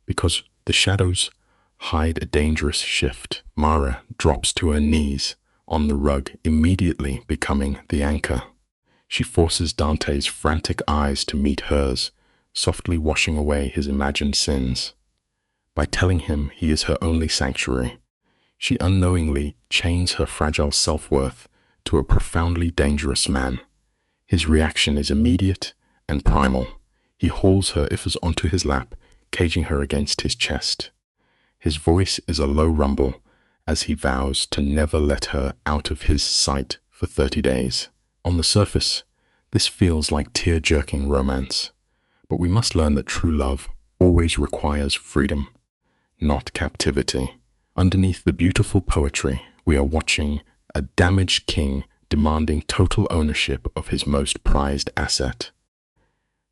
because the shadows hide a dangerous shift. Mara drops to her knees on the rug, immediately becoming the anchor. She forces Dante's frantic eyes to meet hers, softly washing away his imagined sins. By telling him he is her only sanctuary, she unknowingly chains her fragile self-worth to a profoundly dangerous man. His reaction is immediate and primal. He hauls her ifs onto his lap, caging her against his chest. His voice is a low rumble as he vows to never let her out of his sight for 30 days. On the surface, this feels like tear-jerking romance, but we must learn that true love always requires freedom, not captivity. Underneath the beautiful poetry, we are watching a damaged king demanding total ownership of his most prized asset.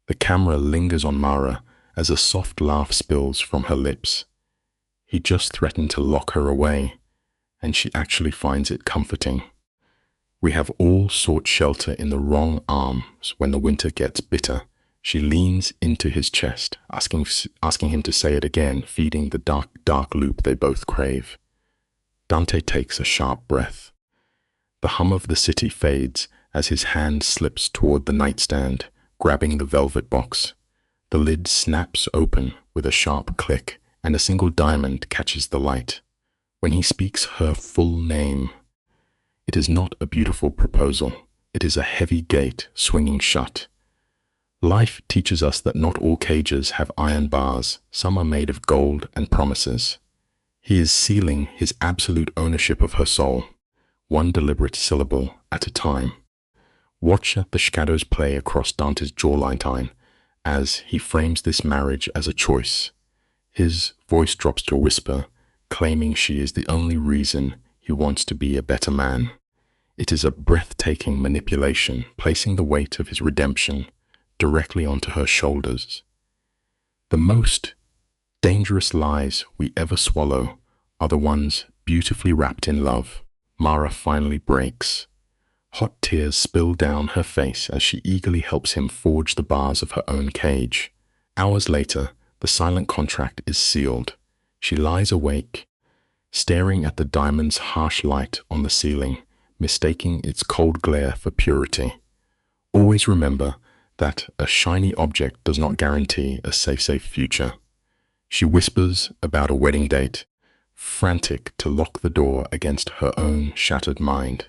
The camera lingers on Mara as a soft laugh spills from her lips. He just threatened to lock her away, and she actually finds it comforting. We have all sought shelter in the wrong arms when the winter gets bitter. She leans into his chest, asking him to say it again, feeding the dark loop they both crave. Dante takes a sharp breath. The hum of the city fades as his hand slips toward the nightstand, grabbing the velvet box. The lid snaps open with a sharp click, and a single diamond catches the light. When he speaks her full name, it is not a beautiful proposal. It is a heavy gate swinging shut. Life teaches us that not all cages have iron bars. Some are made of gold and promises. He is sealing his absolute ownership of her soul, one deliberate syllable at a time. Watch the shadows play across Dante's jawline as he frames this marriage as a choice. His voice drops to a whisper, claiming she is the only reason he wants to be a better man. It is a breathtaking manipulation, placing the weight of his redemption directly onto her shoulders. The most dangerous lies we ever swallow are the ones beautifully wrapped in love. Mara finally breaks. Hot tears spill down her face as she eagerly helps him forge the bars of her own cage. Hours later, the silent contract is sealed. She lies awake, staring at the diamond's harsh light on the ceiling, mistaking its cold glare for purity. Always remember that a shiny object does not guarantee a safe future. She whispers about a wedding date, frantic to lock the door against her own shattered mind.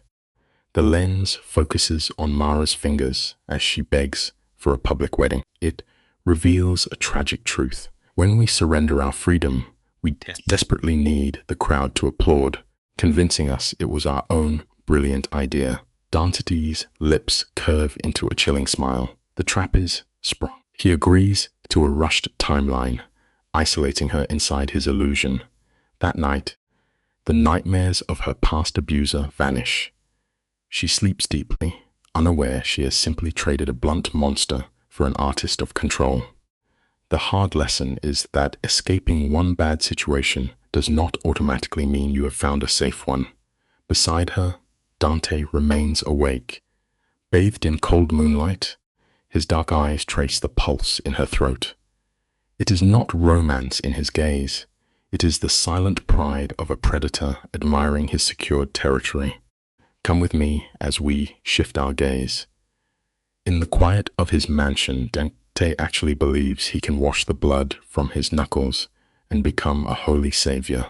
The lens focuses on Mara's fingers as she begs for a public wedding. It reveals a tragic truth. When we surrender our freedom, we desperately need the crowd to applaud, convincing us it was our own brilliant idea. Dante's lips curve into a chilling smile. The trap is sprung. He agrees to a rushed timeline, isolating her inside his illusion. That night, the nightmares of her past abuser vanish. She sleeps deeply, unaware she has simply traded a blunt monster for an artist of control. The hard lesson is that escaping one bad situation does not automatically mean you have found a safe one. Beside her, Dante remains awake. Bathed in cold moonlight, his dark eyes trace the pulse in her throat. It is not romance in his gaze. It is the silent pride of a predator admiring his secured territory. Come with me as we shift our gaze. In the quiet of his mansion, Dante actually believes he can wash the blood from his knuckles and become a holy savior.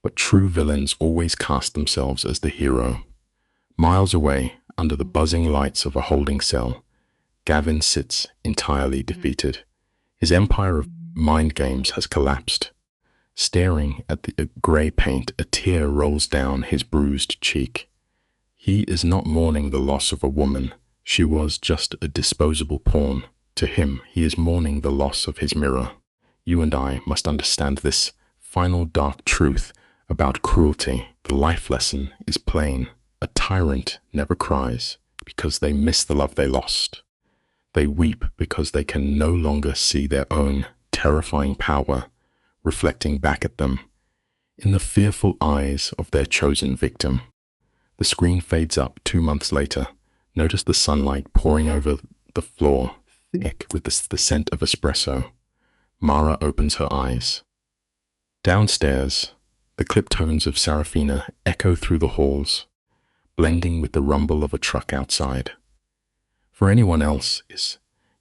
But true villains always cast themselves as the hero. Miles away, under the buzzing lights of a holding cell, Gavin sits entirely defeated. His empire of mind games has collapsed. Staring at the grey paint, a tear rolls down his bruised cheek. He is not mourning the loss of a woman. She was just a disposable pawn. To him, he is mourning the loss of his mirror. You and I must understand this final dark truth about cruelty. The life lesson is plain. A tyrant never cries because they miss the love they lost. They weep because they can no longer see their own terrifying power reflecting back at them in the fearful eyes of their chosen victim. The screen fades up 2 months later. Notice the sunlight pouring over the floor, thick with the scent of espresso. Mara opens her eyes. Downstairs, the clipped tones of Serafina echo through the halls, blending with the rumble of a truck outside. For anyone else,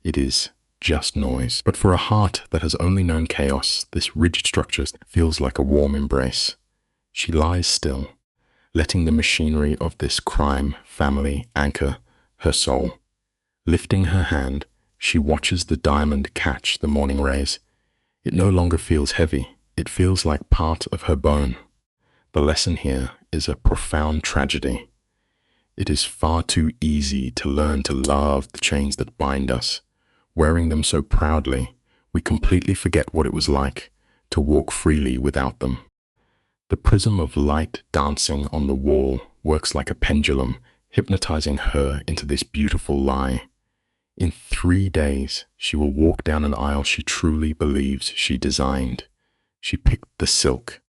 it is just noise. But for a heart that has only known chaos, this rigid structure feels like a warm embrace. She lies still, letting the machinery of this crime family anchor her soul. Lifting her hand, she watches the diamond catch the morning rays. It no longer feels heavy. It feels like part of her bone. The lesson here is a profound tragedy. It is far too easy to learn to love the chains that bind us. Wearing them so proudly, we completely forget what it was like to walk freely without them. The prism of light dancing on the wall works like a pendulum, hypnotizing her into this beautiful lie. In 3 days, she will walk down an aisle she truly believes she designed. She picked the silk.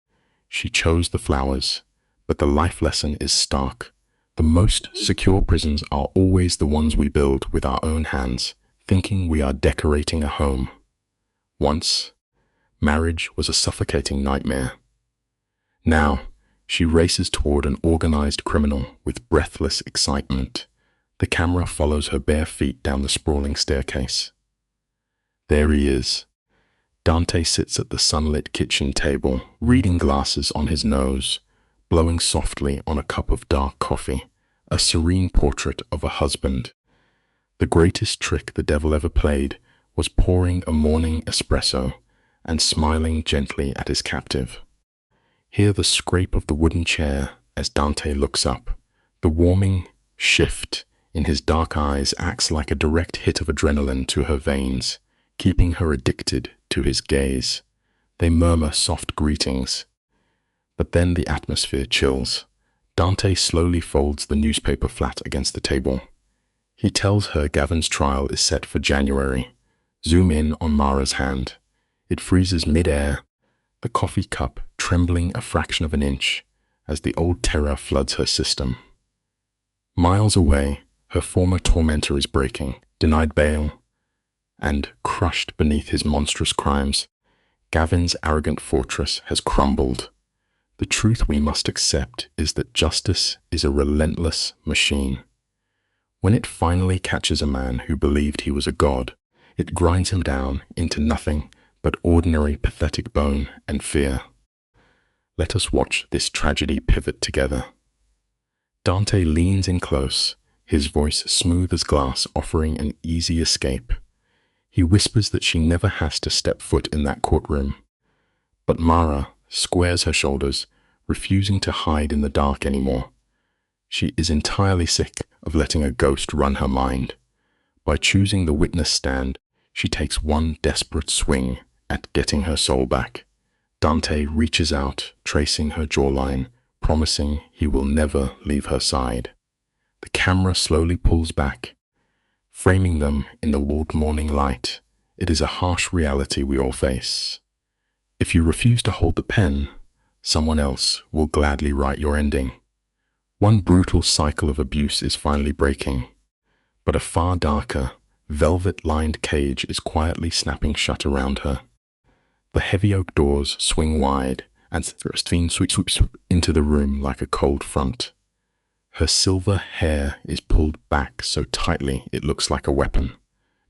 She chose the flowers. But the life lesson is stark. The most secure prisons are always the ones we build with our own hands, thinking we are decorating a home. Once, marriage was a suffocating nightmare. Now, she races toward an organized criminal with breathless excitement. The camera follows her bare feet down the sprawling staircase. There he is. Dante sits at the sunlit kitchen table, reading glasses on his nose, blowing softly on a cup of dark coffee, a serene portrait of a husband. The greatest trick the devil ever played was pouring a morning espresso and smiling gently at his captive. Hear the scrape of the wooden chair as Dante looks up. The warming shift in his dark eyes acts like a direct hit of adrenaline to her veins, keeping her addicted to his gaze. They murmur soft greetings, but then the atmosphere chills. Dante slowly folds the newspaper flat against the table. He tells her Gavin's trial is set for January. Zoom in on Mara's hand. It freezes mid-air, the coffee cup trembling a fraction of an inch as the old terror floods her system. Miles away, her former tormentor is breaking, denied bail, and crushed beneath his monstrous crimes. Gavin's arrogant fortress has crumbled. The truth we must accept is that justice is a relentless machine. When it finally catches a man who believed he was a god, it grinds him down into nothing but ordinary pathetic bone and fear. Let us watch this tragedy pivot together. Dante leans in close, his voice smooth as glass, offering an easy escape. He whispers that she never has to step foot in that courtroom. But Mara squares her shoulders, refusing to hide in the dark anymore. She is entirely sick of letting a ghost run her mind. By choosing the witness stand, she takes one desperate swing at getting her soul back. Dante reaches out, tracing her jawline, promising he will never leave her side. The camera slowly pulls back, framing them in the warped morning light. It is a harsh reality we all face. If you refuse to hold the pen, someone else will gladly write your ending. One brutal cycle of abuse is finally breaking, but a far darker, velvet-lined cage is quietly snapping shut around her. The heavy oak doors swing wide, and Serafina sweeps into the room like a cold front. Her silver hair is pulled back so tightly it looks like a weapon,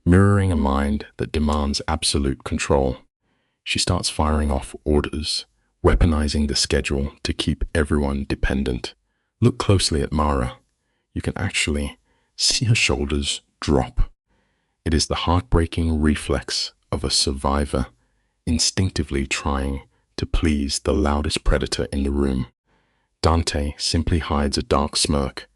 mirroring a mind that demands absolute control. She starts firing off orders, weaponizing the schedule to keep everyone dependent. Look closely at Mara. You can actually see her shoulders drop. It is the heartbreaking reflex of a survivor instinctively trying to please the loudest predator in the room. Dante simply hides a dark smirk,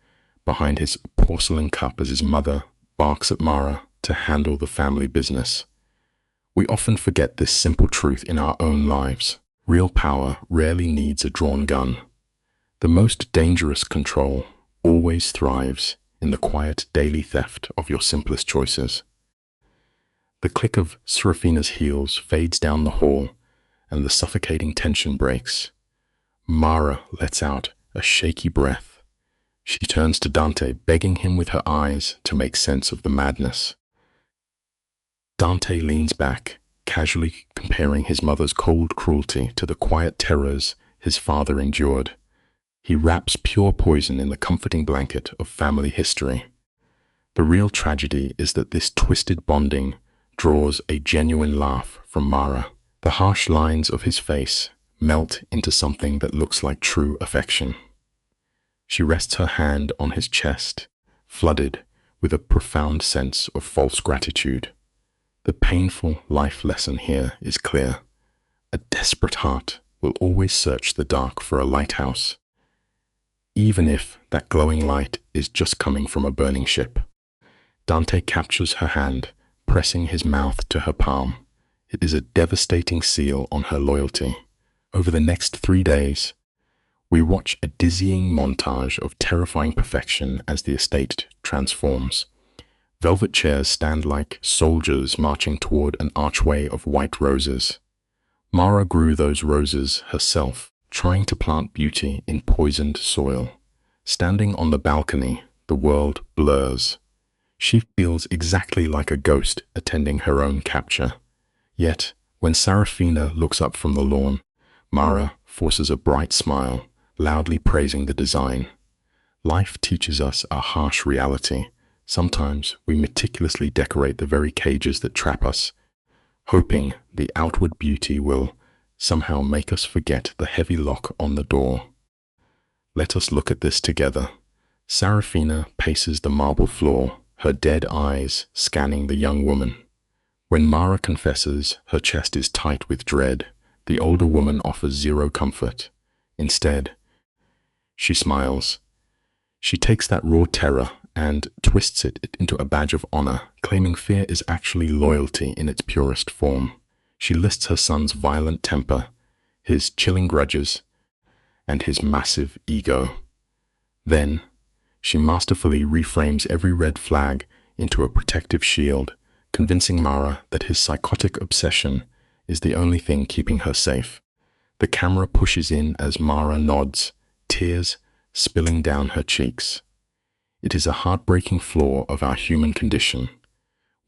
behind his porcelain cup as his mother barks at Mara to handle the family business. We often forget this simple truth in our own lives. Real power rarely needs a drawn gun. The most dangerous control always thrives in the quiet daily theft of your simplest choices. The click of Serafina's heels fades down the hall, and the suffocating tension breaks. Mara lets out a shaky breath. She turns to Dante, begging him with her eyes to make sense of the madness. Dante leans back, casually comparing his mother's cold cruelty to the quiet terrors his father endured. He wraps pure poison in the comforting blanket of family history. The real tragedy is that this twisted bonding draws a genuine laugh from Mara. The harsh lines of his face melt into something that looks like true affection. She rests her hand on his chest, flooded with a profound sense of false gratitude. The painful life lesson here is clear. A desperate heart will always search the dark for a lighthouse, even if that glowing light is just coming from a burning ship. Dante captures her hand, pressing his mouth to her palm. It is a devastating seal on her loyalty. Over the next 3 days, we watch a dizzying montage of terrifying perfection as the estate transforms. Velvet chairs stand like soldiers marching toward an archway of white roses. Mara grew those roses herself, trying to plant beauty in poisoned soil. Standing on the balcony, the world blurs. She feels exactly like a ghost attending her own capture. Yet, when Serafina looks up from the lawn, Mara forces a bright smile, loudly praising the design. Life teaches us a harsh reality. Sometimes we meticulously decorate the very cages that trap us, hoping the outward beauty will somehow make us forget the heavy lock on the door. Let us look at this together. Serafina paces the marble floor, her dead eyes scanning the young woman. When Mara confesses her chest is tight with dread, the older woman offers zero comfort. Instead, she smiles. She takes that raw terror and twists it into a badge of honor, claiming fear is actually loyalty in its purest form. She lists her son's violent temper, his chilling grudges, and his massive ego. Then, she masterfully reframes every red flag into a protective shield, convincing Mara that his psychotic obsession is the only thing keeping her safe. The camera pushes in as Mara nods, tears spilling down her cheeks. It is a heartbreaking flaw of our human condition.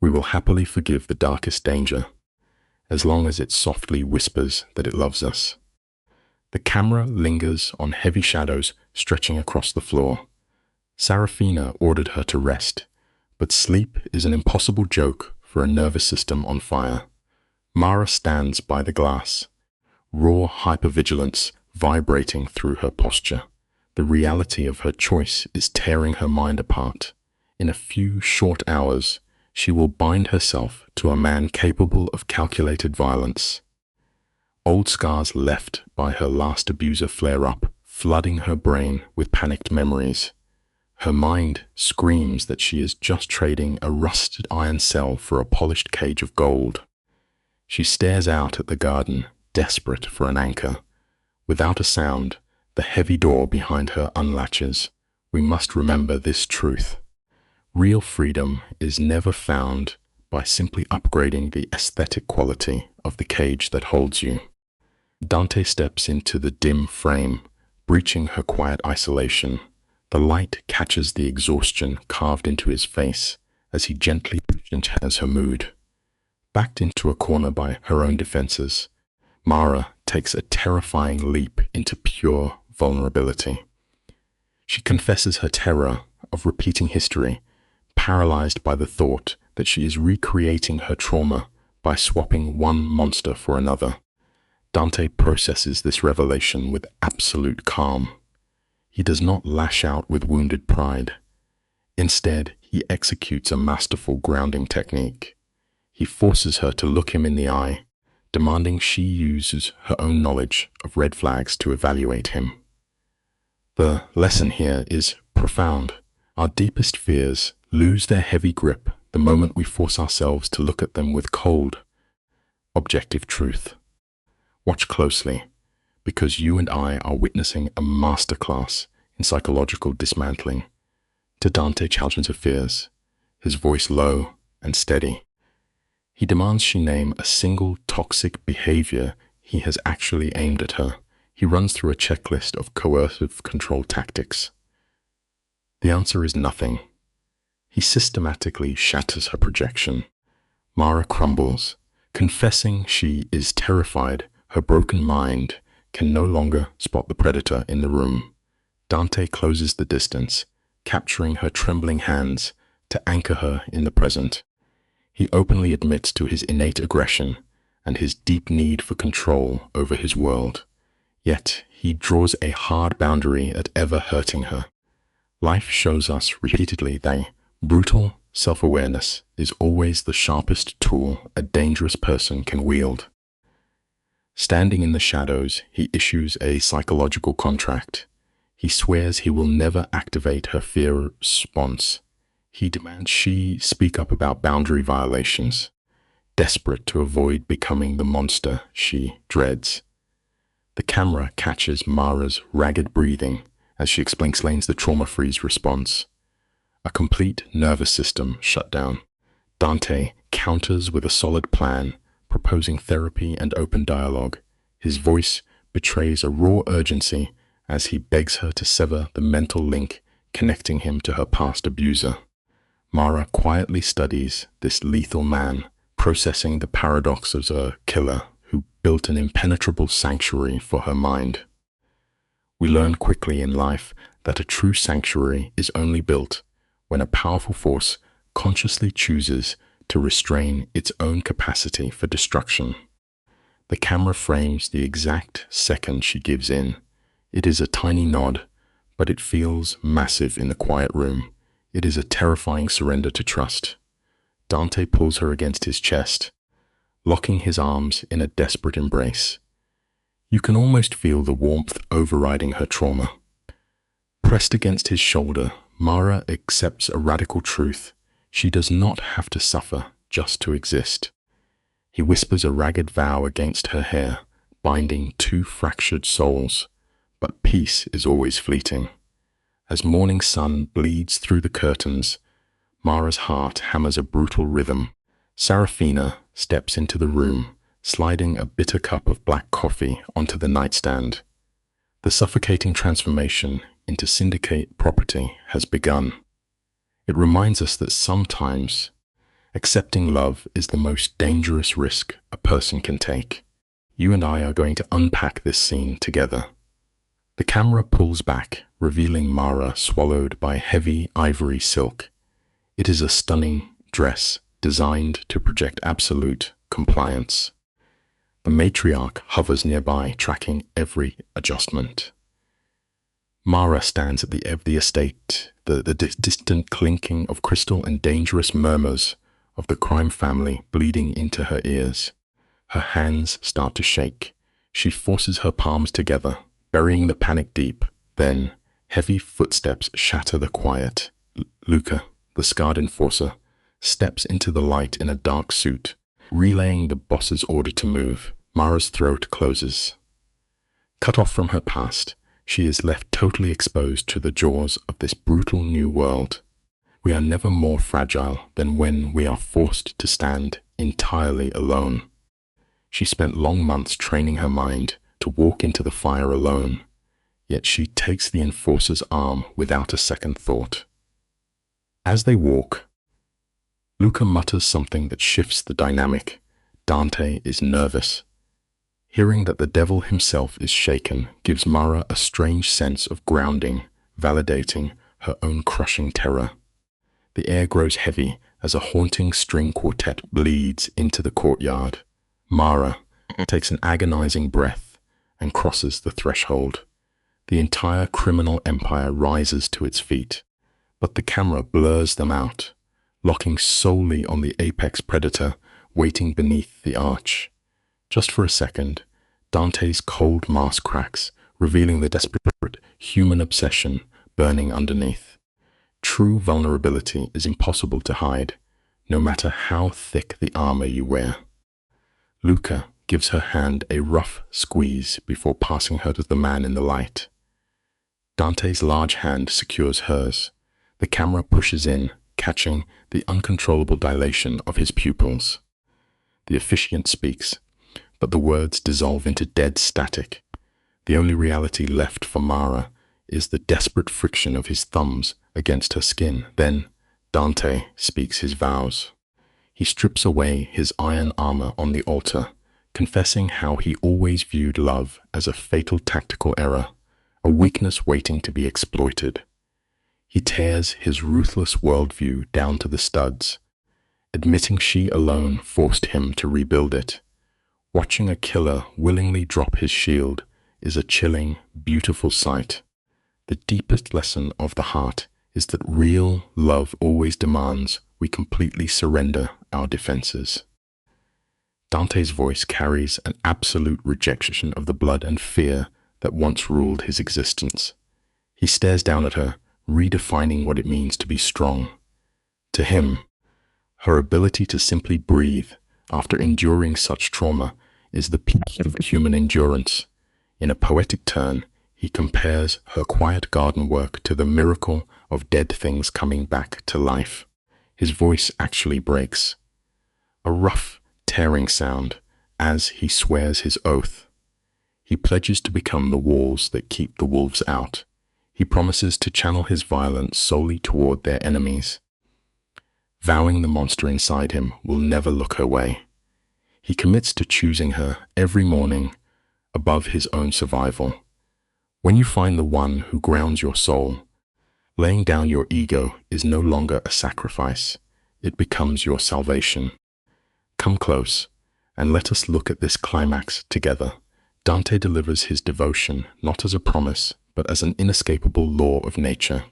We will happily forgive the darkest danger, as long as it softly whispers that it loves us. The camera lingers on heavy shadows stretching across the floor. Serafina ordered her to rest, but sleep is an impossible joke for a nervous system on fire. Mara stands by the glass, raw hypervigilance vibrating through her posture. The reality of her choice is tearing her mind apart. In a few short hours, she will bind herself to a man capable of calculated violence. Old scars left by her last abuser flare up, flooding her brain with panicked memories. Her mind screams that she is just trading a rusted iron cell for a polished cage of gold. She stares out at the garden, desperate for an anchor. Without a sound, the heavy door behind her unlatches. We must remember this truth. Real freedom is never found by simply upgrading the aesthetic quality of the cage that holds you. Dante steps into the dim frame, breaching her quiet isolation. The light catches the exhaustion carved into his face as he gently has her mood. Backed into a corner by her own defenses, Mara takes a terrifying leap into pure vulnerability. She confesses her terror of repeating history, paralyzed by the thought that she is recreating her trauma by swapping one monster for another. Dante processes this revelation with absolute calm. He does not lash out with wounded pride. Instead, he executes a masterful grounding technique. He forces her to look him in the eye, demanding she uses her own knowledge of red flags to evaluate him. The lesson here is profound. Our deepest fears lose their heavy grip the moment we force ourselves to look at them with cold, objective truth. Watch closely, because you and I are witnessing a masterclass in psychological dismantling. To Dante challenges her fears, his voice low and steady. He demands she name a single toxic behavior he has actually aimed at her. He runs through a checklist of coercive control tactics. The answer is nothing. He systematically shatters her projection. Mara crumbles, confessing she is terrified. Her broken mind can no longer spot the predator in the room. Dante closes the distance, capturing her trembling hands to anchor her in the present. He openly admits to his innate aggression and his deep need for control over his world. Yet he draws a hard boundary at ever hurting her. Life shows us repeatedly that brutal self-awareness is always the sharpest tool a dangerous person can wield. Standing in the shadows, he issues a psychological contract. He swears he will never activate her fear response. He demands she speak up about boundary violations, desperate to avoid becoming the monster she dreads. The camera catches Mara's ragged breathing as she explains the trauma freeze response. A complete nervous system shut down. Dante counters with a solid plan, proposing therapy and open dialogue. His voice betrays a raw urgency as he begs her to sever the mental link connecting him to her past abuser. Mara quietly studies this lethal man, processing the paradox of a killer who built an impenetrable sanctuary for her mind. We learn quickly in life that a true sanctuary is only built when a powerful force consciously chooses to restrain its own capacity for destruction. The camera frames the exact second she gives in. It is a tiny nod, but it feels massive in the quiet room. It is a terrifying surrender to trust. Dante pulls her against his chest, locking his arms in a desperate embrace. You can almost feel the warmth overriding her trauma. Pressed against his shoulder, Mara accepts a radical truth. She does not have to suffer just to exist. He whispers a ragged vow against her hair, binding two fractured souls. But peace is always fleeting. As morning sun bleeds through the curtains, Mara's heart hammers a brutal rhythm. Serafina steps into the room, sliding a bitter cup of black coffee onto the nightstand. The suffocating transformation into syndicate property has begun. It reminds us that sometimes accepting love is the most dangerous risk a person can take. You and I are going to unpack this scene together. The camera pulls back, revealing Mara swallowed by heavy ivory silk. It is a stunning dress designed to project absolute compliance. The matriarch hovers nearby, tracking every adjustment. Mara stands at the edge of the estate, the distant clinking of crystal and dangerous murmurs of the crime family bleeding into her ears. Her hands start to shake. She forces her palms together, burying the panic deep. Then, heavy footsteps shatter the quiet. Luca, the scarred enforcer, steps into the light in a dark suit, relaying the boss's order to move. Mara's throat closes. Cut off from her past, she is left totally exposed to the jaws of this brutal new world. We are never more fragile than when we are forced to stand entirely alone. She spent long months training her mind to walk into the fire alone, yet she takes the enforcer's arm without a second thought. As they walk, Luca mutters something that shifts the dynamic. Dante is nervous. Hearing that the devil himself is shaken gives Mara a strange sense of grounding, validating her own crushing terror. The air grows heavy as a haunting string quartet bleeds into the courtyard. Mara takes an agonizing breath and crosses the threshold. The entire criminal empire rises to its feet, but the camera blurs them out, locking solely on the apex predator waiting beneath the arch. Just for a second, Dante's cold mask cracks, revealing the desperate human obsession burning underneath. True vulnerability is impossible to hide, no matter how thick the armor you wear. Luca gives her hand a rough squeeze before passing her to the man in the light. Dante's large hand secures hers. The camera pushes in, catching the uncontrollable dilation of his pupils. The officiant speaks, but the words dissolve into dead static. The only reality left for Mara is the desperate friction of his thumbs against her skin. Then Dante speaks his vows. He strips away his iron armor on the altar, confessing how he always viewed love as a fatal tactical error, a weakness waiting to be exploited. He tears his ruthless worldview down to the studs, admitting she alone forced him to rebuild it. Watching a killer willingly drop his shield is a chilling, beautiful sight. The deepest lesson of the heart is that real love always demands we completely surrender our defenses. Dante's voice carries an absolute rejection of the blood and fear that once ruled his existence. He stares down at her, redefining what it means to be strong. To him, her ability to simply breathe after enduring such trauma is the peak of human endurance. In a poetic turn, he compares her quiet garden work to the miracle of dead things coming back to life. His voice actually breaks. A rough, tearing sound as he swears his oath. He pledges to become the walls that keep the wolves out. He promises to channel his violence solely toward their enemies, vowing the monster inside him will never look her way. He commits to choosing her every morning above his own survival. When you find the one who grounds your soul, laying down your ego is no longer a sacrifice. It becomes your salvation. Come close, and let us look at this climax together. Dante delivers his devotion not as a promise, but as an inescapable law of nature.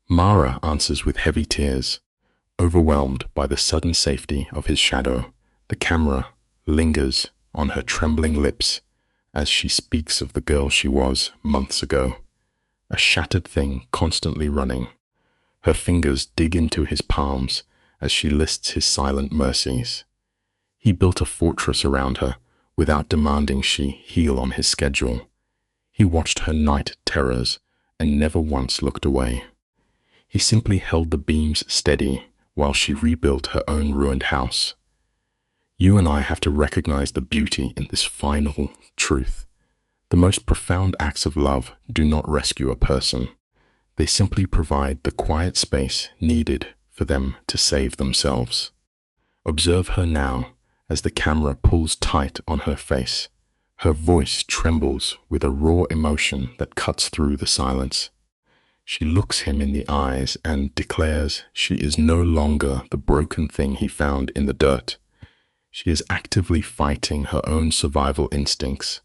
Mara answers with heavy tears, overwhelmed by the sudden safety of his shadow. The camera lingers on her trembling lips as she speaks of the girl she was months ago, a shattered thing constantly running. Her fingers dig into his palms as she lists his silent mercies. He built a fortress around her without demanding she heal on his schedule. He watched her night terrors and never once looked away. He simply held the beams steady while she rebuilt her own ruined house. You and I have to recognize the beauty in this final truth. The most profound acts of love do not rescue a person. They simply provide the quiet space needed for them to save themselves. Observe her now as the camera pulls tight on her face. Her voice trembles with a raw emotion that cuts through the silence. She looks him in the eyes and declares she is no longer the broken thing he found in the dirt. She is actively fighting her own survival instincts,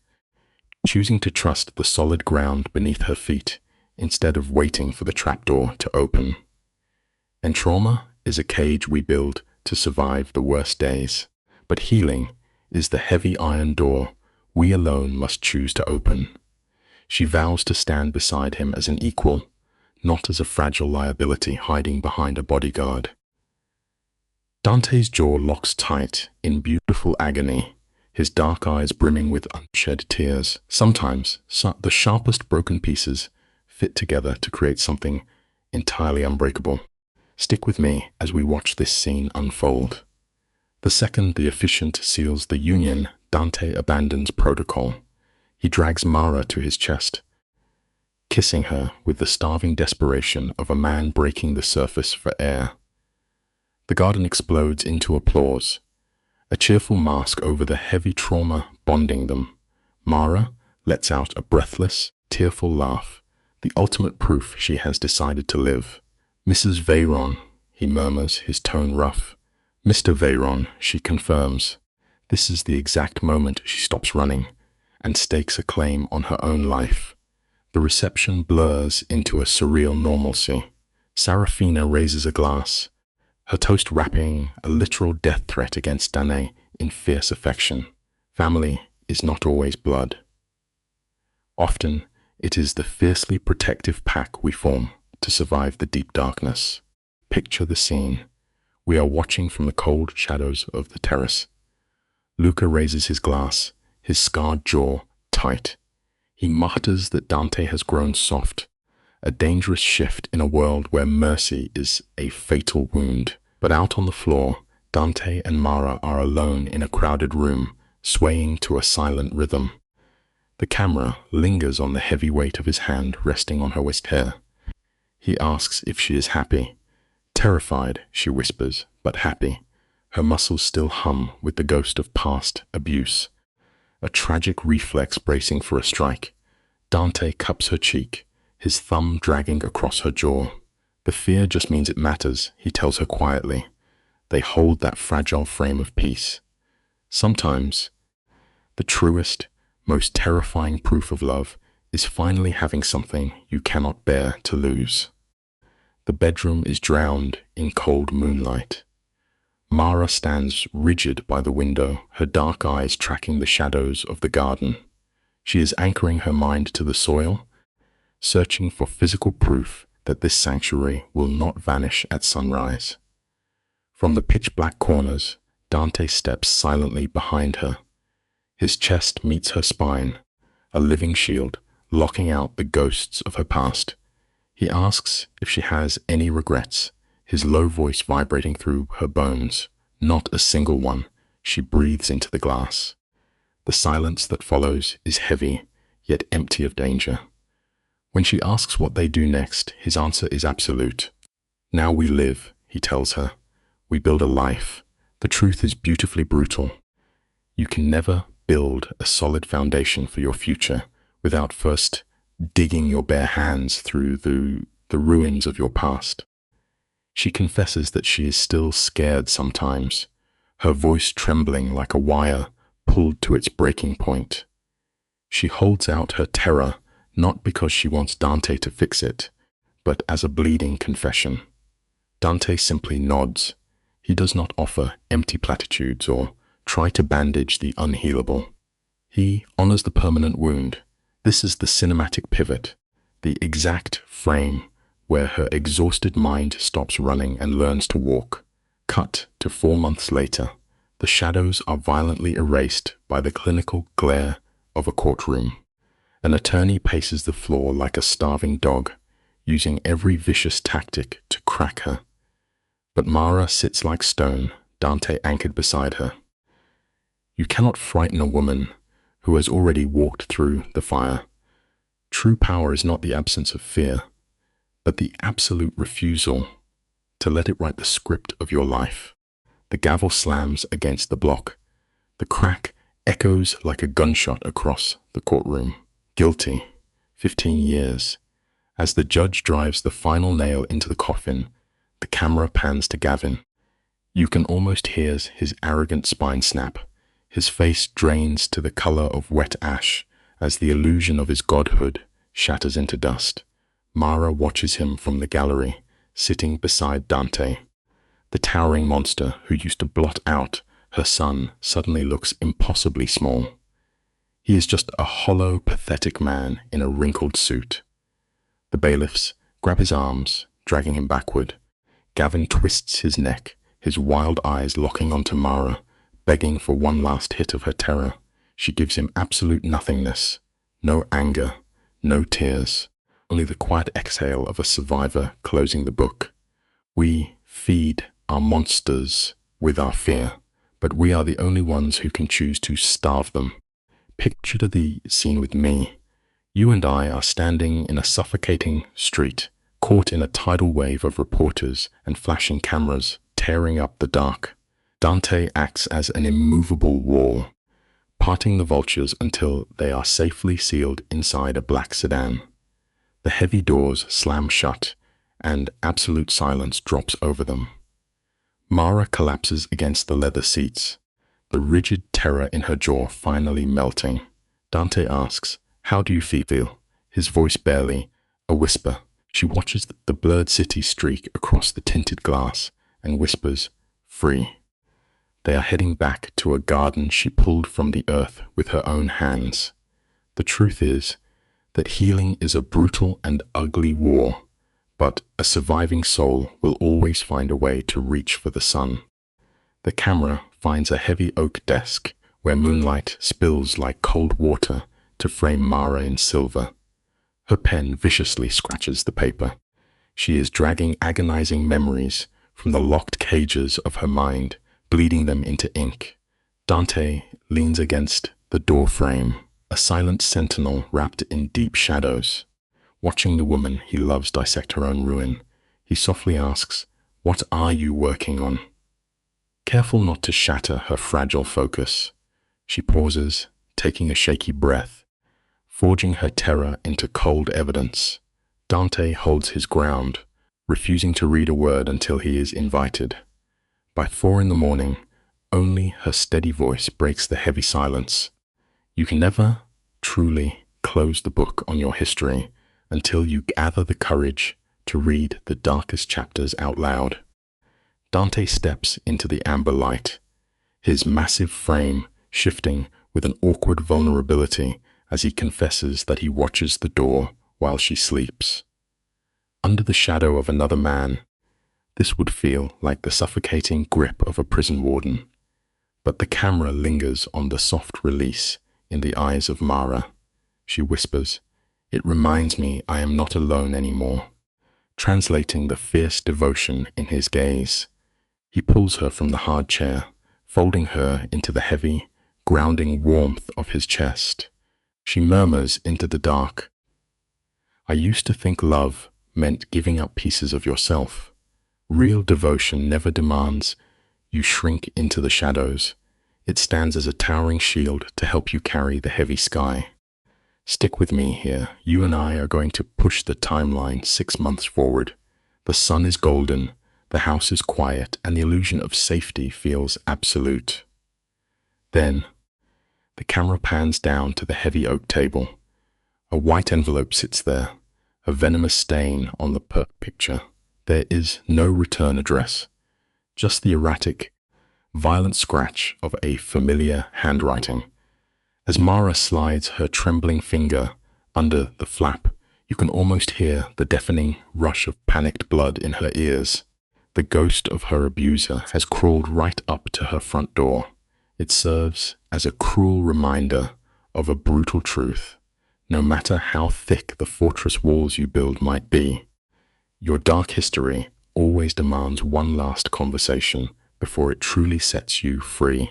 choosing to trust the solid ground beneath her feet instead of waiting for the trapdoor to open. And trauma is a cage we build to survive the worst days, but healing is the heavy iron door we alone must choose to open. She vows to stand beside him as an equal, not as a fragile liability hiding behind a bodyguard. Dante's jaw locks tight in beautiful agony, his dark eyes brimming with unshed tears. Sometimes, the sharpest broken pieces fit together to create something entirely unbreakable. Stick with me as we watch this scene unfold. The second the officiant seals the union, Dante abandons protocol. He drags Mara to his chest, kissing her with the starving desperation of a man breaking the surface for air. The garden explodes into applause, a cheerful mask over the heavy trauma bonding them. Mara lets out a breathless, tearful laugh, the ultimate proof she has decided to live. Mrs. Veyron, he murmurs, his tone rough. Mr. Veyron, she confirms. This is the exact moment she stops running and stakes a claim on her own life. The reception blurs into a surreal normalcy. Sarafina raises a glass, her toast wrapping a literal death threat against Danae in fierce affection. Family is not always blood. Often, it is the fiercely protective pack we form. to survive the deep darkness. Picture the scene. We are watching from the cold shadows of the terrace. Luca raises his glass, his scarred jaw tight. He mutters that Dante has grown soft, a dangerous shift in a world where mercy is a fatal wound. But out on the floor, Dante and Mara are alone in a crowded room, swaying to a silent rhythm. The camera lingers on the heavy weight of his hand resting on her waist hair. He asks if she is happy. Terrified, she whispers, but happy. Her muscles still hum with the ghost of past abuse. A tragic reflex bracing for a strike. Dante cups her cheek, his thumb dragging across her jaw. The fear just means it matters, he tells her quietly. They hold that fragile frame of peace. Sometimes, the truest, most terrifying proof of love is finally having something you cannot bear to lose. The bedroom is drowned in cold moonlight. Mara stands rigid by the window, her dark eyes tracking the shadows of the garden. She is anchoring her mind to the soil, searching for physical proof that this sanctuary will not vanish at sunrise. From the pitch-black corners, Dante steps silently behind her. His chest meets her spine, a living shield, locking out the ghosts of her past. He asks if she has any regrets, his low voice vibrating through her bones. Not a single one. She breathes into the glass. The silence that follows is heavy, yet empty of danger. When she asks what they do next, his answer is absolute. Now we live, he tells her. We build a life. The truth is beautifully brutal. You can never build a solid foundation for your future without first digging your bare hands through the ruins of your past. She confesses that she is still scared sometimes, her voice trembling like a wire pulled to its breaking point. She holds out her terror not because she wants Dante to fix it, but as a bleeding confession. Dante simply nods. He does not offer empty platitudes or try to bandage the unhealable. He honors the permanent wound. This is the cinematic pivot, the exact frame where her exhausted mind stops running and learns to walk. Cut to 4 months later, the shadows are violently erased by the clinical glare of a courtroom. An attorney paces the floor like a starving dog, using every vicious tactic to crack her. But Mara sits like stone, Dante anchored beside her. You cannot frighten a woman who has already walked through the fire. True power is not the absence of fear, but the absolute refusal to let it write the script of your life. The gavel slams against the block. The crack echoes like a gunshot across the courtroom. Guilty. 15 years. As the judge drives the final nail into the coffin, the camera pans to Gavin. You can almost hear his arrogant spine snap. His face drains to the color of wet ash as the illusion of his godhood shatters into dust. Mara watches him from the gallery, sitting beside Dante. The towering monster who used to blot out her son suddenly looks impossibly small. He is just a hollow, pathetic man in a wrinkled suit. The bailiffs grab his arms, dragging him backward. Gavin twists his neck, his wild eyes locking onto Mara, begging for one last hit of her terror. She gives him absolute nothingness. No anger, no tears, only the quiet exhale of a survivor closing the book. We feed our monsters with our fear, but we are the only ones who can choose to starve them. Picture the scene with me. You and I are standing in a suffocating street, caught in a tidal wave of reporters and flashing cameras, tearing up the dark. Dante acts as an immovable wall, parting the vultures until they are safely sealed inside a black sedan. The heavy doors slam shut, and absolute silence drops over them. Mara collapses against the leather seats, the rigid terror in her jaw finally melting. Dante asks, "How do you feel?" His voice barely a whisper. She watches the blurred city streak across the tinted glass and whispers, "Free." They are heading back to a garden she pulled from the earth with her own hands. The truth is that healing is a brutal and ugly war, but a surviving soul will always find a way to reach for the sun. The camera finds a heavy oak desk where moonlight spills like cold water to frame Mara in silver. Her pen viciously scratches the paper. She is dragging agonizing memories from the locked cages of her mind, bleeding them into ink. Dante leans against the door frame, a silent sentinel wrapped in deep shadows. Watching the woman he loves dissect her own ruin, he softly asks, "What are you working on?" Careful not to shatter her fragile focus, she pauses, taking a shaky breath, forging her terror into cold evidence. Dante holds his ground, refusing to read a word until he is invited. By 4 in the morning, only her steady voice breaks the heavy silence. You can never truly close the book on your history until you gather the courage to read the darkest chapters out loud. Dante steps into the amber light, his massive frame shifting with an awkward vulnerability as he confesses that he watches the door while she sleeps. Under the shadow of another man, this would feel like the suffocating grip of a prison warden. But the camera lingers on the soft release in the eyes of Mara. She whispers, "It reminds me I am not alone anymore," translating the fierce devotion in his gaze. He pulls her from the hard chair, folding her into the heavy, grounding warmth of his chest. She murmurs into the dark, "I used to think love meant giving up pieces of yourself. Real devotion never demands you shrink into the shadows. It stands as a towering shield to help you carry the heavy sky. Stick with me here. You and I are going to push the timeline 6 months forward. The sun is golden, the house is quiet, and the illusion of safety feels absolute." Then, the camera pans down to the heavy oak table. A white envelope sits there, a venomous stain on the picture. There is no return address, just the erratic, violent scratch of a familiar handwriting. As Mara slides her trembling finger under the flap, you can almost hear the deafening rush of panicked blood in her ears. The ghost of her abuser has crawled right up to her front door. It serves as a cruel reminder of a brutal truth. No matter how thick the fortress walls you build might be, your dark history always demands one last conversation before it truly sets you free.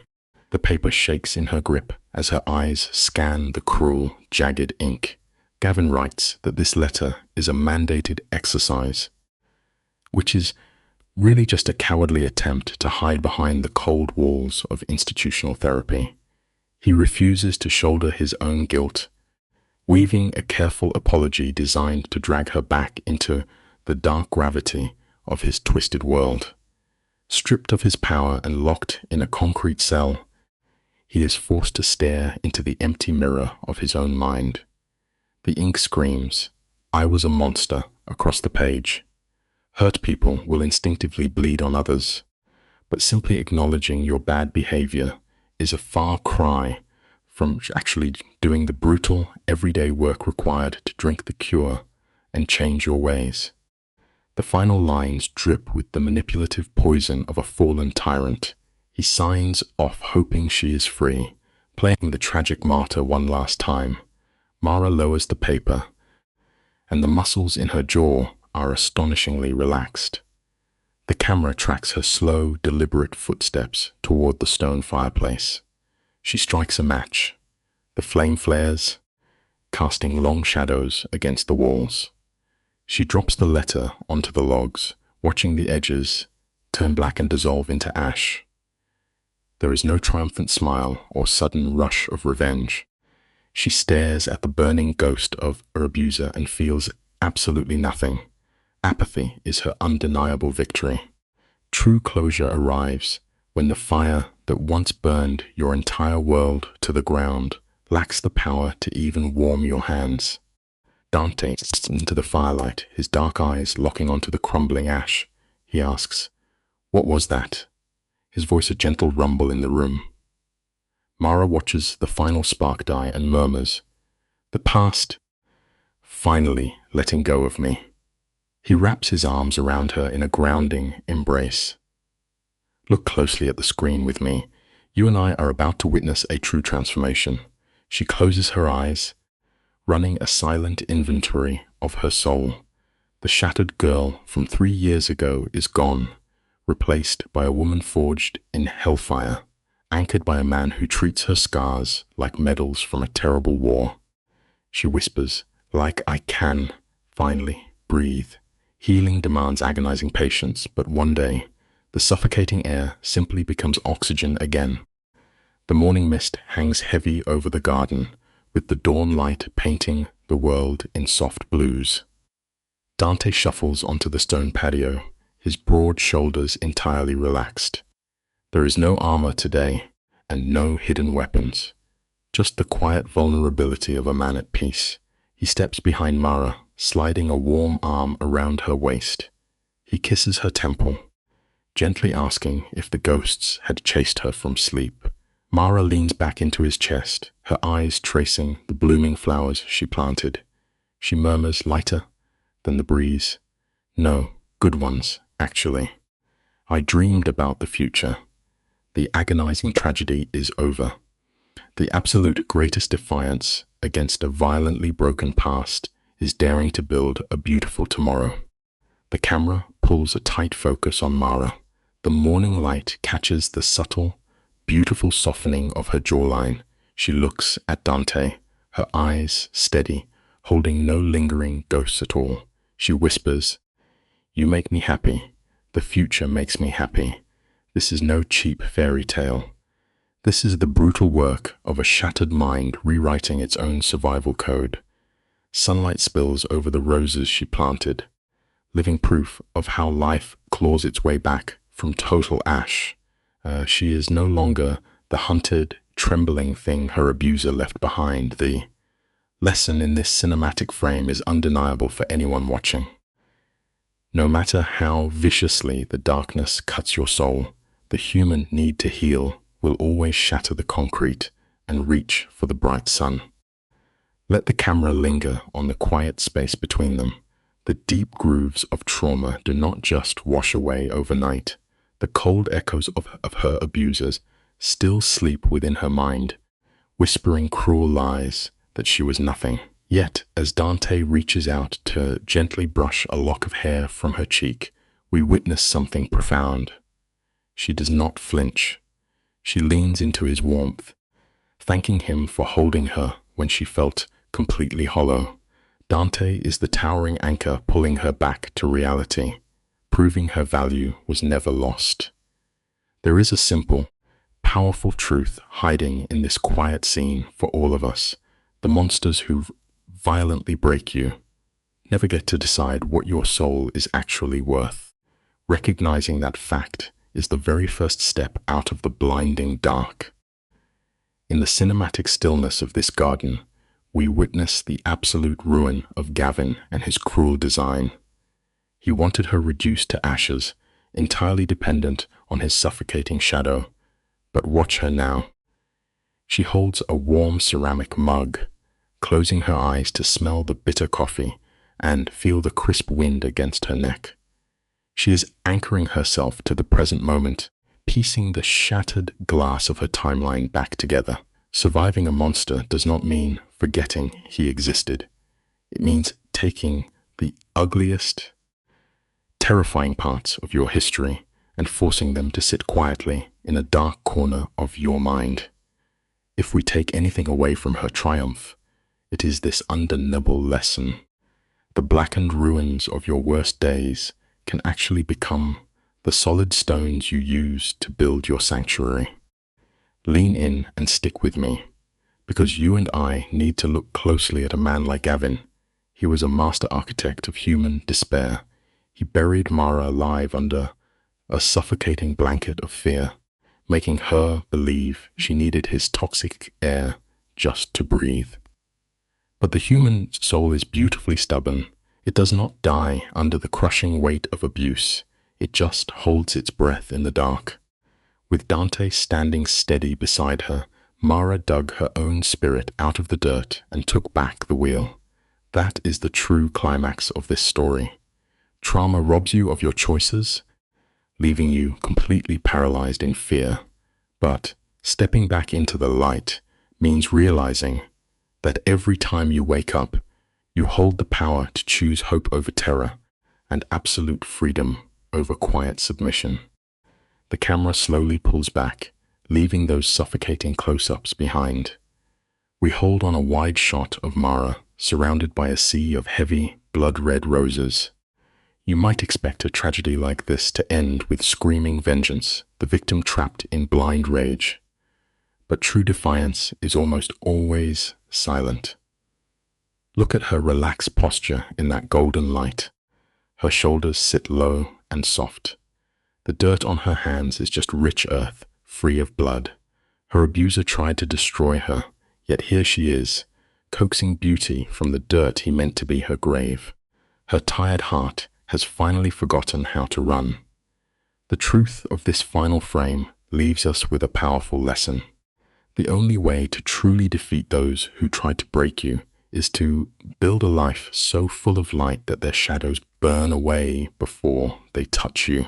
The paper shakes in her grip as her eyes scan the cruel, jagged ink. Gavin writes that this letter is a mandated exercise, which is really just a cowardly attempt to hide behind the cold walls of institutional therapy. He refuses to shoulder his own guilt, weaving a careful apology designed to drag her back into the dark gravity of his twisted world. Stripped of his power and locked in a concrete cell, he is forced to stare into the empty mirror of his own mind. The ink screams, "I was a monster," across the page. Hurt people will instinctively bleed on others, but simply acknowledging your bad behavior is a far cry from actually doing the brutal, everyday work required to drink the cure and change your ways. The final lines drip with the manipulative poison of a fallen tyrant. He signs off hoping she is free, playing the tragic martyr one last time. Mara lowers the paper, and the muscles in her jaw are astonishingly relaxed. The camera tracks her slow, deliberate footsteps toward the stone fireplace. She strikes a match. The flame flares, casting long shadows against the walls. She drops the letter onto the logs, watching the edges turn black and dissolve into ash. There is no triumphant smile or sudden rush of revenge. She stares at the burning ghost of her abuser and feels absolutely nothing. Apathy is her undeniable victory. True closure arrives when the fire that once burned your entire world to the ground lacks the power to even warm your hands. Dante sits into the firelight, his dark eyes locking onto the crumbling ash. He asks, "What was that?" His voice a gentle rumble in the room. Mara watches the final spark die and murmurs, "The past finally letting go of me." He wraps his arms around her in a grounding embrace. Look closely at the screen with me. You and I are about to witness a true transformation. She closes her eyes, running a silent inventory of her soul. The shattered girl from 3 years ago is gone, replaced by a woman forged in hellfire, anchored by a man who treats her scars like medals from a terrible war. She whispers, "Like I can, finally, breathe." Healing demands agonizing patience, but one day, the suffocating air simply becomes oxygen again. The morning mist hangs heavy over the garden, with the dawn light painting the world in soft blues. Dante shuffles onto the stone patio, his broad shoulders entirely relaxed. There is no armor today, and no hidden weapons. Just the quiet vulnerability of a man at peace. He steps behind Mara, sliding a warm arm around her waist. He kisses her temple, gently asking if the ghosts had chased her from sleep. Mara leans back into his chest, her eyes tracing the blooming flowers she planted. She murmurs lighter than the breeze, "No, good ones, actually. I dreamed about the future. The agonizing tragedy is over." The absolute greatest defiance against a violently broken past is daring to build a beautiful tomorrow. The camera pulls a tight focus on Mara. The morning light catches the subtle, beautiful softening of her jawline. She looks at Dante, her eyes steady, holding no lingering ghosts at all. She whispers, "You make me happy. The future makes me happy. This is no cheap fairy tale. This is the brutal work of a shattered mind rewriting its own survival code." Sunlight spills over the roses she planted, living proof of how life claws its way back from total ash. She is no longer the hunted, trembling thing her abuser left behind. The lesson in this cinematic frame is undeniable for anyone watching. No matter how viciously the darkness cuts your soul, the human need to heal will always shatter the concrete and reach for the bright sun. Let the camera linger on the quiet space between them. The deep grooves of trauma do not just wash away overnight. The cold echoes of her abusers still sleep within her mind, whispering cruel lies that she was nothing. Yet, as Dante reaches out to gently brush a lock of hair from her cheek, we witness something profound. She does not flinch. She leans into his warmth, thanking him for holding her when she felt completely hollow. Dante is the towering anchor pulling her back to reality, proving her value was never lost. There is a simple, powerful truth hiding in this quiet scene for all of us. The monsters who violently break you never get to decide what your soul is actually worth. Recognizing that fact is the very first step out of the blinding dark. In the cinematic stillness of this garden, we witness the absolute ruin of Gavin and his cruel design. He wanted her reduced to ashes, entirely dependent on his suffocating shadow. But watch her now. She holds a warm ceramic mug, closing her eyes to smell the bitter coffee and feel the crisp wind against her neck. She is anchoring herself to the present moment, piecing the shattered glass of her timeline back together. Surviving a monster does not mean forgetting he existed. It means taking the ugliest, terrifying parts of your history and forcing them to sit quietly in a dark corner of your mind. If we take anything away from her triumph, it is this undeniable lesson. The blackened ruins of your worst days can actually become the solid stones you use to build your sanctuary. Lean in and stick with me, because you and I need to look closely at a man like Gavin. He was a master architect of human despair. He buried Mara alive under a suffocating blanket of fear, making her believe she needed his toxic air just to breathe. But the human soul is beautifully stubborn. It does not die under the crushing weight of abuse. It just holds its breath in the dark. With Dante standing steady beside her, Mara dug her own spirit out of the dirt and took back the wheel. That is the true climax of this story. Trauma robs you of your choices, leaving you completely paralyzed in fear. But stepping back into the light means realizing that every time you wake up, you hold the power to choose hope over terror and absolute freedom over quiet submission. The camera slowly pulls back, leaving those suffocating close-ups behind. We hold on a wide shot of Mara, surrounded by a sea of heavy, blood-red roses. You might expect a tragedy like this to end with screaming vengeance, the victim trapped in blind rage. But true defiance is almost always silent. Look at her relaxed posture in that golden light. Her shoulders sit low and soft. The dirt on her hands is just rich earth, free of blood. Her abuser tried to destroy her, yet here she is, coaxing beauty from the dirt he meant to be her grave. Her tired heart has finally forgotten how to run. The truth of this final frame leaves us with a powerful lesson. The only way to truly defeat those who try to break you is to build a life so full of light that their shadows burn away before they touch you.